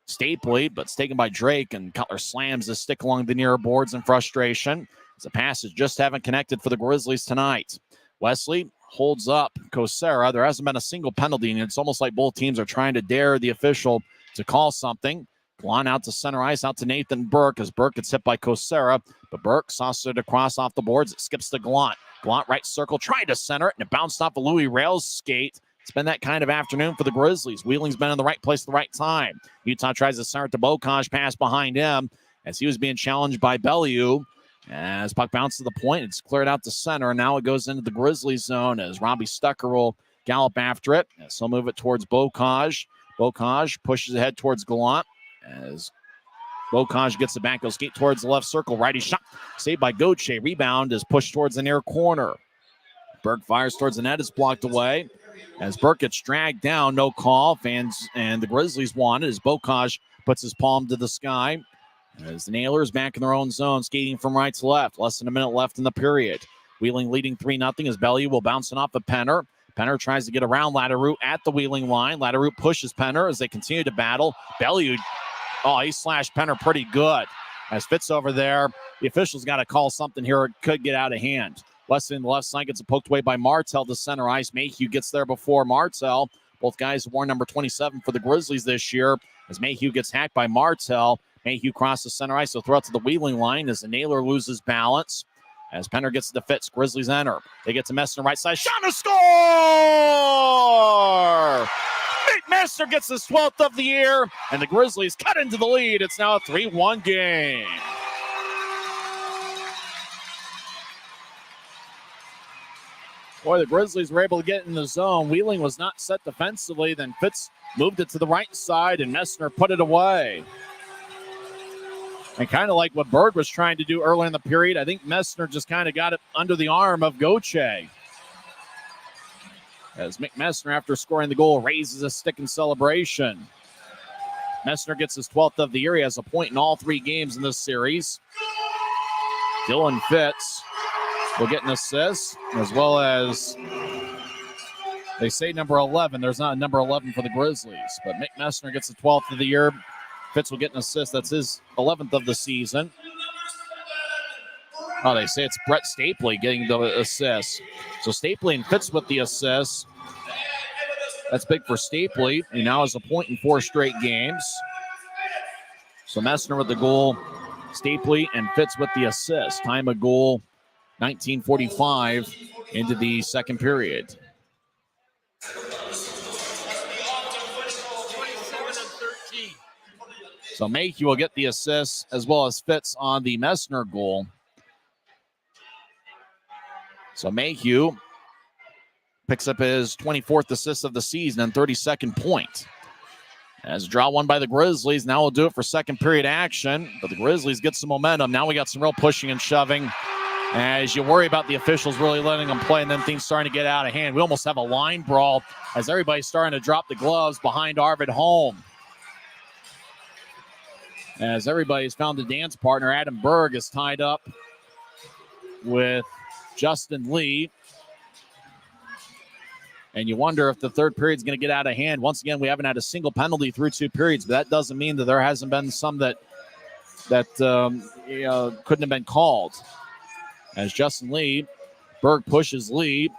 Stapley, but it's taken by Drake, and Cutler slams his stick along the near boards in frustration. The passes just haven't connected for the Grizzlies tonight. Wesley holds up Kosera. There hasn't been a single penalty, and it's almost like both teams are trying to dare the official to call something. Gallant out to center ice, out to Nathan Burke as Burke gets hit by Kosera, but Burke sauces it across off the boards. It skips to Gallant. Gallant right circle, trying to center it, and it bounced off of Louis Rail's skate. It's been that kind of afternoon for the Grizzlies. Wheeling's been in the right place at the right time. Utah tries to center it to Bocage, pass behind him as he was being challenged by Bellew. As puck bounces to the point, it's cleared out to center, and now it goes into the Grizzlies zone as Robbie Stucker will gallop after it. As he'll move it towards Bocage. Bocage pushes ahead towards Gallant. As Bocage gets it back, he'll skate towards the left circle. Righty shot, saved by Gauthier. Rebound is pushed towards the near corner. Burke fires towards the net, it's blocked away. As Burke gets dragged down, no call. Fans and the Grizzlies want it as Bocage puts his palm to the sky. As the Nailers back in their own zone, skating from right to left. Less than a minute left in the period. Wheeling leading 3-0 as Bellew will bounce it off of Penner. Penner tries to get around Laderoute at the Wheeling line. Laderoute pushes Penner as they continue to battle. Bellew, he slashed Penner pretty good. As Fitz over there, the officials got to call something here. It could get out of hand. Weston in the left side gets it poked away by Martell to center ice. Mayhew gets there before Martell. Both guys wore number 27 for the Grizzlies this year. As Mayhew gets hacked by Martell. Mayhew crosses center ice, so throw it to the Wheeling line as the Nailer loses balance. As Penner gets to the Fitz, Grizzlies enter. They get to Messner right side. Shot and score! Nate Messner gets his 12th of the year, and the Grizzlies cut into the lead. It's now a 3-1 game. Boy, the Grizzlies were able to get in the zone. Wheeling was not set defensively. Then Fitz moved it to the right side, and Messner put it away. And kind of like what Berg was trying to do early in the period, I think Messner just kind of got it under the arm of Gauthier. As Mick Messner, after scoring the goal, raises a stick in celebration. Messner gets his 12th of the year. He has a point in all 3 games in this series. Dylan Fitz will get an assist, as well as they say number 11. There's not a number 11 for the Grizzlies, but Mick Messner gets the 12th of the year. Fitz will get an assist. That's his 11th of the season. Oh, they say it's Brett Stapley getting the assist. So Stapley and Fitz with the assist. That's big for Stapley. He now has a point in 4 straight games. So Messner with the goal. Stapley and Fitz with the assist. Time of goal, 19:45 into the second period. So Mayhew will get the assist as well as Fitz on the Messner goal. So Mayhew picks up his 24th assist of the season and 32nd point. As a draw won by the Grizzlies, now we'll do it for second period action. But the Grizzlies get some momentum. Now we got some real pushing and shoving. As you worry about the officials really letting them play and then things starting to get out of hand. We almost have a line brawl as everybody's starting to drop the gloves behind Arvid Holm. As everybody's found a dance partner, Adam Berg is tied up with Justin Lee. And you wonder if the third period is going to get out of hand. Once again, we haven't had a single penalty through 2 periods, but that doesn't mean that there hasn't been some that couldn't have been called. As Justin Lee, Berg pushes Lee.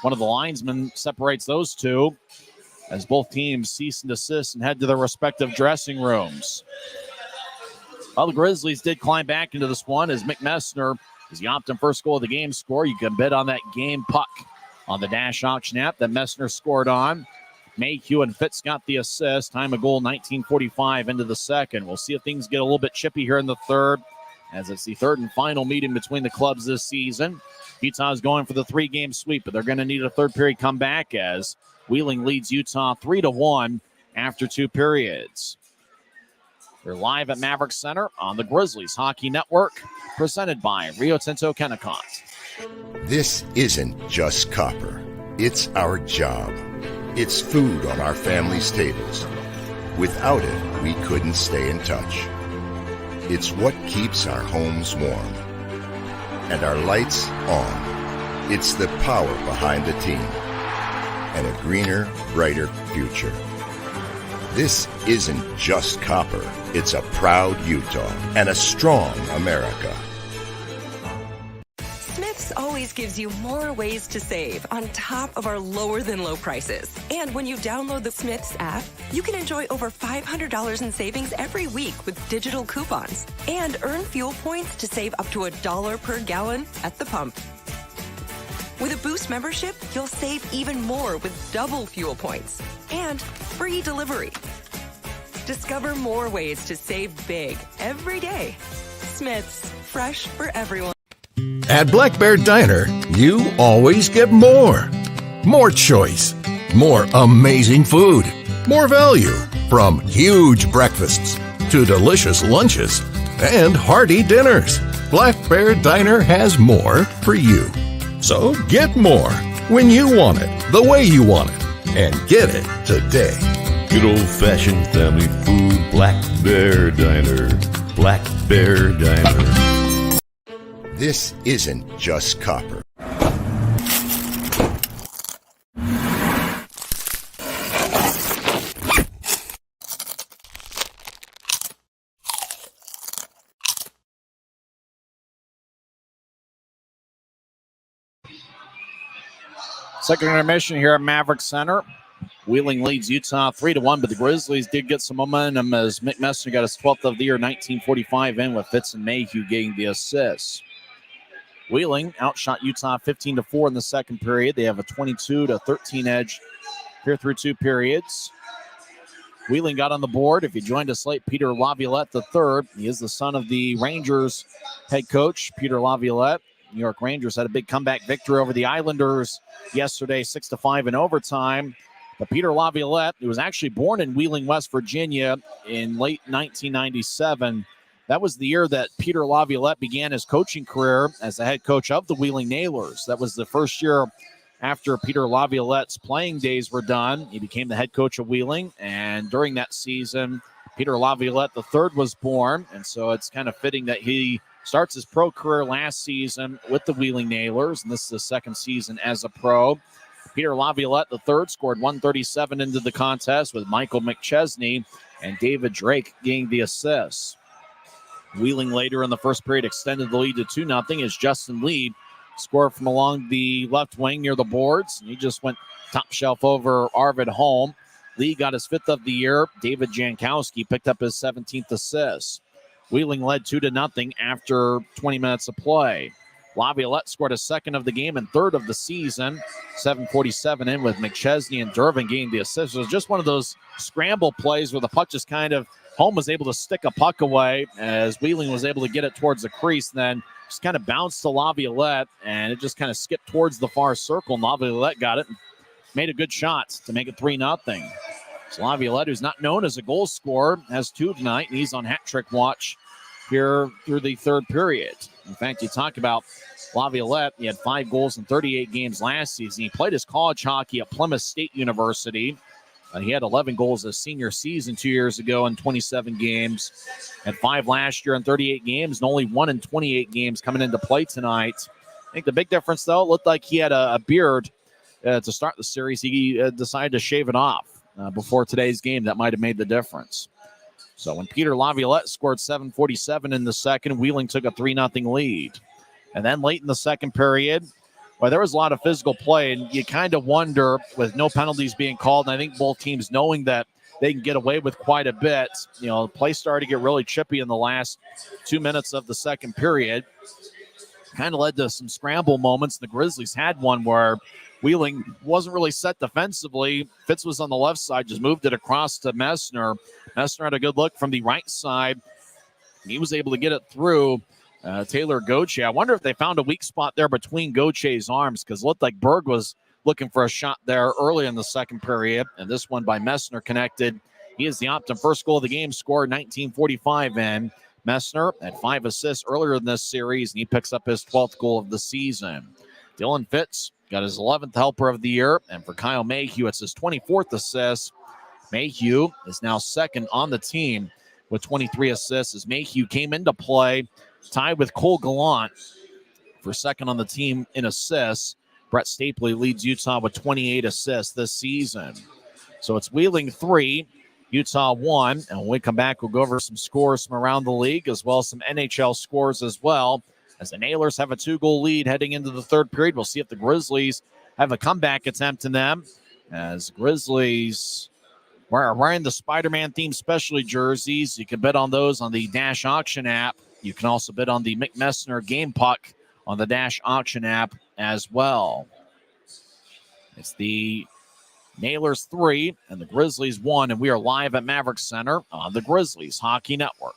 One of the linesmen separates those two as both teams cease and desist and head to their respective dressing rooms. Well, the Grizzlies did climb back into this one as Mick Messner is the Optum first goal of the game score. You can bet on that game puck on the Dash auction app that Messner scored on. Mayhew and Fitz got the assist. Time of goal, 19:45 into the second. We'll see if things get a little bit chippy here in the third, as it's the third and final meeting between the clubs this season. Utah is going for the 3-game sweep, but they're going to need a third period comeback as Wheeling leads Utah 3-1 after 2 periods. We're live at Maverik Center on the Grizzlies Hockey Network, presented by Rio Tinto Kennecott. This isn't just copper. It's our job. It's food on our family's tables. Without it, we couldn't stay in touch. It's what keeps our homes warm and our lights on. It's the power behind the team and a greener, brighter future. This isn't just copper. It's a proud Utah and a strong America. Smith's always gives you more ways to save on top of our lower than low prices. And when you download the Smith's app, you can enjoy over $500 in savings every week with digital coupons and earn fuel points to save up to $1 per gallon at the pump. With a Boost membership, you'll save even more with double fuel points and free delivery. Discover more ways to save big every day. Smith's, fresh for everyone. At Black Bear Diner, you always get more. More choice, more amazing food, more value, from huge breakfasts to delicious lunches and hearty dinners. Black Bear Diner has more for you. So get more when you want it, the way you want it, and get it today. Good old-fashioned family food, Black Bear Diner. Black Bear Diner. This isn't just copper. Second intermission here at Maverik Center. Wheeling leads Utah 3-1, but the Grizzlies did get some momentum as Mick Messner got his 12th of the year, 1945 in, with Fitz and Mayhew getting the assists. Wheeling outshot Utah 15-4 in the second period. They have a 22-13 edge here through two periods. Wheeling got on the board. If you joined us late, Peter Laviolette III. He is the son of the Rangers head coach, Peter Laviolette. New York Rangers had a big comeback victory over the Islanders yesterday, 6-5 in overtime. But Peter Laviolette, who was actually born in Wheeling, West Virginia in late 1997, that was the year that Peter Laviolette began his coaching career as the head coach of the Wheeling Nailers. That was the first year after Peter Laviolette's playing days were done. He became the head coach of Wheeling, and during that season, Peter Laviolette III was born, and so it's kind of fitting that he starts his pro career last season with the Wheeling Nailers, and this is the second season as a pro. Peter Laviolette III scored 137 into the contest, with Michael McChesney and David Drake getting the assists. Wheeling later in the first period extended the lead to 2-0 as Justin Lee scored from along the left wing near the boards. He just went top shelf over Arvid Holm. Lee got his 5th of the year. David Jankowski picked up his 17th assist. Wheeling led 2-0 after 20 minutes of play. Laviolette scored a 2nd of the game and 3rd of the season. 7:47 in, with McChesney and Durbin getting the assist. It was just one of those scramble plays where the puck just kind of, Holm was able to stick a puck away as Wheeling was able to get it towards the crease, and then just kind of bounced to Laviolette, and it just kind of skipped towards the far circle, and Laviolette got it and made a good shot to make it 3-0. So Laviolette, who's not known as a goal scorer, has 2 tonight, and he's on hat trick watch here through the third period. In fact, you talk about Laviolette, he had 5 goals in 38 games last season. He played his college hockey at Plymouth State University. He had 11 goals his senior season 2 years ago in 27 games. Had 5 last year in 38 games, and only 1 in 28 games coming into play tonight. I think the big difference, though, it looked like he had a beard to start the series. He decided to shave it off before today's game. That might have made the difference. So when Peter Laviolette scored 7:47 in the second, Wheeling took a 3-0 lead. And then late in the second period, well, there was a lot of physical play, and you kind of wonder, with no penalties being called, and I think both teams knowing that they can get away with quite a bit, you know, the play started to get really chippy in the last 2 minutes of the second period. Kind of led to some scramble moments. The Grizzlies had one where Wheeling wasn't really set defensively. Fitz was on the left side, just moved it across to Messner. Messner had a good look from the right side. He was able to get it through Taylor Gauthier. I wonder if they found a weak spot there between Gauthier's arms, because it looked like Berg was looking for a shot there early in the second period, and this one by Messner connected. He is the Optum first goal of the game, scored 19:45 in. Messner had 5 assists earlier in this series, and he picks up his 12th goal of the season. Dylan Fitz got his 11th helper of the year, and for Kyle Mayhew, it's his 24th assist. Mayhew is now second on the team with 23 assists, as Mayhew came into play tied with Cole Gallant for second on the team in assists. Brett Stapley leads Utah with 28 assists this season. So it's Wheeling 3, Utah 1. And when we come back, we'll go over some scores from around the league, as well as some NHL scores as well, as the Nailers have a 2-goal lead heading into the third period. We'll see if the Grizzlies have a comeback attempt in them, as Grizzlies are wearing the Spider-Man themed specialty jerseys. You can bet on those on the Dash Auction app. You can also bet on the Mick Messner game puck on the Dash Auction app as well. It's the Nailers 3 and the Grizzlies 1, and we are live at Maverik Center on the Grizzlies Hockey Network.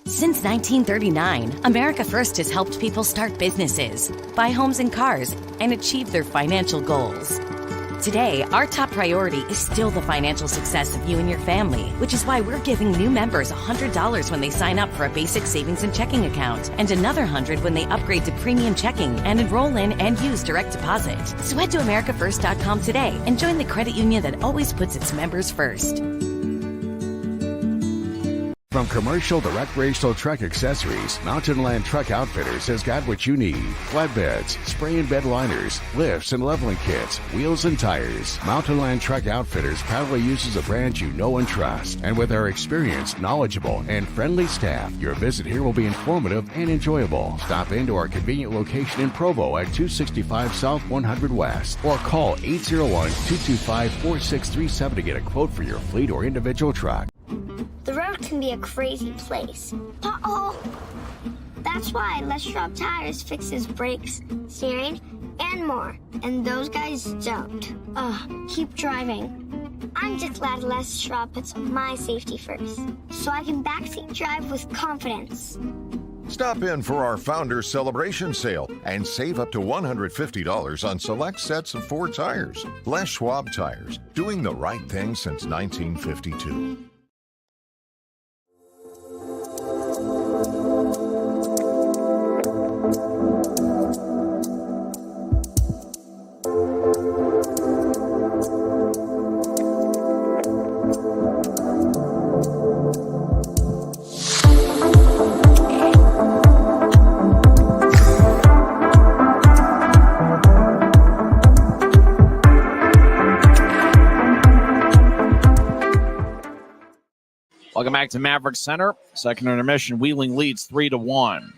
Since 1939, America First has helped people start businesses, buy homes and cars, and achieve their financial goals. Today, our top priority is still the financial success of you and your family, which is why we're giving new members $100 when they sign up for a basic savings and checking account, and another $100 when they upgrade to premium checking and enroll in and use direct deposit. So head to americafirst.com today and join the credit union that always puts its members first. From commercial to recreational truck accessories, Mountain Land Truck Outfitters has got what you need. Flatbeds, spray and bed liners, lifts and leveling kits, wheels and tires. Mountain Land Truck Outfitters proudly uses a brand you know and trust. And with our experienced, knowledgeable, and friendly staff, your visit here will be informative and enjoyable. Stop into our convenient location in Provo at 265 South 100 West or call 801-225-4637 to get a quote for your fleet or individual truck. The road can be a crazy place. Uh-oh! That's why Les Schwab Tires fixes brakes, steering, and more. And those guys don't. Keep driving. I'm just glad Les Schwab puts my safety first, so I can backseat drive with confidence. Stop in for our Founders Celebration Sale and save up to $150 on select sets of Ford tires. Les Schwab Tires, doing the right thing since 1952. Welcome back to Maverik Center. Second intermission, Wheeling leads 3-1.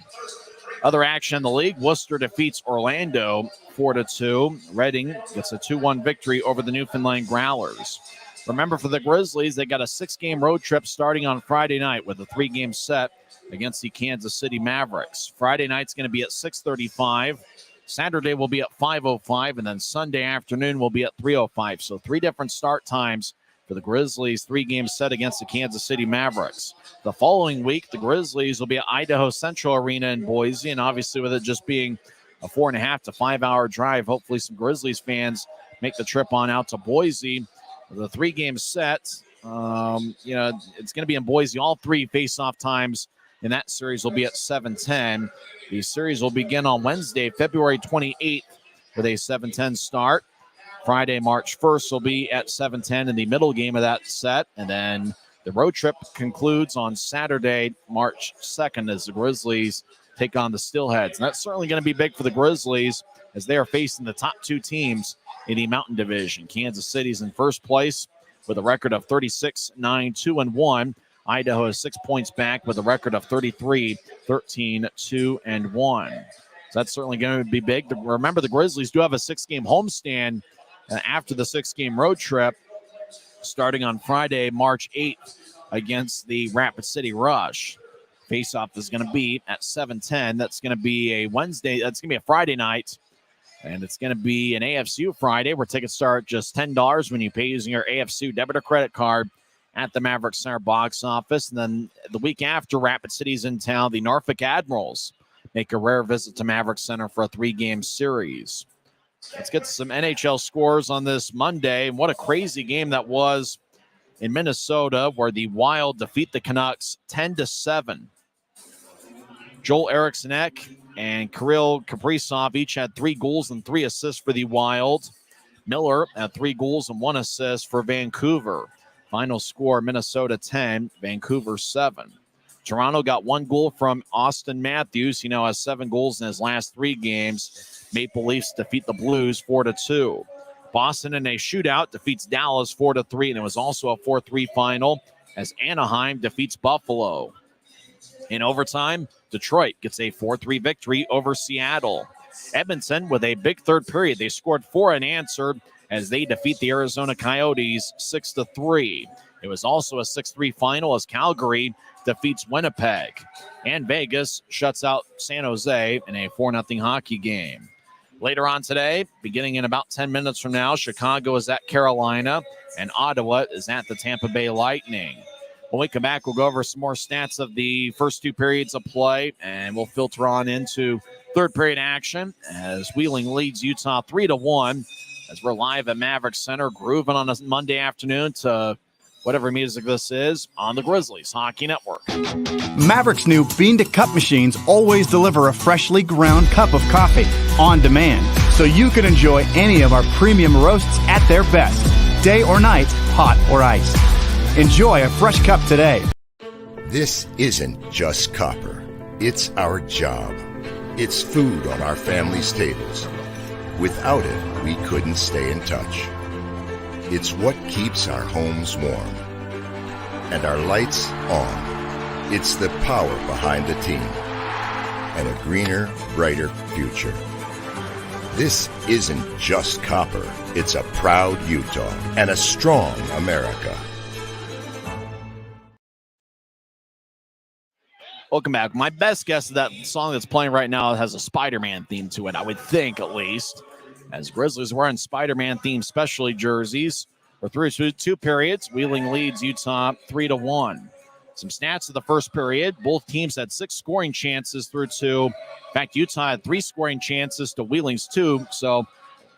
Other action in the league, Worcester defeats Orlando 4-2. Reading gets a 2-1 victory over the Newfoundland Growlers. Remember, for the Grizzlies, they got a 6-game road trip starting on Friday night with a 3-game set against the Kansas City Mavericks. Friday night's going to be at 6:35. Saturday will be at 5:05, and then Sunday afternoon will be at 3:05. So 3 different start times for the Grizzlies' 3-game set against the Kansas City Mavericks. The following week, the Grizzlies will be at Idaho Central Arena in Boise, and obviously with it just being a 4.5 to 5 hour drive, hopefully some Grizzlies fans make the trip on out to Boise. The 3-game set, it's going to be in Boise. All 3 face-off times in that series will be at 7:10. The series will begin on Wednesday, February 28th with a 7:10 start. Friday, March 1st will be at 7:10 in the middle game of that set. And then the road trip concludes on Saturday, March 2nd, as the Grizzlies take on the Steelheads. And that's certainly going to be big for the Grizzlies as they are facing the top 2 teams in the Mountain Division. Kansas City's in first place with a record of 36-9-2-1. Idaho is 6 points back with a record of 33-13-2-1. So that's certainly going to be big. Remember, the Grizzlies do have a 6-game homestand after the 6-game road trip, starting on Friday, March 8th, against the Rapid City Rush. Faceoff is going to be at 7:10. That's going to be a Wednesday. That's going to be a Friday night, and it's going to be an AFCU Friday where tickets start just $10 when you pay using your AFCU debit or credit card at the Maverik Center box office. And then the week after Rapid City's in town, the Norfolk Admirals make a rare visit to Maverik Center for a 3-game series. Let's get some NHL scores on this Monday. And what a crazy game that was in Minnesota, where the Wild defeat the Canucks 10-7. Joel Eriksson-Ek and Kirill Kaprizov each had 3 goals and 3 assists for the Wild. Miller had 3 goals and 1 assist for Vancouver. Final score, Minnesota 10, Vancouver 7. Toronto got 1 goal from Austin Matthews. He now has 7 goals in his last 3 games. Maple Leafs defeat the Blues 4-2. Boston in a shootout defeats Dallas 4-3, and it was also a 4-3 final as Anaheim defeats Buffalo. In overtime, Detroit gets a 4-3 victory over Seattle. Edmonton with a big third period. They scored 4 unanswered as they defeat the Arizona Coyotes 6-3. It was also a 6-3 final as Calgary defeats Winnipeg. And Vegas shuts out San Jose in a 4-0 hockey game. Later on today, beginning in about 10 minutes from now, Chicago is at Carolina and Ottawa is at the Tampa Bay Lightning. When we come back, we'll go over some more stats of the first 2 periods of play, and we'll filter on into third period action as Wheeling leads Utah 3-1 as we're live at Maverik Center, grooving on a Monday afternoon to whatever music this is on the Grizzlies Hockey Network. Maverik's new bean-to-cup machines always deliver a freshly ground cup of coffee on demand, so you can enjoy any of our premium roasts at their best, day or night, hot or iced. Enjoy a fresh cup today. This isn't just copper. It's our job. It's food on our family's tables. Without it, we couldn't stay in touch. It's what keeps our homes warm and our lights on. It's the power behind the team and a greener, brighter future. This isn't just copper. It's a proud Utah and a strong America. Welcome back. My best guess is that song that's playing right now has a Spider-Man theme to it, I would think at least. As Grizzlies wearing Spider-Man themed specialty jerseys. We're through 2 periods. Wheeling leads Utah 3-1. Some stats of the first period. Both teams had 6 scoring chances through 2. In fact, Utah had 3 scoring chances to Wheeling's 2. So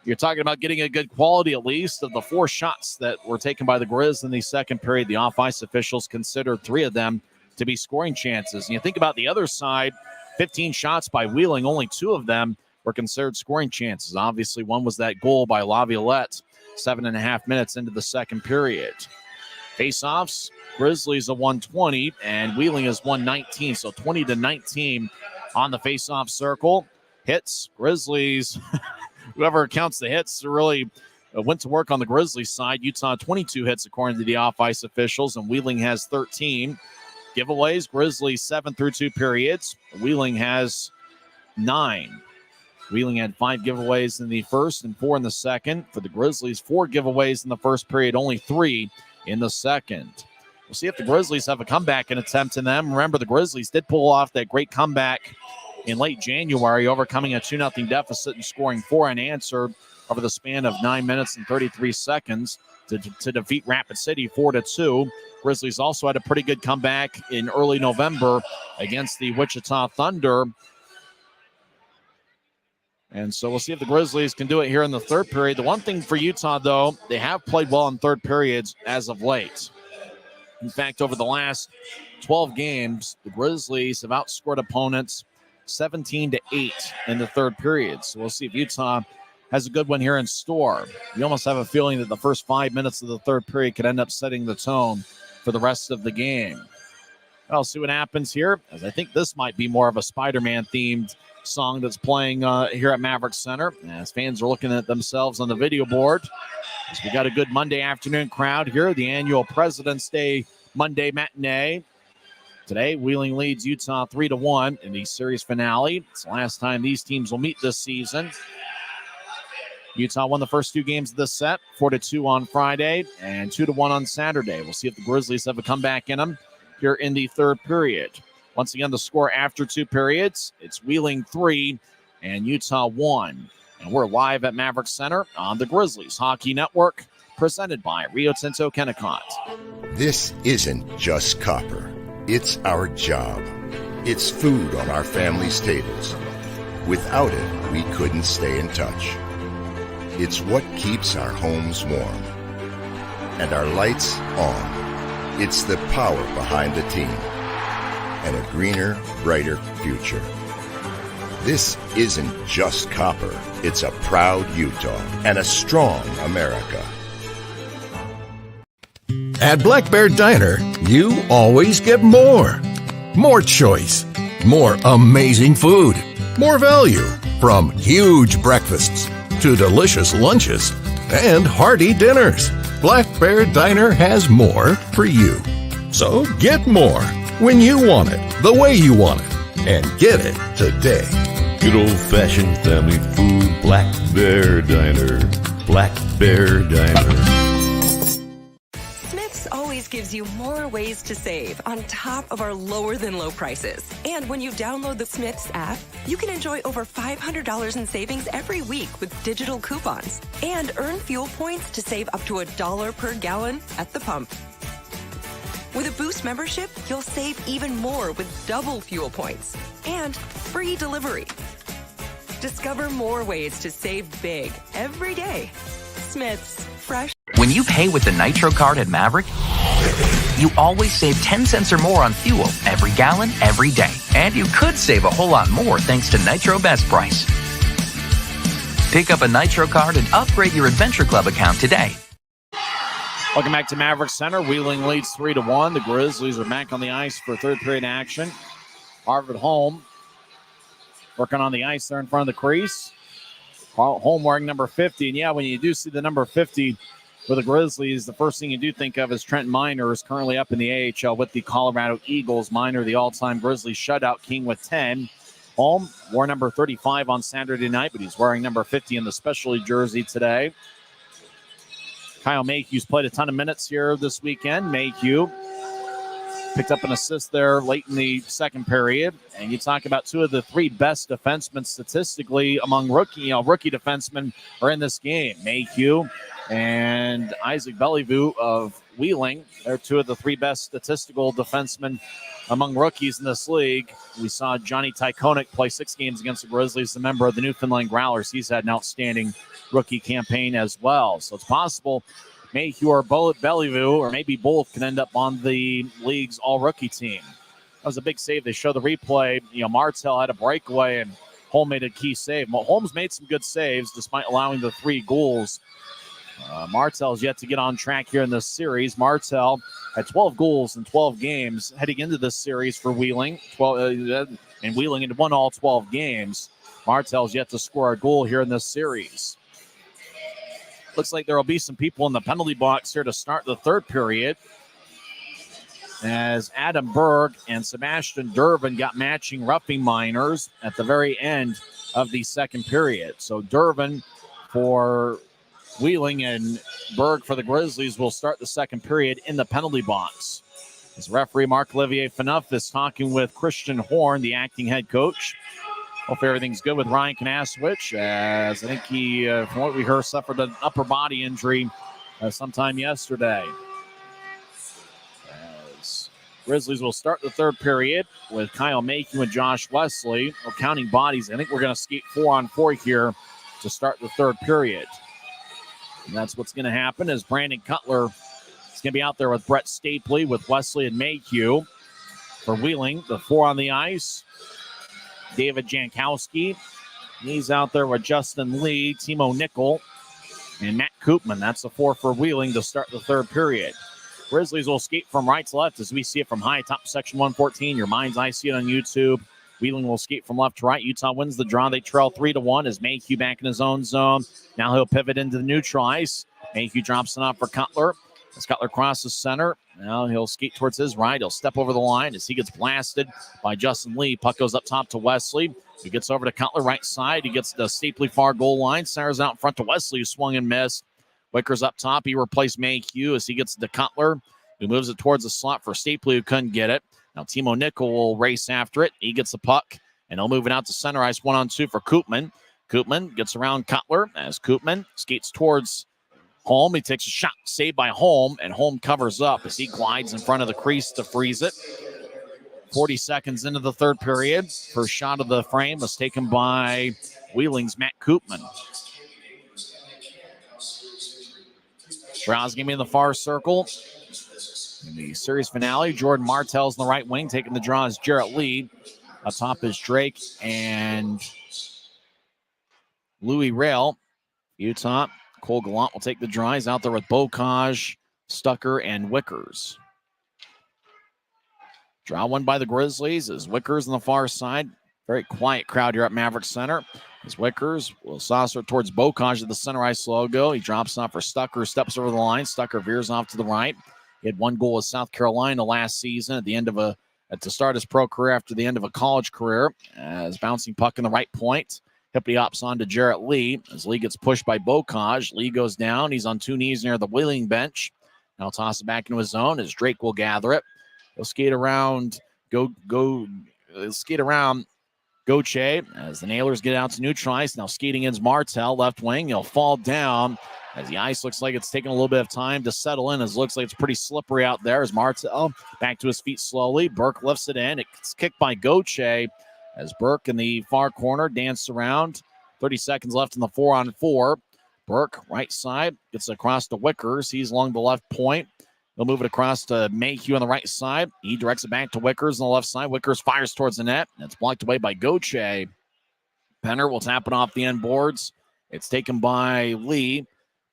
you're talking about getting a good quality at least of the 4 shots that were taken by the Grizz in the second period. The off-ice officials considered 3 of them to be scoring chances. And you think about the other side, 15 shots by Wheeling, only 2 of them were considered scoring chances. Obviously, one was that goal by Laviolette 7.5 minutes into the second period. Face-offs, Grizzlies a 120 and Wheeling is 119, so 20-19 on the face-off circle. Hits, Grizzlies, whoever counts the hits really went to work on the Grizzlies side. Utah 22 hits according to the off-ice officials, and Wheeling has 13. Giveaways, Grizzlies 7 through 2 periods. Wheeling has 9. Wheeling had 5 giveaways in the first and 4 in the second. For the Grizzlies, 4 giveaways in the first period, only 3 in the second. We'll see if the Grizzlies have a comeback attempt in them. Remember, the Grizzlies did pull off that great comeback in late January, overcoming a 2-0 deficit and scoring 4 unanswered over the span of 9 minutes and 33 seconds to defeat Rapid City 4-2. Grizzlies also had a pretty good comeback in early November against the Wichita Thunder. And so we'll see if the Grizzlies can do it here in the third period. The one thing for Utah, though, they have played well in third periods as of late. In fact, over the last 12 games, the Grizzlies have outscored opponents 17-8 in the third period. So we'll see if Utah has a good one here in store. You almost have a feeling that the first 5 minutes of the third period could end up setting the tone for the rest of the game. I'll see what happens here, as I think this might be more of a Spider-Man themed song that's playing here at Maverik Center, as fans are looking at themselves on the video board. As we got a good Monday afternoon crowd here, the annual President's Day Monday matinee. Today, Wheeling leads Utah 3-1 in the series finale. It's the last time these teams will meet this season. Utah won the first 2 games of this set, 4-2 on Friday and 2-1 on Saturday. We'll see if the Grizzlies have a comeback in them here in the third period. Once again, the score after 2 periods, it's Wheeling 3 and Utah 1. And we're live at Maverik Center on the Grizzlies Hockey Network, presented by Rio Tinto Kennecott. This isn't just copper. It's our job. It's food on our family's tables. Without it, we couldn't stay in touch. It's what keeps our homes warm and our lights on. It's the power behind the team and a greener, brighter future. This isn't just copper. It's a proud Utah and a strong America. At Black Bear Diner, you always get more. More choice, more amazing food, more value, from huge breakfasts to delicious lunches and hearty dinners. Black Bear Diner has more for you. So get more when you want it, the way you want it. and get it today. Good old-fashioned family food, Black Bear Diner. Black Bear Diner. Smith's always gives you more ways to save on top of our lower than low prices. And when you download the Smith's app, you can enjoy over $500 in savings every week with digital coupons and earn fuel points to save up to $1 per gallon at the pump. With a Boost membership, you'll save even more with double fuel points and free delivery. Discover more ways to save big every day. Smith's, fresh. When you pay with the Nitro card at Maverik, you always save 10 cents or more on fuel every gallon, every day. And you could save a whole lot more thanks to Nitro Best Price. Pick up a Nitro card and upgrade your Adventure Club account today. Welcome back to Maverik Center. Wheeling leads 3-1. The Grizzlies are back on the ice for third period action. Harvard Holm working on the ice there in front of the crease. Holm wearing number 50. And yeah, when you do see the number 50 for the Grizzlies, the first thing you do think of is Trent Miner is currently up in the AHL with the Colorado Eagles. Miner, the all-time Grizzlies shutout king with 10. Holm wore number 35 on Saturday night, but he's wearing number 50 in the specialty jersey today. Kyle Mayhew's played a ton of minutes here this weekend. Mayhew picked up an assist there late in the second period. And you talk about two of the three best defensemen statistically among rookie defensemen are in this game. Mayhew and Isaac Bellevue of Wheeling. They're two of the three best statistical defensemen among rookies in this league. We saw Johnny Tykonik play 6 games against the Grizzlies, a member of the Newfoundland Growlers. He's had an outstanding rookie campaign as well. So it's possible Mayhew or Bellevue, or maybe both, can end up on the league's all-rookie team. That was a big save. They show the replay. Martell had a breakaway, and Holm made a key save. Holmes made some good saves despite allowing the 3 goals. Martell's yet to get on track here in this series. Martell had 12 goals in 12 games heading into this series for Wheeling. And Wheeling had won all 12 games. Martell's yet to score a goal here in this series. Looks like there will be some people in the penalty box here to start the third period, as Adam Berg and Sebastian Durbin got matching roughing minors at the very end of the second period. So Durbin for Wheeling and Berg for the Grizzlies will start the second period in the penalty box. As referee Marc-Olivier Phaneuf is talking with Christian Horn, the acting head coach. Hope everything's good with Ryan Kanaswich, as I think he, from what we heard, suffered an upper body injury sometime yesterday. As Grizzlies will start the third period with Kyle Mayhew and Josh Wesley. We're counting bodies. I think we're going to skate 4-on-4 here to start the third period. And that's what's going to happen, as Brandon Cutler is going to be out there with Brett Stapley, with Wesley and Mayhew. For Wheeling, the 4 on the ice. David Jankowski. He's out there with Justin Lee, Timo Nickel, and Matt Koopman. That's the 4 for Wheeling to start the third period. Grizzlies will skate from right to left as we see it from high top section 114. Your mind's eye, see it on YouTube. Wheeling will skate from left to right. Utah wins the draw. They trail 3-1 as Mayhew back in his own zone. Now he'll pivot into the neutral ice. Mayhew drops it off for Cutler. As Cutler crosses center, now he'll skate towards his right. He'll step over the line as he gets blasted by Justin Lee. Puck goes up top to Wesley. He gets over to Cutler, right side. He gets the Stapley far goal line. Centers out in front to Wesley, who swung and missed. Wicker's up top. He replaced Mayhew as he gets to Cutler, who moves it towards the slot for Stapley, who couldn't get it. Now Timo Nickel will race after it. He gets the puck, and he'll move it out to center ice 1-on-2 for Koopman. Koopman gets around Cutler as Koopman skates towards Holm. He takes a shot, saved by Holm, and Holm covers up as he glides in front of the crease to freeze it. 40 seconds into the third period. First shot of the frame was taken by Wheeling's Matt Koopman. Browns game in the far circle. In the series finale, Jordan Martell's in the right wing. Taking the draw is Jarrett Lee. Up top is Drake and Louis Rail. Utah. Cole Gallant will take the draw. He's out there with Bocage, Stucker, and Wickers. Draw one by the Grizzlies as Wickers on the far side. Very quiet crowd here at Maverik Center. As Wickers will saucer towards Bocage at the center ice logo. He drops off for Stucker, steps over the line. Stucker veers off to the right. He had 1 goal with South Carolina last season at the end of a to start his pro career after the end of a college career. As bouncing puck in the right point. Hippity hops on to Jarrett Lee. As Lee gets pushed by Bocage. Lee goes down. He's on 2 knees near the wheeling bench. Now toss it back into his zone as Drake will gather it. He'll skate around. Skate around Goche as the Nailers get out to neutralize. Now skating in Martel, left wing. He'll fall down as the ice looks like it's taking a little bit of time to settle in, as it looks like it's pretty slippery out there. As Martel back to his feet slowly. Burke lifts it in. It's kicked by Goche as Burke in the far corner danced around. 30 seconds left in the 4-on-4. Burke, right side, gets across to Wickers. He's along the left point. They'll move it across to Mayhew on the right side. He directs it back to Wickers on the left side. Wickers fires towards the net. It's blocked away by Goche. Penner will tap it off the end boards. It's taken by Lee.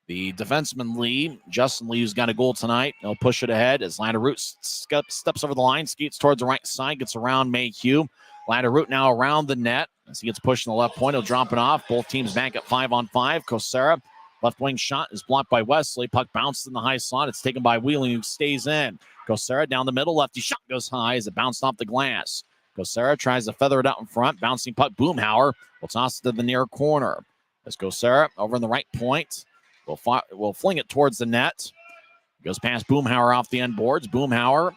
The defenseman Lee, Justin Lee, who's got a goal tonight. He'll push it ahead as Latteroot steps over the line, skates towards the right side, gets around Mayhew. Latteroot now around the net as he gets pushed in the left point. He'll drop it off. Both teams back at 5-on-5. Kosera. Left wing shot is blocked by Wesley. Puck bounced in the high slot. It's taken by Wheeling, who stays in. Kosera down the middle. Lefty shot goes high as it bounced off the glass. Kosera tries to feather it out in front. Bouncing puck. Boomhauer will toss it to the near corner. As Kosera over in the right point will fling it towards the net. Goes past Boomhauer off the end boards. Boomhauer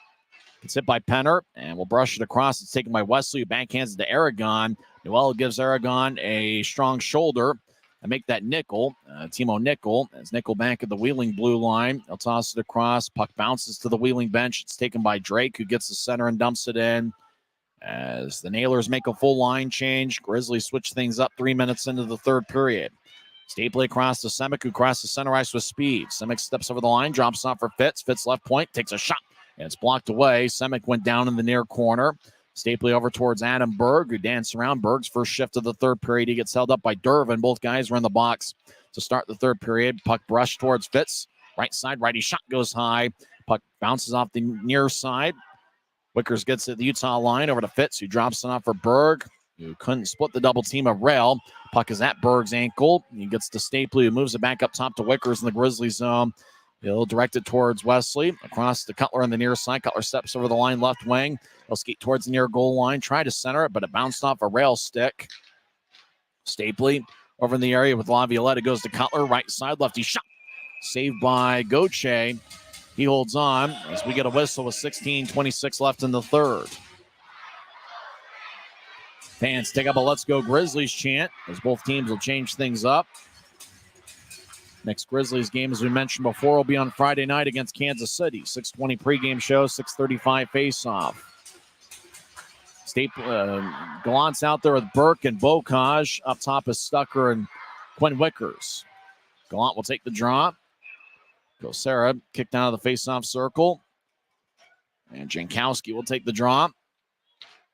gets hit by Penner and will brush it across. It's taken by Wesley, who backhands it to Aragon. Noel gives Aragon a strong shoulder. And make that Nickel, Timo Nickel, as Nickel back at the Wheeling blue line. They'll toss it across. Puck bounces to the Wheeling bench. It's taken by Drake, who gets the center and dumps it in. As the Nailers make a full line change, Grizzlies switch things up 3 minutes into the third period. Stapley across to Semick, who crosses center ice with speed. Semick steps over the line, drops off for Fitz. Fitz left point, takes a shot, and it's blocked away. Semick went down in the near corner. Stapley over towards Adam Berg, who danced around. Berg's first shift of the third period. He gets held up by Dervin. Both guys were in the box to start the third period. Puck brushed towards Fitz. Right side, righty shot goes high. Puck bounces off the near side. Wickers gets it the Utah line over to Fitz, who drops it off for Berg, who couldn't split the double team of Rail. Puck is at Berg's ankle. He gets to Stapley, who moves it back up top to Wickers in the Grizzlies zone. He'll direct it towards Wesley. Across to Cutler on the near side. Cutler steps over the line, left wing. He'll skate towards the near goal line. Try to center it, but it bounced off a rail stick. Stapley over in the area with Laviolette. It goes to Cutler. Right side, lefty shot. Saved by Goche. He holds on as we get a whistle with 16:26 left in the third. Fans take up a Let's Go Grizzlies chant as both teams will change things up. Next Grizzlies game, as we mentioned before, will be on Friday night against Kansas City. 6:20 pregame show, 6:35 faceoff. Gallant's out there with Burke and Bocage. Up top is Stucker and Quinn Wickers. Gallant will take the draw. Kosera kicked out of the faceoff circle. And Jankowski will take the draw.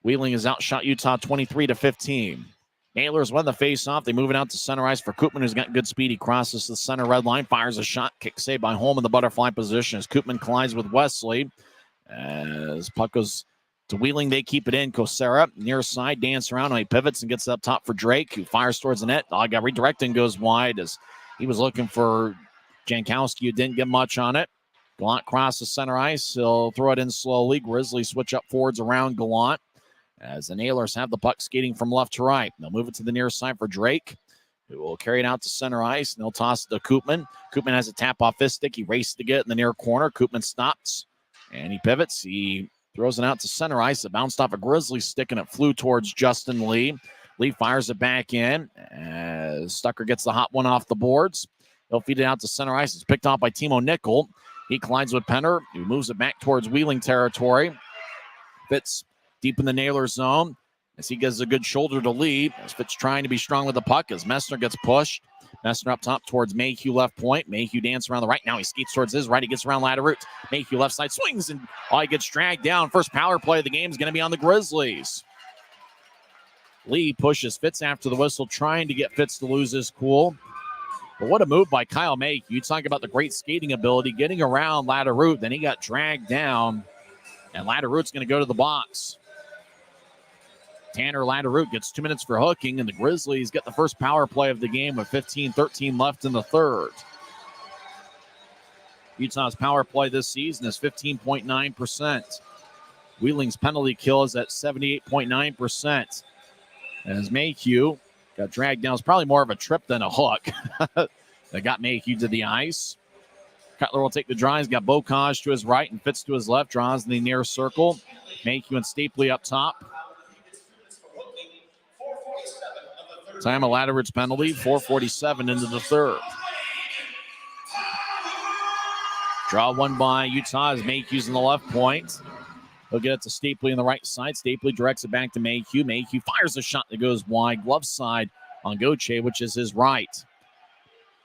Wheeling has outshot Utah 23-15. Nailers win the faceoff. They move it out to center ice for Koopman, who's got good speed. He crosses the center red line, fires a shot, kick saved by Holm in the butterfly position as Koopman collides with Wesley. As puck goes to Wheeling, they keep it in. Kosera, near side, dance around. He pivots and gets up top for Drake, who fires towards the net. Got redirecting, goes wide as he was looking for Jankowski, who didn't get much on it. Gallant crosses center ice. He'll throw it in slowly. Grizzlies switch up forwards around Gallant as the Nailers have the puck skating from left to right. They'll move it to the near side for Drake, who will carry it out to center ice, and they'll toss it to Koopman. Koopman has a tap off his stick. He races to get it in the near corner. Koopman stops, and he pivots. He throws it out to center ice. It bounced off a Grizzly stick, and it flew towards Justin Lee. Lee fires it back in as Stucker gets the hot one off the boards. He'll feed it out to center ice. It's picked off by Timo Nickel. He collides with Penner, who moves it back towards Wheeling territory. Fitz deep in the Nailer zone as he gives a good shoulder to Lee. As Fitz trying to be strong with the puck as Messner gets pushed. Messner up top towards Mayhew left point. Mayhew dances around the right. Now he skates towards his right. He gets around Latteroot. Mayhew left side swings and he gets dragged down. First power play of the game is going to be on the Grizzlies. Lee pushes Fitz after the whistle, trying to get Fitz to lose his cool. But what a move by Kyle Mayhew. You talk about the great skating ability, getting around Latteroot. Then he got dragged down, and Latteroot's going to go to the box. Tanner Latteroot gets 2 minutes for hooking, and the Grizzlies get the first power play of the game with 15-13 left in the third. Utah's power play this season is 15.9%. Wheeling's penalty kill is at 78.9%. As Mayhew got dragged down. It's probably more of a trip than a hook. That got Mayhew to the ice. Cutler will take the draw. He's got Bocage to his right and Fitz to his left. Draws in the near circle. Mayhew and Stapley up top. Time of Latteridge penalty. 4:47 into the third. Draw one by Utah as Mayhew's in the left point. He'll get it to Stapley on the right side. Stapley directs it back to Mayhew. Mayhew fires a shot that goes wide. Glove side on Gauthier, which is his right.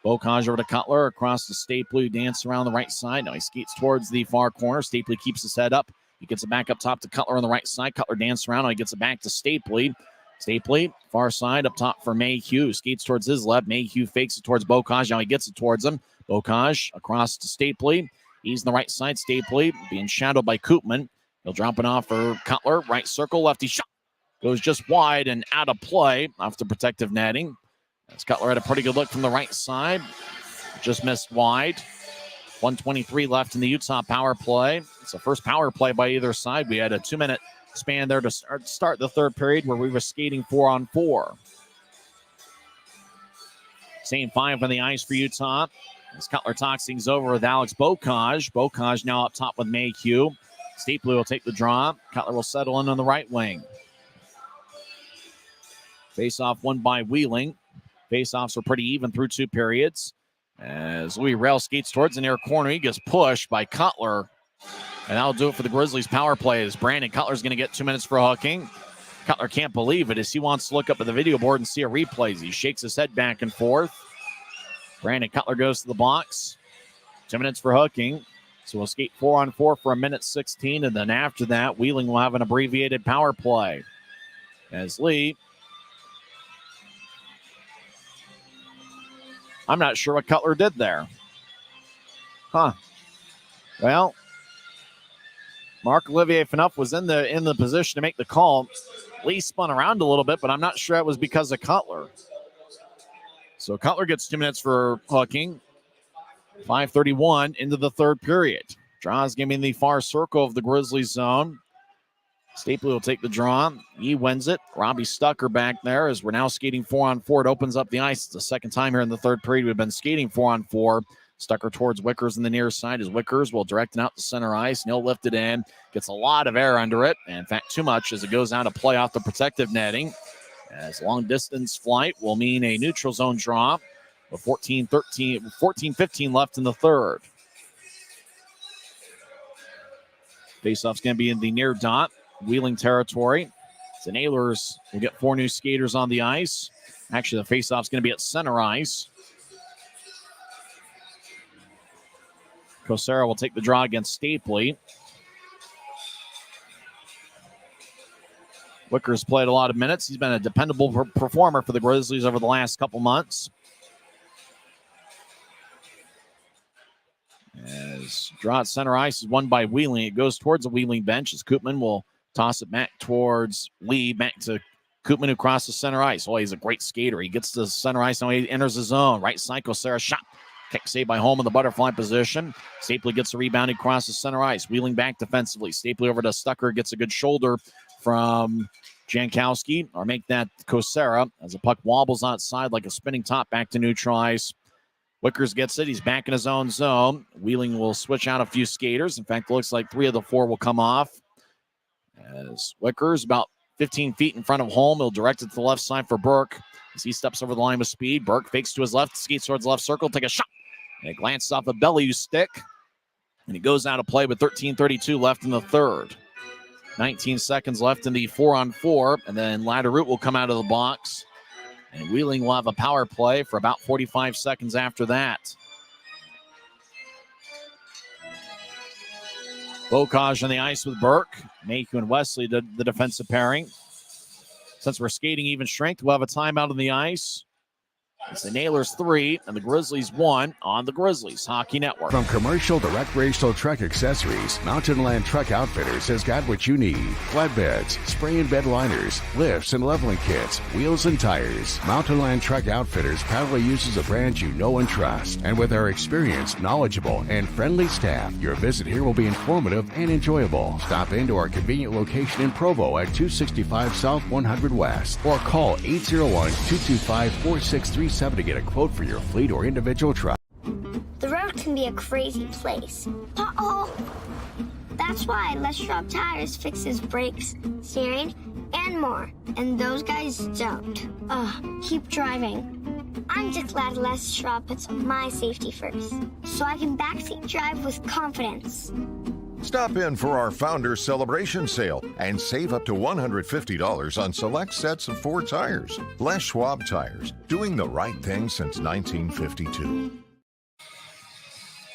Bocage over to Cutler, across to Stapley, dance around the right side. Now he skates towards the far corner. Stapley keeps his head up. He gets it back up top to Cutler on the right side. Cutler dances around. Now he gets it back to Stapley. Stapley, far side, up top for Mayhew. Skates towards his left. Mayhew fakes it towards Bocage. Now he gets it towards him. Bocage across to Stapley. He's on the right side. Stapley being shadowed by Koopman. He'll drop it off for Cutler. Right circle, lefty shot. Goes just wide and out of play off the protective netting. As Cutler had a pretty good look from the right side. Just missed wide. 1:23 left in the Utah power play. It's the first power play by either side. We had a 2-minute span there to start the third period where we were skating 4-on-4. Same five on the ice for Utah. As Cutler talks things over with Alex Bocage. Bocage now up top with Mayhew. Stapley will take the draw. Cutler will settle in on the right wing. Face-off won by Wheeling. Face-offs were pretty even through two periods. As Louis Rail skates towards the near corner, he gets pushed by Cutler. And that'll do it for the Grizzlies power play as Brandon Cutler's going to get 2 minutes for hooking. Cutler can't believe it as he wants to look up at the video board and see a replay as he shakes his head back and forth. Brandon Cutler goes to the box. 2 minutes for hooking. So we'll skate 4-on-4 for 1:16, and then after that, Wheeling will have an abbreviated power play. As Lee, I'm not sure what Cutler did there. Well, Marc-Olivier Phaneuf was in the position to make the call. Lee spun around a little bit, but I'm not sure it was because of Cutler. So Cutler gets 2 minutes for hooking. 5:31 into the third period. Draws giving the far circle of the Grizzlies zone. Stapley will take the draw. He wins it. Robbie Stucker back there as we're now skating 4-on-4. It opens up the ice. It's the second time here in the third period we've been skating 4-on-4. Stucker towards Wickers on the near side as Wickers will direct it out to center ice. And he'll lift it in. Gets a lot of air under it. And in fact, too much as it goes out of play off the protective netting. As long distance flight will mean a neutral zone draw. With 14-15 left in the third. Faceoff's going to be in the near dot, Wheeling territory. The Nailers will get 4 new skaters on the ice. Actually, the faceoff's going to be at center ice. Cosera will take the draw against Stapley. Wicker's played a lot of minutes. He's been a dependable performer for the Grizzlies over the last couple months. As draw at center ice is won by Wheeling. It goes towards the Wheeling bench as Koopman will toss it back towards Lee. Back to Koopman who crosses center ice. Oh, he's a great skater. He gets to center ice. Now he enters the zone. Right side, Cosera shot. Kick saved by Holm in the butterfly position. Stapley gets the rebound. He crosses center ice. Wheeling back defensively. Stapley over to Stucker. Gets a good shoulder from Jankowski. Or make that Cosera as the puck wobbles outside like a spinning top back to neutral ice. Wickers gets it. He's back in his own zone. Wheeling will switch out a few skaters. In fact, it looks like 3 of the 4 will come off. As Wickers about 15 feet in front of Holm. He'll direct it to the left side for Burke. As he steps over the line with speed. Burke fakes to his left. Skates towards the left circle. Take a shot. And it glances off a belly stick. And he goes out of play with 13:32 left in the third. 19 seconds left in the 4-on-4. And then Latteroute will come out of the box. And Wheeling will have a power play for about 45 seconds after that. Bocage on the ice with Burke. Mayhew and Wesley, the defensive pairing. Since we're skating even strength, we'll have a timeout on the ice. It's the Nailers 3 and the Grizzlies 1 on the Grizzlies Hockey Network. From commercial to recreational truck accessories, Mountain Land Truck Outfitters has got what you need. Flatbeds, spray and bed liners, lifts and leveling kits, wheels and tires. Mountain Land Truck Outfitters proudly uses a brand you know and trust. And with our experienced, knowledgeable, and friendly staff, your visit here will be informative and enjoyable. Stop into our convenient location in Provo at 265 South 100 West or call 801-225-4637 to get a quote for your fleet or individual truck. The road can be a crazy place. Uh-oh! That's why Les Schwab Tires fixes brakes, steering, and more. And those guys don't. Keep driving. I'm just glad Les Schwab puts my safety first, so I can backseat drive with confidence. Stop in for our Founders Celebration Sale and save up to $150 on select sets of Ford tires. Les Schwab Tires, doing the right thing since 1952.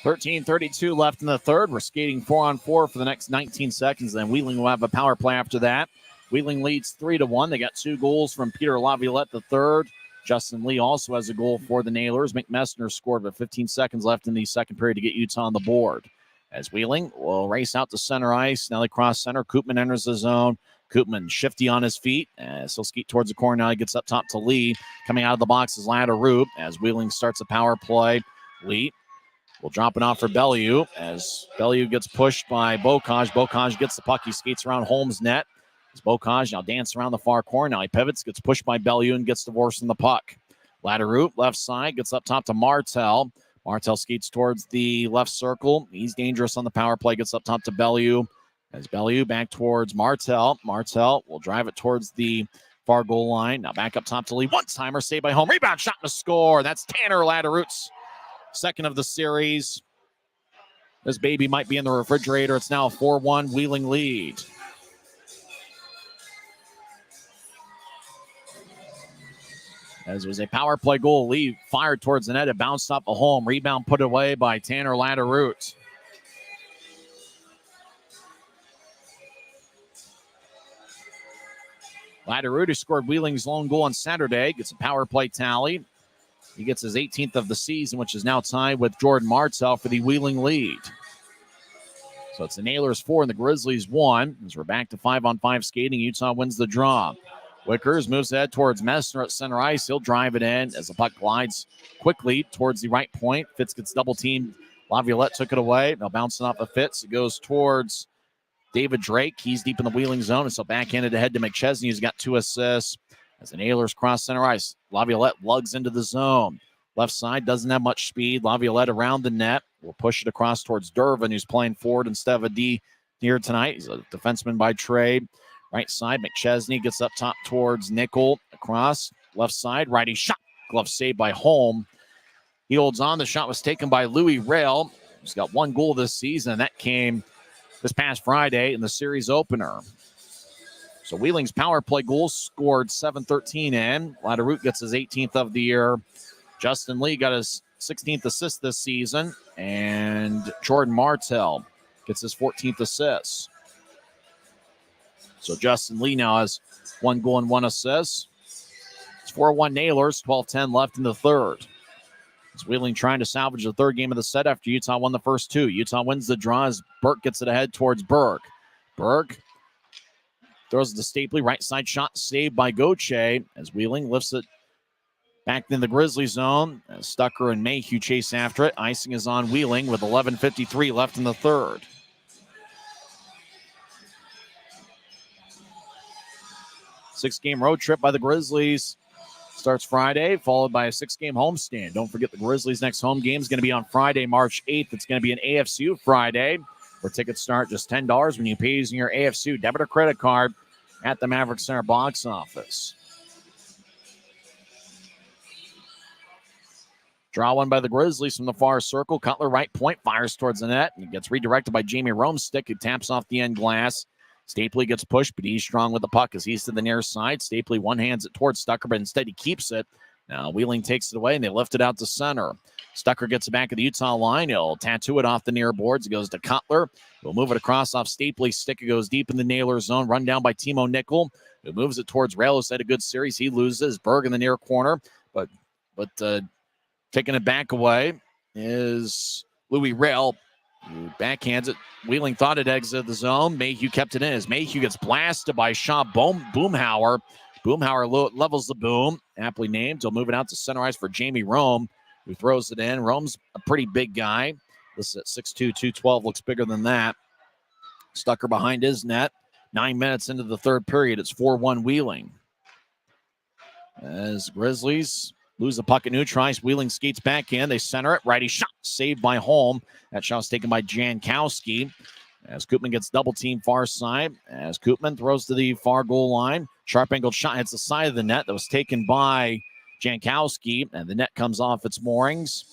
13:32 left in the third. We're skating 4-on-4 for the next 19 seconds. Then Wheeling will have a power play after that. Wheeling leads 3-1. They got 2 goals from Peter Laviolette the third. Justin Lee also has a goal for the Nailers. McMessner scored with 15 seconds left in the second period to get Utah on the board. As Wheeling will race out to center ice. Now they cross center. Koopman enters the zone. Koopman shifty on his feet. So skeet towards the corner. Now he gets up top to Lee. Coming out of the box is Latteroop as Wheeling starts a power play. Lee will drop it off for Bellew as Bellew gets pushed by Bocage. Bocage gets the puck. He skates around Holmes' net. As Bocage now dances around the far corner. Now he pivots, gets pushed by Bellew and gets divorced in the puck. Latteroop, left side, gets up top to Martel. Martel skates towards the left circle. He's dangerous on the power play. Gets up top to Bellew. As Bellew back towards Martel. Martel will drive it towards the far goal line. Now back up top to Lee. One-timer saved by Home. Rebound shot and a score. That's Tanner Latteroop's second of the series. This baby might be in the refrigerator. It's now a 4-1 Wheeling lead. As it was a power play goal, Lee fired towards the net. It bounced off a home. Rebound put away by Tanner Latteroop. Latteroop, who scored Wheeling's lone goal on Saturday, gets a power play tally. He gets his 18th of the season, which is now tied with Jordan Martell for the Wheeling lead. So it's the Nailers 4 and the Grizzlies 1. As we're back to 5-on-5 skating, Utah wins the draw. Wickers moves ahead towards Messner at center ice. He'll drive it in as the puck glides quickly towards the right point. Fitz gets double teamed. Laviolette took it away. Now bouncing off of Fitz. It goes towards David Drake. He's deep in the Wheeling zone. And so backhanded ahead to McChesney, who's got 2 assists. As the Nailers cross center ice, Laviolette lugs into the zone. Left side doesn't have much speed. Laviolette around the net. Will push it across towards Durbin, who's playing forward instead of a D here tonight. He's a defenseman by trade. Right side, McChesney gets up top towards Nickel. Across, left side, righty shot. Glove saved by Holm. He holds on. The shot was taken by Louis Rail. He's got 1 goal this season, and that came this past Friday in the series opener. So Wheeling's power play goals scored 7-13 in. Latteroop gets his 18th of the year. Justin Lee got his 16th assist this season. And Jordan Martell gets his 14th assist. So Justin Lee now has 1 goal and 1 assist. It's 4-1 Nailers, 12-10 left in the third. It's Wheeling trying to salvage the third game of the set after Utah won the first 2. Utah wins the draw as Burke gets it ahead towards Berg. Berg throws it to Stapley. Right side shot saved by Gauthier as Wheeling lifts it back in the Grizzly zone. As Stucker and Mayhew chase after it. Icing is on Wheeling with 11:53 left in the third. Six-game road trip by the Grizzlies starts Friday, followed by a 6-game homestand. Don't forget the Grizzlies' next home game is going to be on Friday, March 8th. It's going to be an AFCU Friday, where tickets start just $10 when you pay using your AFCU debit or credit card at the Maverik Center box office. Draw one by the Grizzlies from the far circle. Cutler right point, fires towards the net, and it gets redirected by Jamie Romestick, who taps off the end glass. Stapley gets pushed, but he's strong with the puck as he's to the near side. Stapley one-hands it towards Stucker, but instead he keeps it. Now Wheeling takes it away, and they lift it out to center. Stucker gets it back at the Utah line. He'll tattoo it off the near boards. It goes to Cutler. He'll move it across off Stapley's stick. It goes deep in the Nailers zone. Run down by Timo Nickel, who moves it towards Rail, who's had a good series. He loses. Berg in the near corner, but but taking it back away is Louis Rail, who backhands it. Wheeling thought it exited the zone. Mayhew kept it in as Mayhew gets blasted by Shaw Boomhauer. Boomhauer levels the boom, aptly named. He'll move it out to center ice for Jamie Rome, who throws it in. Rome's a pretty big guy. This is at 6'2", 212, looks bigger than that. Stucker behind his net. 9 minutes into the third period, it's 4-1 Wheeling. As Grizzlies lose the puck at neutral ice, Wheeling skates back in. They center it. Righty shot saved by Holm. That shot's taken by Jankowski. As Koopman gets double team far side. As Koopman throws to the far goal line. Sharp angled shot hits the side of the net. That was taken by Jankowski. And the net comes off its moorings.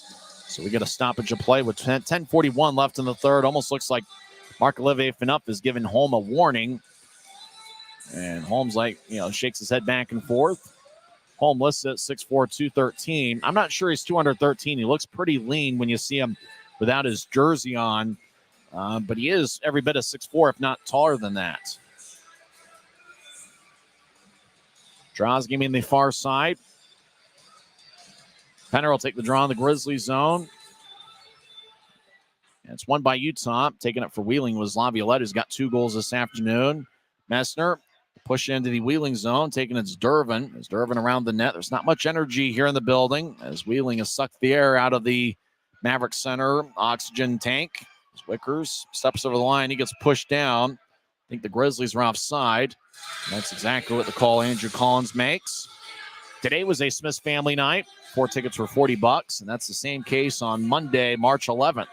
So we get a stoppage of play with 10:41 left in the third. Almost looks like Marc-Olivier Phaneuf is giving Holm a warning. And Holm's shakes his head back and forth. Holm listed at 6'4", 213. I'm not sure he's 213. He looks pretty lean when you see him without his jersey on. But he is every bit of 6'4", if not taller than that. Draws game in the far side. Penner will take the draw in the Grizzlies zone. And it's won by Utah. Taking it for Wheeling was Laviolette, who's got 2 goals this afternoon. Messner push into the Wheeling zone, taking it's Durbin. As Durbin around the net, there's not much energy here in the building as Wheeling has sucked the air out of the Maverik Center oxygen tank. As Wickers steps over the line, he gets pushed down. I think the Grizzlies are offside. And that's exactly what the call Andrew Collins makes. Today was a Smith's family night. 4 tickets were $40, and that's the same case on Monday, March 11th.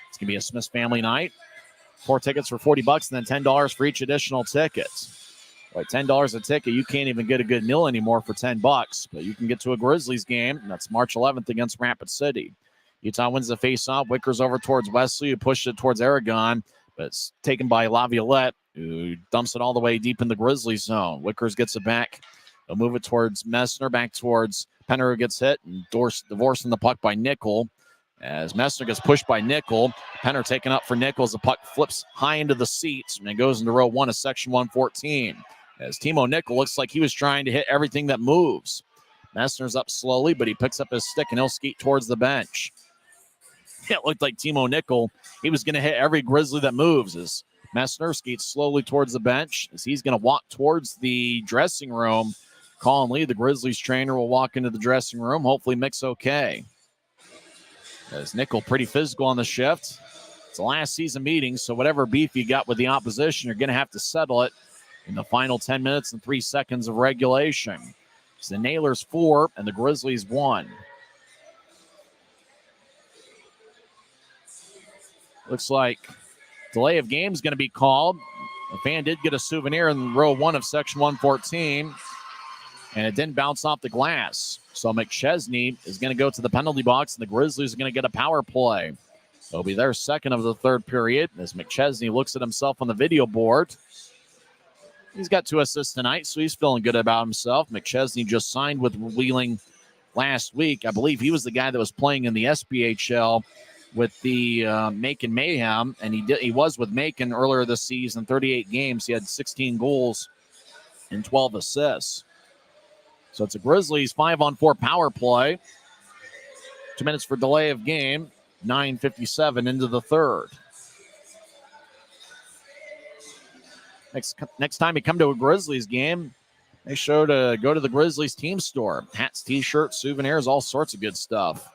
It's going to be a Smith's family night. 4 tickets for $40 and then $10 for each additional ticket. Like $10 a ticket, you can't even get a good meal anymore for $10, but you can get to a Grizzlies game, and that's March 11th against Rapid City. Utah wins the faceoff. Wickers over towards Wesley, who pushed it towards Aragon, but it's taken by Laviolette, who dumps it all the way deep in the Grizzlies zone. Wickers gets it back. They'll move it towards Messner, back towards Penner, who gets hit, and divorcing the puck by Nickel. As Messner gets pushed by Nickel, Penner taken up for Nickel as the puck flips high into the seats, and it goes into row 1 of section 114. As Timo Nickel looks like he was trying to hit everything that moves. Messner's up slowly, but he picks up his stick and he'll skate towards the bench. It looked like Timo Nickel, he was going to hit every Grizzly that moves. As Messner skates slowly towards the bench, as he's going to walk towards the dressing room. Colin Lee, the Grizzlies trainer, will walk into the dressing room. Hopefully Mick's okay. As Nickel pretty physical on the shift. It's a last season meeting, so whatever beef you got with the opposition, you're going to have to settle it in the final 10 minutes and 3 seconds of regulation. It's the Nailers 4 and the Grizzlies 1. Looks like delay of game is going to be called. The fan did get a souvenir in row 1 of section 114, and it didn't bounce off the glass. So McChesney is going to go to the penalty box, and the Grizzlies are going to get a power play. It'll be their second of the third period as McChesney looks at himself on the video board. He's got 2 assists tonight, so he's feeling good about himself. McChesney just signed with Wheeling last week. I believe he was the guy that was playing in the SPHL with the Macon Mayhem, and he was with Macon earlier this season, 38 games. He had 16 goals and 12 assists. So it's a Grizzlies 5-on-4 power play. 2 minutes for delay of game. 9:57 into the third. Next time you come to a Grizzlies game, make sure to go to the Grizzlies team store. Hats, t-shirts, souvenirs, all sorts of good stuff.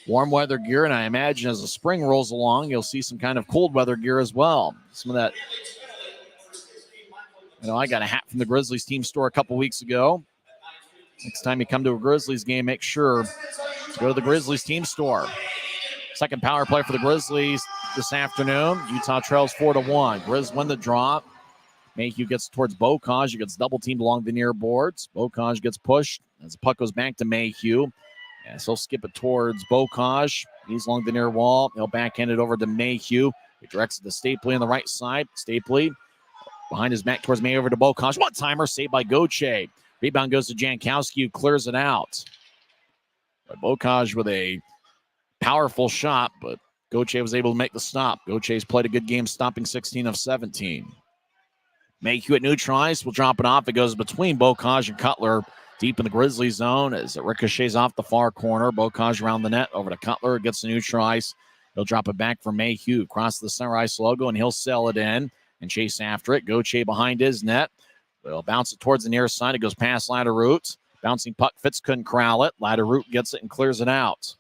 Warm weather gear, and I imagine as the spring rolls along, you'll see some kind of cold weather gear as well. Some of that, I got a hat from the Grizzlies team store a couple weeks ago. Next time you come to a Grizzlies game, make sure to go to the Grizzlies team store. Second power play for the Grizzlies this afternoon. Utah trails 4-1. Grizz win the draw. Mayhew gets towards Bocage. He gets double teamed along the near boards. Bocage gets pushed as the puck goes back to Mayhew. And so he'll skip it towards Bocage. He's along the near wall. He'll backhand it over to Mayhew. He directs it to Stapley on the right side. Stapley behind his back towards Mayhew over to Bocage. One-timer saved by Gauthier. Rebound goes to Jankowski, who clears it out. But Bocage with a powerful shot, but Gauthier was able to make the stop. Gauthier's played a good game, stopping 16 of 17. Mayhew at neutral ice will drop it off. It goes between Bocage and Cutler. Deep in the Grizzly zone as it ricochets off the far corner. Bocage around the net over to Cutler. Gets the neutral ice. He'll drop it back for Mayhew. Across the center ice logo, and he'll sail it in and chase after it. Gauthier behind his net. They'll bounce it towards the near side. It goes past Ladderoute. Bouncing puck. Fitz couldn't corral it. Ladderoute gets it and clears it out.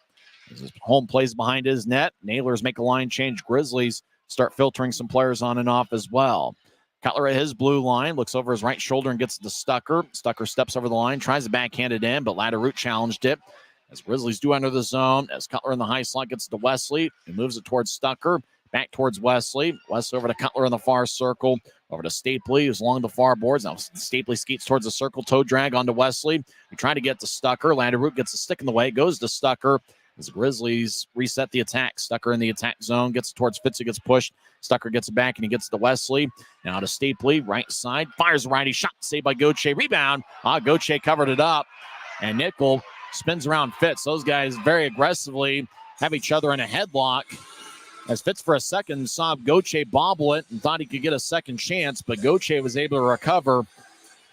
As his home plays behind his net. Nailers make a line change. Grizzlies start filtering some players on and off as well. Cutler at his blue line, looks over his right shoulder and gets it to Stucker. Stucker steps over the line, tries to backhand it in, but Ladderoute challenged it. As Grizzlies do enter the zone, as Cutler in the high slot gets it to Wesley, he moves it towards Stucker, back towards Wesley. Wesley over to Cutler in the far circle, over to Stapley, who's along the far boards. Now Stapley skates towards the circle, toe drag onto Wesley. We try to get to Stucker. Ladderoute gets a stick in the way, goes to Stucker. As the Grizzlies reset the attack. Stucker in the attack zone, gets towards Fitz, who gets pushed. Stucker gets it back, and he gets to Wesley. Now to Stapley, right side. Fires a righty shot, saved by Gauthier. Rebound. Gauthier covered it up. And Nickel spins around Fitz. Those guys very aggressively have each other in a headlock. As Fitz for a second saw Gauthier bobble it and thought he could get a second chance, but Gauthier was able to recover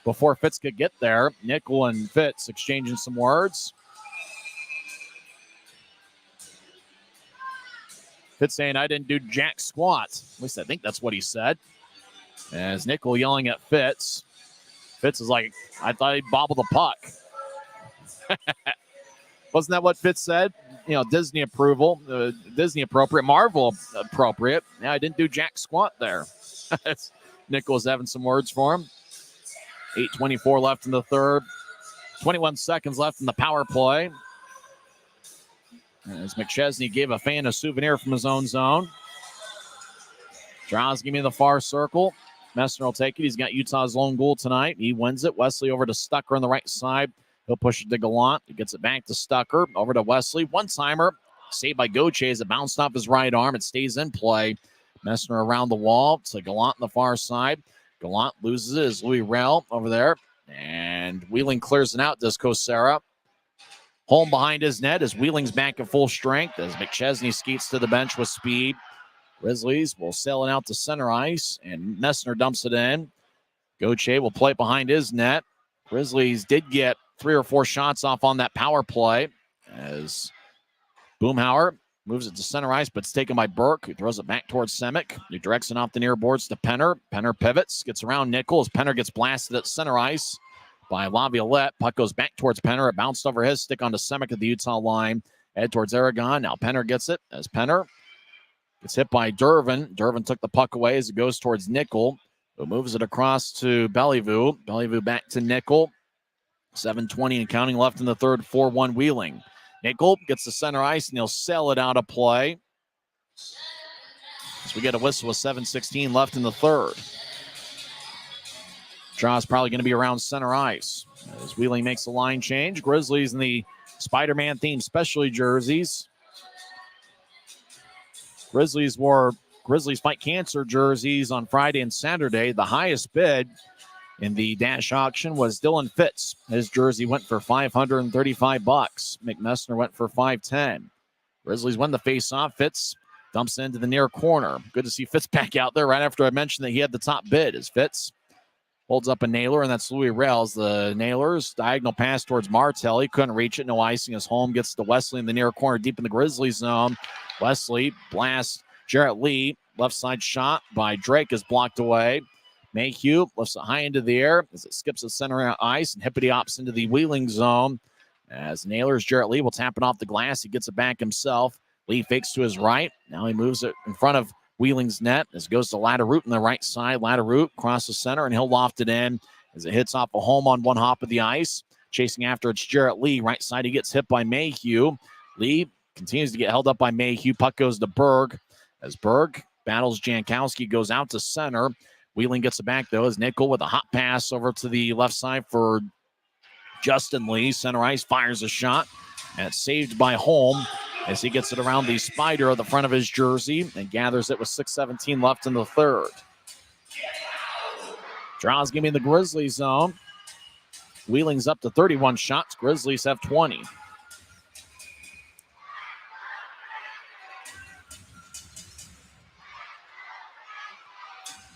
before Fitz could get there. Nickel and Fitz exchanging some words. Fitz saying, I didn't do jack squat. At least I think that's what he said. As Nickel yelling at Fitz. Fitz is like, I thought he'd bobble the puck. Wasn't that what Fitz said? You know, Disney approval, Disney appropriate, Marvel appropriate. Yeah, I didn't do jack squat there. Nickel's having some words for him. 8:24 left in the third. 21 seconds left in the power play. As McChesney gave a fan a souvenir from his own zone. Draws give me the far circle. Messner will take it. He's got Utah's lone goal tonight. He wins it. Wesley over to Stucker on the right side. He'll push it to Gallant. He gets it back to Stucker. Over to Wesley. One-timer. Saved by Gauthier as it bounced off his right arm. It stays in play. Messner around the wall to Gallant on the far side. Gallant loses it as Louis Rell over there. And Wheeling clears it out. Does Kosera. Holm behind his net as Wheeling's back at full strength as McChesney skates to the bench with speed. Grizzlies will sail it out to center ice, and Messner dumps it in. Gauthier will play it behind his net. Grizzlies did get 3 or 4 shots off on that power play as Boomhauer moves it to center ice, but it's taken by Burke, who throws it back towards Semick. He directs it off the near boards to Penner. Penner pivots, gets around Nickel as Penner gets blasted at center ice by Laviolette. Puck goes back towards Penner. It bounced over his stick onto Semick at the Utah line. Head towards Aragon. Now Penner gets it as Penner gets hit by Dervin. Dervin took the puck away as it goes towards Nickel, who moves it across to Bellevue. Bellevue back to Nickel. 7:20 and counting left in the third. 4-1 Wheeling. Nickel gets the center ice, and he'll sail it out of play. As we get a whistle with 7:16 left in the third. Draw's probably going to be around center ice. As Wheeling makes a line change. Grizzlies in the Spider-Man themed specialty jerseys. Grizzlies wore Grizzlies Fight Cancer jerseys on Friday and Saturday. The highest bid in the dash auction was Dylan Fitz. His jersey went for $535. Mick Messner went for $510. Grizzlies win the face-off. Fitz dumps into the near corner. Good to see Fitz back out there right after I mentioned that he had the top bid. As Fitz holds up a nailer, and that's Louis Rails. The nailers, diagonal pass towards Martell. He couldn't reach it. No icing. His home gets to Wesley in the near corner, deep in the Grizzlies zone. Wesley blasts Jarrett Lee. Left side shot by Drake is blocked away. Mayhew lifts it high into the air as it skips the center ice, and Hippity ops into the Wheeling zone. As Nailers, Jarrett Lee will tap it off the glass. He gets it back himself. Lee fakes to his right. Now he moves it in front of Wheeling's net as it goes to Ladderoute on the right side. Ladderoute across the center, and he'll loft it in as it hits off a home on one hop of the ice. Chasing after it's Jarrett Lee. Right side, he gets hit by Mayhew. Lee continues to get held up by Mayhew. Puck goes to Berg. As Berg battles Jankowski, goes out to center. Wheeling gets it back, though, as Nickel with a hot pass over to the left side for Justin Lee. Center ice fires a shot, and it's saved by Holm as he gets it around the spider at the front of his jersey and gathers it with 6:17 left in the third. Draws give me the Grizzlies zone. Wheeling's up to 31 shots. Grizzlies have 20.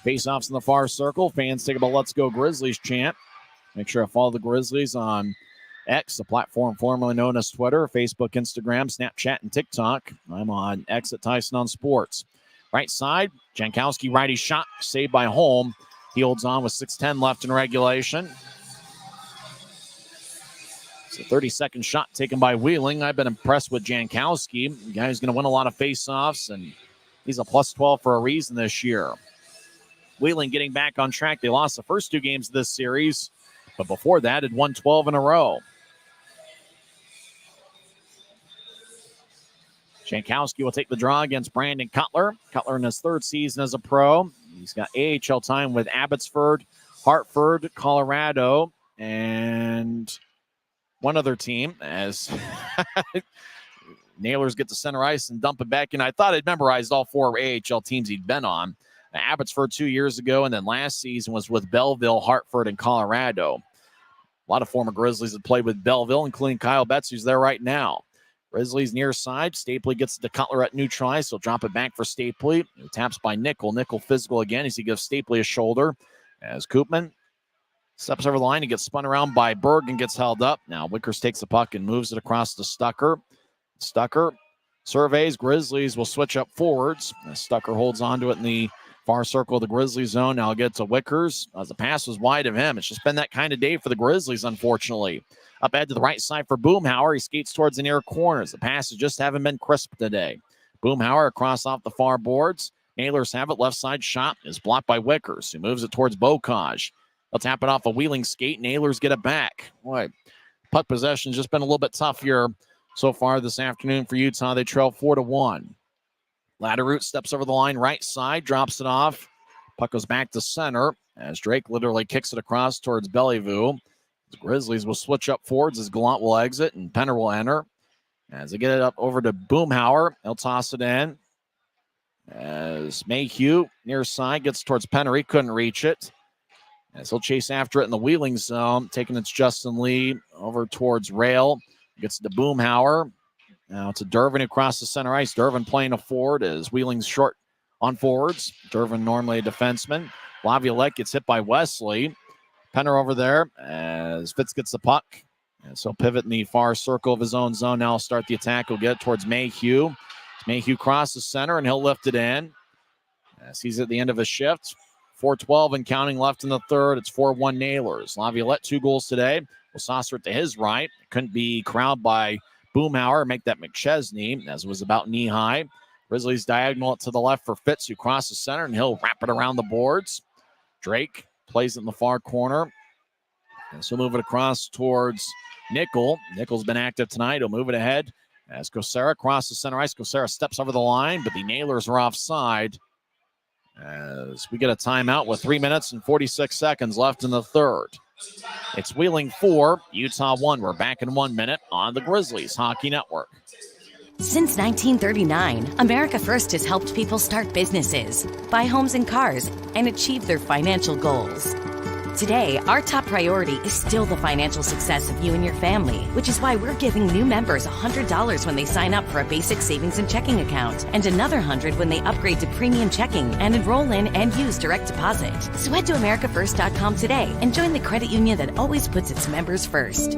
Face-offs in the far circle. Fans take up a Let's Go Grizzlies chant. Make sure to follow the Grizzlies on X, the platform formerly known as Twitter, Facebook, Instagram, Snapchat, and TikTok. I'm on X at Tyson on Sports. Right side, Jankowski righty shot, saved by Holm. He holds on with 6:10 left in regulation. It's a 30-second shot taken by Wheeling. I've been impressed with Jankowski. The guy who's going to win a lot of faceoffs, and he's a +12 for a reason this year. Wheeling getting back on track. They lost the first 2 games of this series, but before that had won 12 in a row. Jankowski will take the draw against Brandon Cutler. Cutler in his 3rd season as a pro. He's got AHL time with Abbotsford, Hartford, Colorado, and one other team as Nailers get to center ice and dump it back in. I thought I'd memorized all 4 AHL teams he'd been on. Abbotsford 2 years ago, and then last season was with Belleville, Hartford, and Colorado. A lot of former Grizzlies have played with Belleville, including Kyle Betts, who's there right now. Grizzlies near side. Stapley gets to Cutler at neutral ice. He'll drop it back for Stapley. He taps by Nickel. Nickel physical again as he gives Stapley a shoulder. As Koopman steps over the line, he gets spun around by Berg and gets held up. Now Wickers takes the puck and moves it across to Stucker. Stucker surveys. Grizzlies will switch up forwards. Stucker holds onto it in the far circle of the Grizzlies zone. Now get to Wickers. As the pass was wide of him. It's just been that kind of day for the Grizzlies, unfortunately. Up ahead to the right side for Boomhauer. He skates towards the near corners. The passes just haven't been crisp today. Boomhauer across off the far boards. Nailers have it. Left side shot is blocked by Wickers, who moves it towards Bocage. They'll tap it off a Wheeling skate. Nailers get it back. Boy, puck possession's just been a little bit tough here so far this afternoon for Utah. They trail 4-1. Latterroot steps over the line right side, drops it off. Puck goes back to center as Drake literally kicks it across towards Bellevue. The Grizzlies will switch up forwards as Gallant will exit and Penner will enter. As they get it up over to Boomhauer, he'll toss it in. As Mayhew near side gets towards Penner, he couldn't reach it. As he'll chase after it in the Wheeling zone, taking it's Justin Lee over towards Rail. Gets to Boomhauer. Now to Dervin across the center ice. Dervin playing a forward as Wheeling's short on forwards. Dervin normally a defenseman. Laviolette gets hit by Wesley. Penner over there as Fitz gets the puck. And so pivot in the far circle of his own zone. Now start the attack. He'll get it towards Mayhew. Mayhew crosses center and he'll lift it in. As he's at the end of his shift. 4:12 and counting left in the third. It's 4-1 Nailers. Laviolette 2 goals today. Will saucer it to his right. Couldn't be corralled by Boomhauer. Make that McChesney as it was about knee high. Grizzlies diagonal it to the left for Fitz, who crosses center and he'll wrap it around the boards. Drake plays it in the far corner. And so move it across towards Nickel. Nickel's been active tonight. He'll move it ahead as Kosera crosses center ice. Kosera steps over the line, but the Nailers are offside. As we get a timeout with 3 minutes and 46 seconds left in the third. It's Wheeling 4, Utah 1. We're back in 1 minute on the Grizzlies Hockey Network. Since 1939, America First has helped people start businesses, buy homes and cars, and achieve their financial goals. Today, our top priority is still the financial success of you and your family, which is why we're giving new members $100 when they sign up for a basic savings and checking account, and another $100 when they upgrade to premium checking and enroll in and use direct deposit. So head to AmericaFirst.com today and join the credit union that always puts its members first.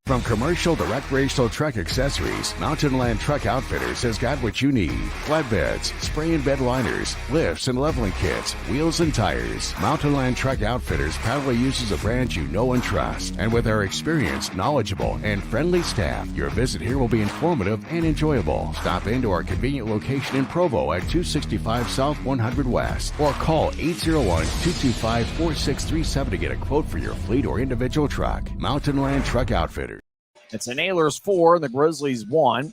From commercial to recreational truck accessories, Mountain Land Truck Outfitters has got what you need. Flatbeds, spray and bed liners, lifts and leveling kits, wheels and tires. Mountain Land Truck Outfitters proudly uses a brand you know and trust. And with our experienced, knowledgeable, and friendly staff, your visit here will be informative and enjoyable. Stop into our convenient location in Provo at 265 South 100 West or call 801-225-4637 to get a quote for your fleet or individual truck. Mountain Land Truck Outfitters. It's the Nailers 4, the Grizzlies 1.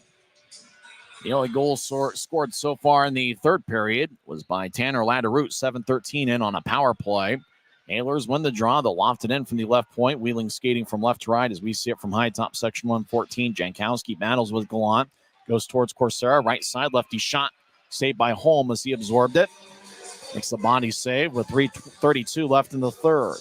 The only goal scored so far in the third period was by Tanner Latterroot, 7:13 in on a power play. Nailers win the draw. They'll loft it in from the left point. Wheeling skating from left to right as we see it from high top section 114. Jankowski battles with Gallant. Goes towards Coursera. Right side, lefty shot. Saved by Holm as he absorbed it. Makes the body save with 3:32 left in the third.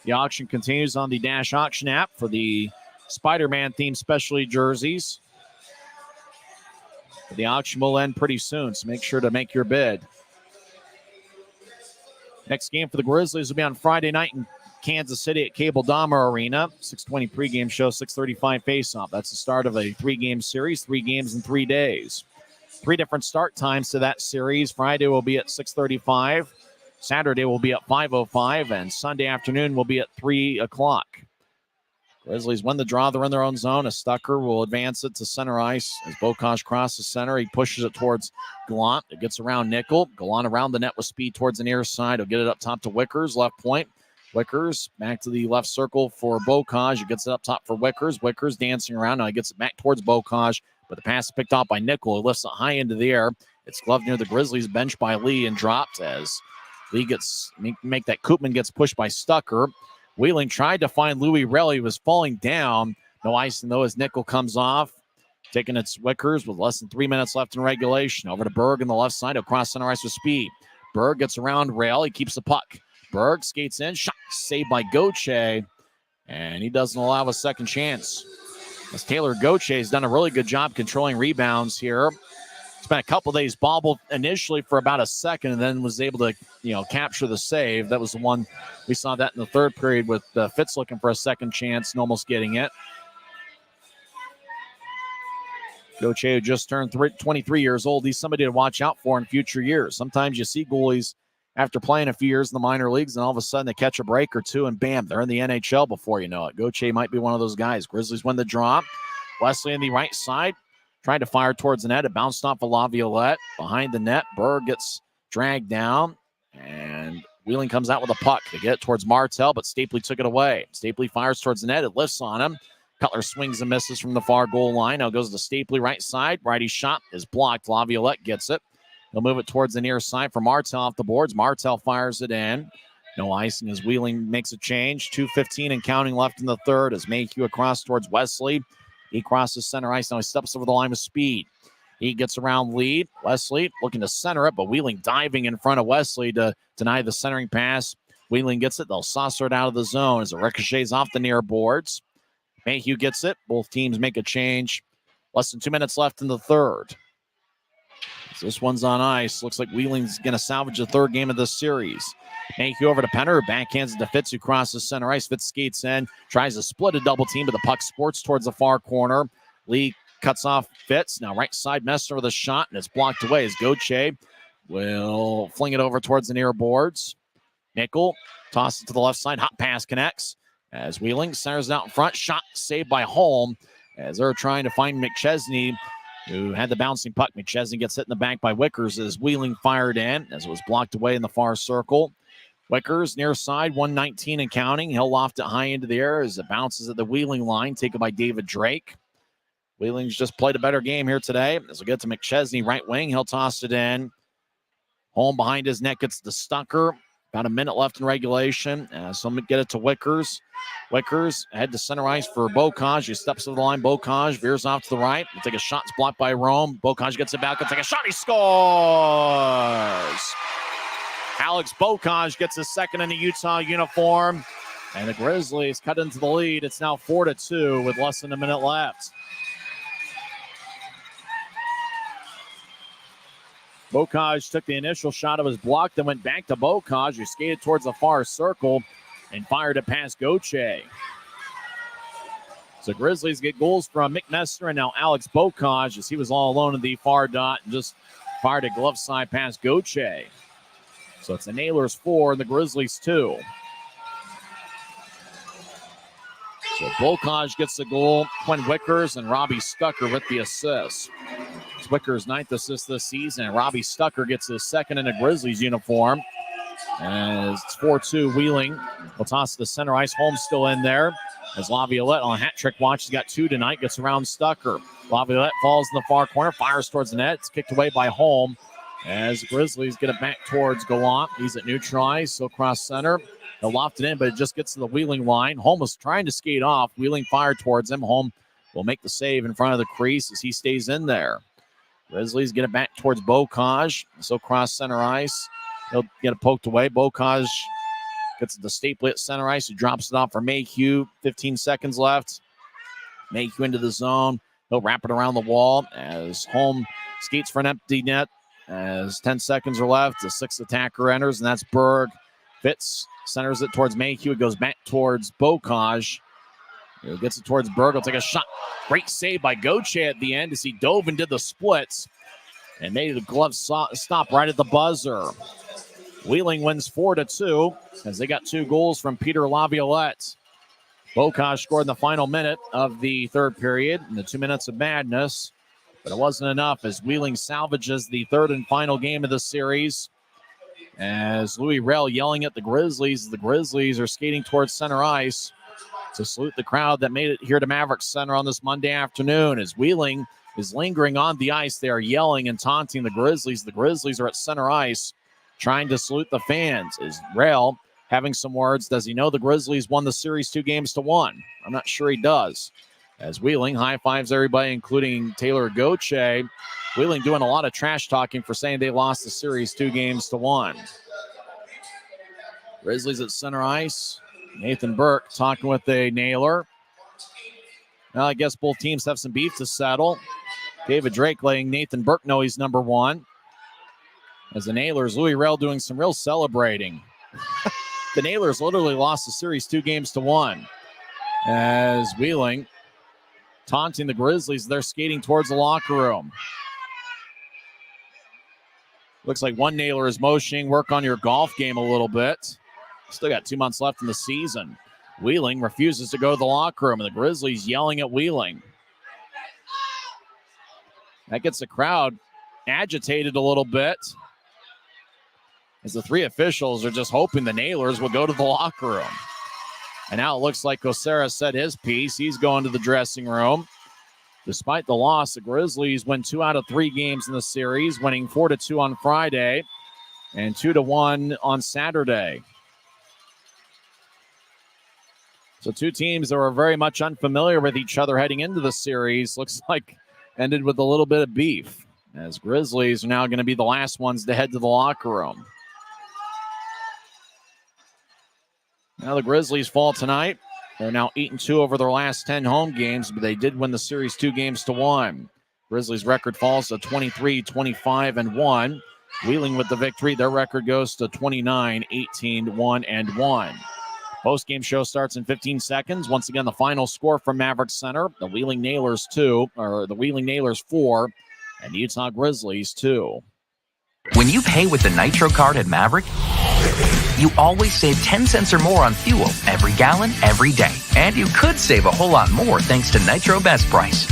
The auction continues on the Dash Auction app for the Spider-Man themed specialty jerseys. The auction will end pretty soon, so make sure to make your bid. Next game for the Grizzlies will be on Friday night in Kansas City at Cable Dahmer Arena. 6:20 pregame show, 6:35 faceoff. That's the start of a 3-game series, 3 games in 3 days. 3 different start times to that series. Friday will be at 6:35. Saturday will be at 5:05. And Sunday afternoon will be at 3 o'clock. Grizzlies win the draw. They're in their own zone. A Stucker will advance it to center ice as Bocage crosses center. He pushes it towards Gallant. It gets around Nickel. Gallant around the net with speed towards the near side. He'll get it up top to Wickers, left point. Wickers back to the left circle for Bocage. He gets it up top for Wickers. Wickers dancing around. Now he gets it back towards Bocage, but the pass is picked off by Nickel. He lifts it high into the air. It's gloved near the Grizzlies bench by Lee and dropped as Lee gets make that Koopman gets pushed by Stucker. Wheeling tried to find Louis Rel. He was falling down. No icing, though, as Nickel comes off. Taking its Wickers with less than 3 minutes left in regulation. Over to Berg on the left side. Across center ice with speed. Berg gets around Rel. He keeps the puck. Berg skates in. Shot saved by Gauthier. And he doesn't allow a second chance. As Taylor Gauthier has done a really good job controlling rebounds here. Spent a couple days bobbled initially for about a second and then was able to, capture the save. That was the one we saw that in the third period with Fitz looking for a second chance and almost getting it. Gauthier, who just turned 23 years old, he's somebody to watch out for in future years. Sometimes you see goalies after playing a few years in the minor leagues and all of a sudden they catch a break or two and bam, they're in the NHL before you know it. Gauthier might be one of those guys. Grizzlies win the draw. Wesley on the right side. Tried to fire towards the net. It bounced off of LaViolette. Behind the net, Berg gets dragged down. And Wheeling comes out with a puck. They get it towards Martel, but Stapley took it away. Stapley fires towards the net. It lifts on him. Cutler swings and misses from the far goal line. Now goes to Stapley right side. Righty shot is blocked. LaViolette gets it. He'll move it towards the near side for Martel off the boards. Martel fires it in. No icing as Wheeling makes a change. 2:15 and counting left in the third as Mayhew across towards Wesley. He crosses center ice. Now he steps over the line with speed. He gets around Lee. Wesley looking to center it, but Wheeling diving in front of Wesley to deny the centering pass. Wheeling gets it. They'll saucer it out of the zone as it ricochets off the near boards. Mayhew gets it. Both teams make a change. Less than 2 minutes left in the third. So this one's on ice. Looks like Wheeling's going to salvage the third game of this series. Mayhew over to Penner. Backhands it to Fitz, who crosses center ice. Fitz skates in. Tries to split a double team, but the puck sports towards the far corner. Lee cuts off Fitz. Now right side, Messner with a shot, and it's blocked away as Gauthier will fling it over towards the near boards. Nickel tosses it to the left side. Hot pass connects as Wheeling centers it out in front. Shot saved by Holm as they're trying to find McChesney, who had the bouncing puck. McChesney gets hit in the back by Wickers as Wheeling fired in as it was blocked away in the far circle. Wickers near side, 119 and counting. He'll loft it high into the air as it bounces at the Wheeling line, taken by David Drake. Wheeling's just played a better game here today. As we get to McChesney, right wing, he'll toss it in. Holm behind his net gets the Stucker. About a minute left in regulation. So I'm going to get it to Wickers. Wickers head to center ice for Bocage. He steps over the line. Bocage veers off to the right. He'll take a shot. It's blocked by Rome. Bocage gets it back. He'll take a shot. He scores! Alex Bocage gets his second in the Utah uniform. And the Grizzlies cut into the lead. It's now 4-2 with less than a minute left. Bocage took the initial shot. It was blocked, then went back to Bocage, who skated towards the far circle and fired it past Gauthier. So Grizzlies get goals from Mick Messner and now Alex Bocage as he was all alone in the far dot and just fired a glove side past Gauthier. So it's the Nailers 4 and the Grizzlies 2. So Bocage gets the goal. Quinn Wickers and Robbie Stucker with the assist. It's Wickers' 9th assist this season, and Robbie Stucker gets his second in a Grizzlies uniform. As it's 4-2 Wheeling. We'll toss to the center ice. Holmes still in there. As LaViolette on a hat trick watch. He's got 2 tonight. Gets around Stucker. LaViolette falls in the far corner. Fires towards the net. It's kicked away by Holm. As the Grizzlies get it back towards Gallant. He's at neutral ice. So cross center. He'll loft it in, but it just gets to the Wheeling line. Holm was trying to skate off. Wheeling fired towards him. Holm will make the save in front of the crease as he stays in there. Grizzlies get it back towards Bocage. So cross center ice. He'll get it poked away. Bocage gets the Stapley at center ice. He drops it off for Mayhew. 15 seconds left. Mayhew into the zone. He'll wrap it around the wall as Holm skates for an empty net. As 10 seconds are left, the 6th attacker enters, and that's Berg. Fitz centers it towards Mayhew. It goes back towards Bocage. He gets it towards Berg. He'll take a shot. Great save by Gauthier at the end as he dove and did the splits and made the glove stop right at the buzzer. Wheeling wins 4-2 as they got 2 goals from Peter Laviolette. Bocage scored in the final minute of the third period in the 2 minutes of madness, but it wasn't enough as Wheeling salvages the third and final game of the series. As Louis Rell yelling at the Grizzlies are skating towards center ice to salute the crowd that made it here to Maverik Center on this Monday afternoon. As Wheeling is lingering on the ice, they are yelling and taunting the Grizzlies. The Grizzlies are at center ice trying to salute the fans. Is Rell having some words? Does he know the Grizzlies won the series 2-1? I'm not sure he does. As Wheeling high fives everybody, including Taylor Gauthier. Wheeling doing a lot of trash talking for saying they lost the series 2-1. Grizzlies at center ice. Nathan Burke talking with a Naylor. Well, I guess both teams have some beef to settle. David Drake letting Nathan Burke know he's number one. As the Nailers, Louis Rell doing some real celebrating. The Nailers literally lost the series 2-1. As Wheeling taunting the Grizzlies, they're skating towards the locker room. Looks like one Nailer is motioning, work on your golf game a little bit. Still got 2 months left in the season. Wheeling refuses to go to the locker room, and the Grizzlies yelling at Wheeling. That gets the crowd agitated a little bit, as the 3 officials are just hoping the Nailers will go to the locker room. And now it looks like Kosera said his piece. He's going to the dressing room. Despite the loss, the Grizzlies win 2 out of 3 games in the series, winning 4-2 on Friday and 2-1 on Saturday. So 2 teams that were very much unfamiliar with each other heading into the series, looks like ended with a little bit of beef, as Grizzlies are now going to be the last ones to head to the locker room. Now the Grizzlies fall tonight. They're now 8-2 over their last 10 home games, but they did win the series 2-1. Grizzlies record falls to 23-25-1. Wheeling with the victory, their record goes to 29-18-1-1. Post-game show starts in 15 seconds. Once again, the final score from Maverik Center: the Wheeling Nailers 4 and the Utah Grizzlies 2. When you pay with the Nitro card at Maverik, you always save 10 cents or more on fuel every gallon, every day. And you could save a whole lot more thanks to Nitro Best Price.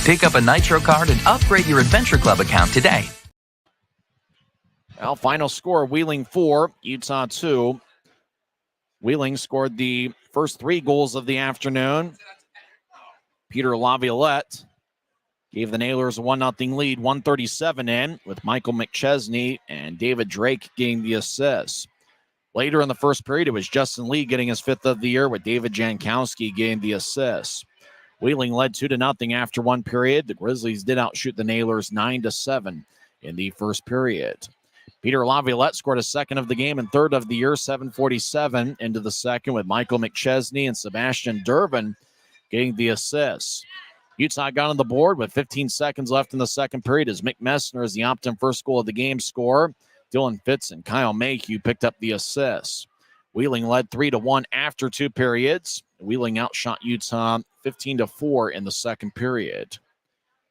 Pick up a Nitro card and upgrade your Adventure Club account today. Well, final score: Wheeling 4, Utah 2. Wheeling scored the first 3 goals of the afternoon. Peter Laviolette gave the Nailers a 1-0 lead, 1:37 in, with Michael McChesney and David Drake getting the assists. Later in the first period, it was Justin Lee getting his 5th of the year, with David Jankowski getting the assists. Wheeling led 2-0 after 1 period. The Grizzlies did outshoot the Nailers 9-7 in the first period. Peter Laviolette scored a 2nd of the game and 3rd of the year, 7:47 into the second, with Michael McChesney and Sebastian Durbin getting the assists. Utah got on the board with 15 seconds left in the second period as Mick Messner is the opt-in first goal of the game scorer. Dylan Fitz and Kyle Mayhew picked up the assists. Wheeling led 3-1 after 2 periods. Wheeling outshot Utah 15-4 in the second period.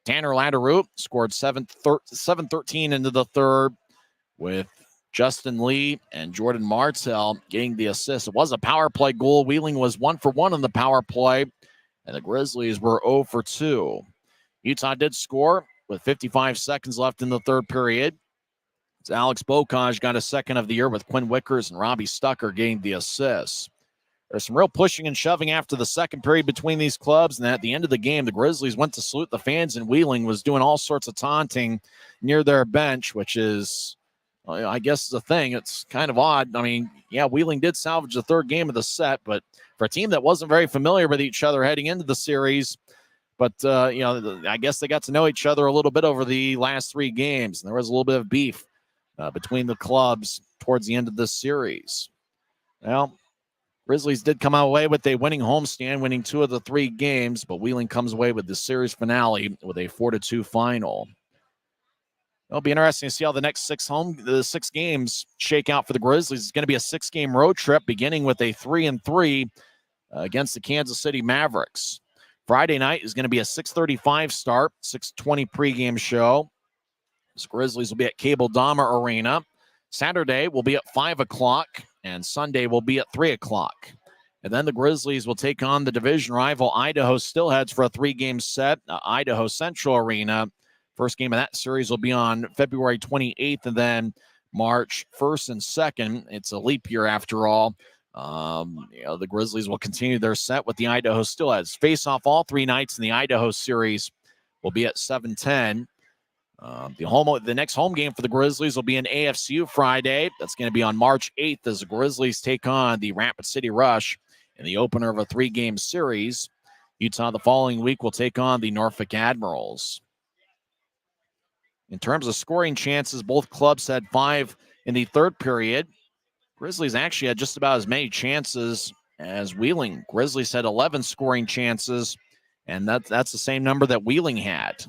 Tanner Latteroot scored 7:13 into the third, with Justin Lee and Jordan Martell getting the assist. It was a power play goal. Wheeling was 1 for 1 on the power play, and the Grizzlies were 0 for 2. Utah did score with 55 seconds left in the third period. As Alex Bocage got a 2nd of the year, with Quinn Wickers and Robbie Stucker getting the assists. There's some real pushing and shoving after the second period between these clubs, and at the end of the game, the Grizzlies went to salute the fans, and Wheeling was doing all sorts of taunting near their bench, which is, I guess, is a thing. It's kind of odd. I mean, yeah, Wheeling did salvage the third game of the set, but for a team that wasn't very familiar with each other heading into the series, but, I guess they got to know each other a little bit over the last 3 games, and there was a little bit of beef between the clubs towards the end of this series. Well, Grizzlies did come away with a winning homestand, winning 2 of the 3 games, but Wheeling comes away with the series finale with a 4-2 final. It'll be interesting to see how the next the 6 games shake out for the Grizzlies. It's going to be a 6-game road trip, beginning with a 3-3 against the Kansas City Mavericks. Friday night is going to be a 6:35 start, 6:20 pregame show. The Grizzlies will be at Cable Dahmer Arena. Saturday will be at 5 o'clock, and Sunday will be at 3 o'clock. And then the Grizzlies will take on the division rival Idaho Steelheads for a 3-game set, Idaho Central Arena. First game of that series will be on February 28th, and then March 1st and 2nd. It's a leap year after all. The Grizzlies will continue their set with the Idaho Steelheads. Face off all 3 nights in the Idaho series will be at 7:10. The next home game for the Grizzlies will be in AFCU Friday. That's going to be on March 8th as the Grizzlies take on the Rapid City Rush in the opener of a 3-game series. Utah the following week will take on the Norfolk Admirals. In terms of scoring chances, both clubs had 5 in the third period. Grizzlies actually had just about as many chances as Wheeling. Grizzlies had 11 scoring chances, and that's the same number that Wheeling had.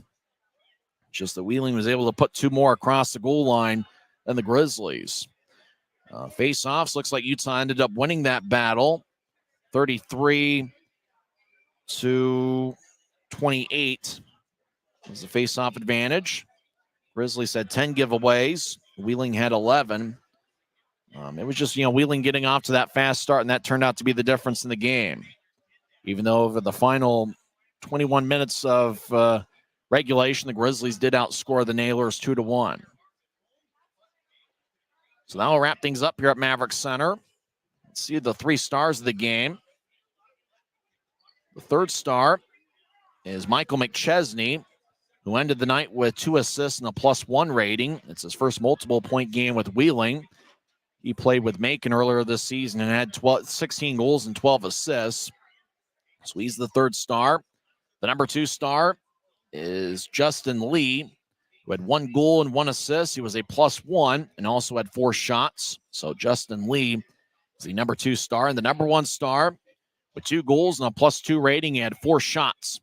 Just that Wheeling was able to put 2 more across the goal line than the Grizzlies. Face-offs, looks like Utah ended up winning that battle, 33-28 was the face-off advantage. Grizzlies had 10 giveaways. Wheeling had 11. It was just, Wheeling getting off to that fast start, and that turned out to be the difference in the game. Even though over the final 21 minutes of regulation, the Grizzlies did outscore the Nailers 2-1. So that will wrap things up here at Maverik Center. Let's see the 3 stars of the game. The third star is Michael McChesney, who ended the night with 2 assists and a +1 rating. It's his first multiple-point game with Wheeling. He played with Macon earlier this season and had 16 goals and 12 assists. So he's the third star. The number 2 star is Justin Lee, who had 1 goal and 1 assist. He was a +1 and also had 4 shots. So Justin Lee is the number 2 star. And the number 1 star with 2 goals and a +2 rating, he had 4 shots.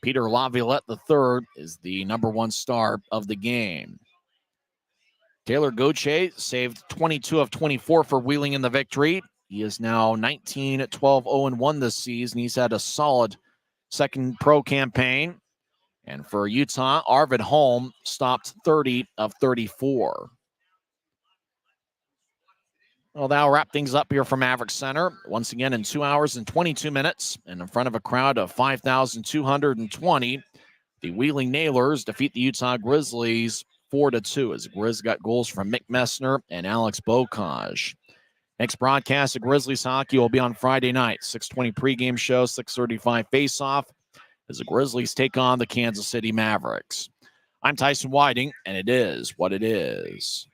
Peter Laviolette III is the number 1 star of the game. Taylor Gauthier saved 22 of 24 for Wheeling in the victory. He is now 19-12-0-1 this season. He's had a solid second pro campaign. And for Utah, Arvid Holm stopped 30 of 34. Well, that'll wrap things up here from Maverik Center. Once again, in 2 hours and 22 minutes, and in front of a crowd of 5,220, the Wheeling Nailers defeat the Utah Grizzlies 4-2 as the Grizz got goals from Mick Messner and Alex Bocage. Next broadcast of Grizzlies hockey will be on Friday night, 6:20 pregame show, 6:35 face-off, as the Grizzlies take on the Kansas City Mavericks. I'm Tyson Whiting, and it is what it is.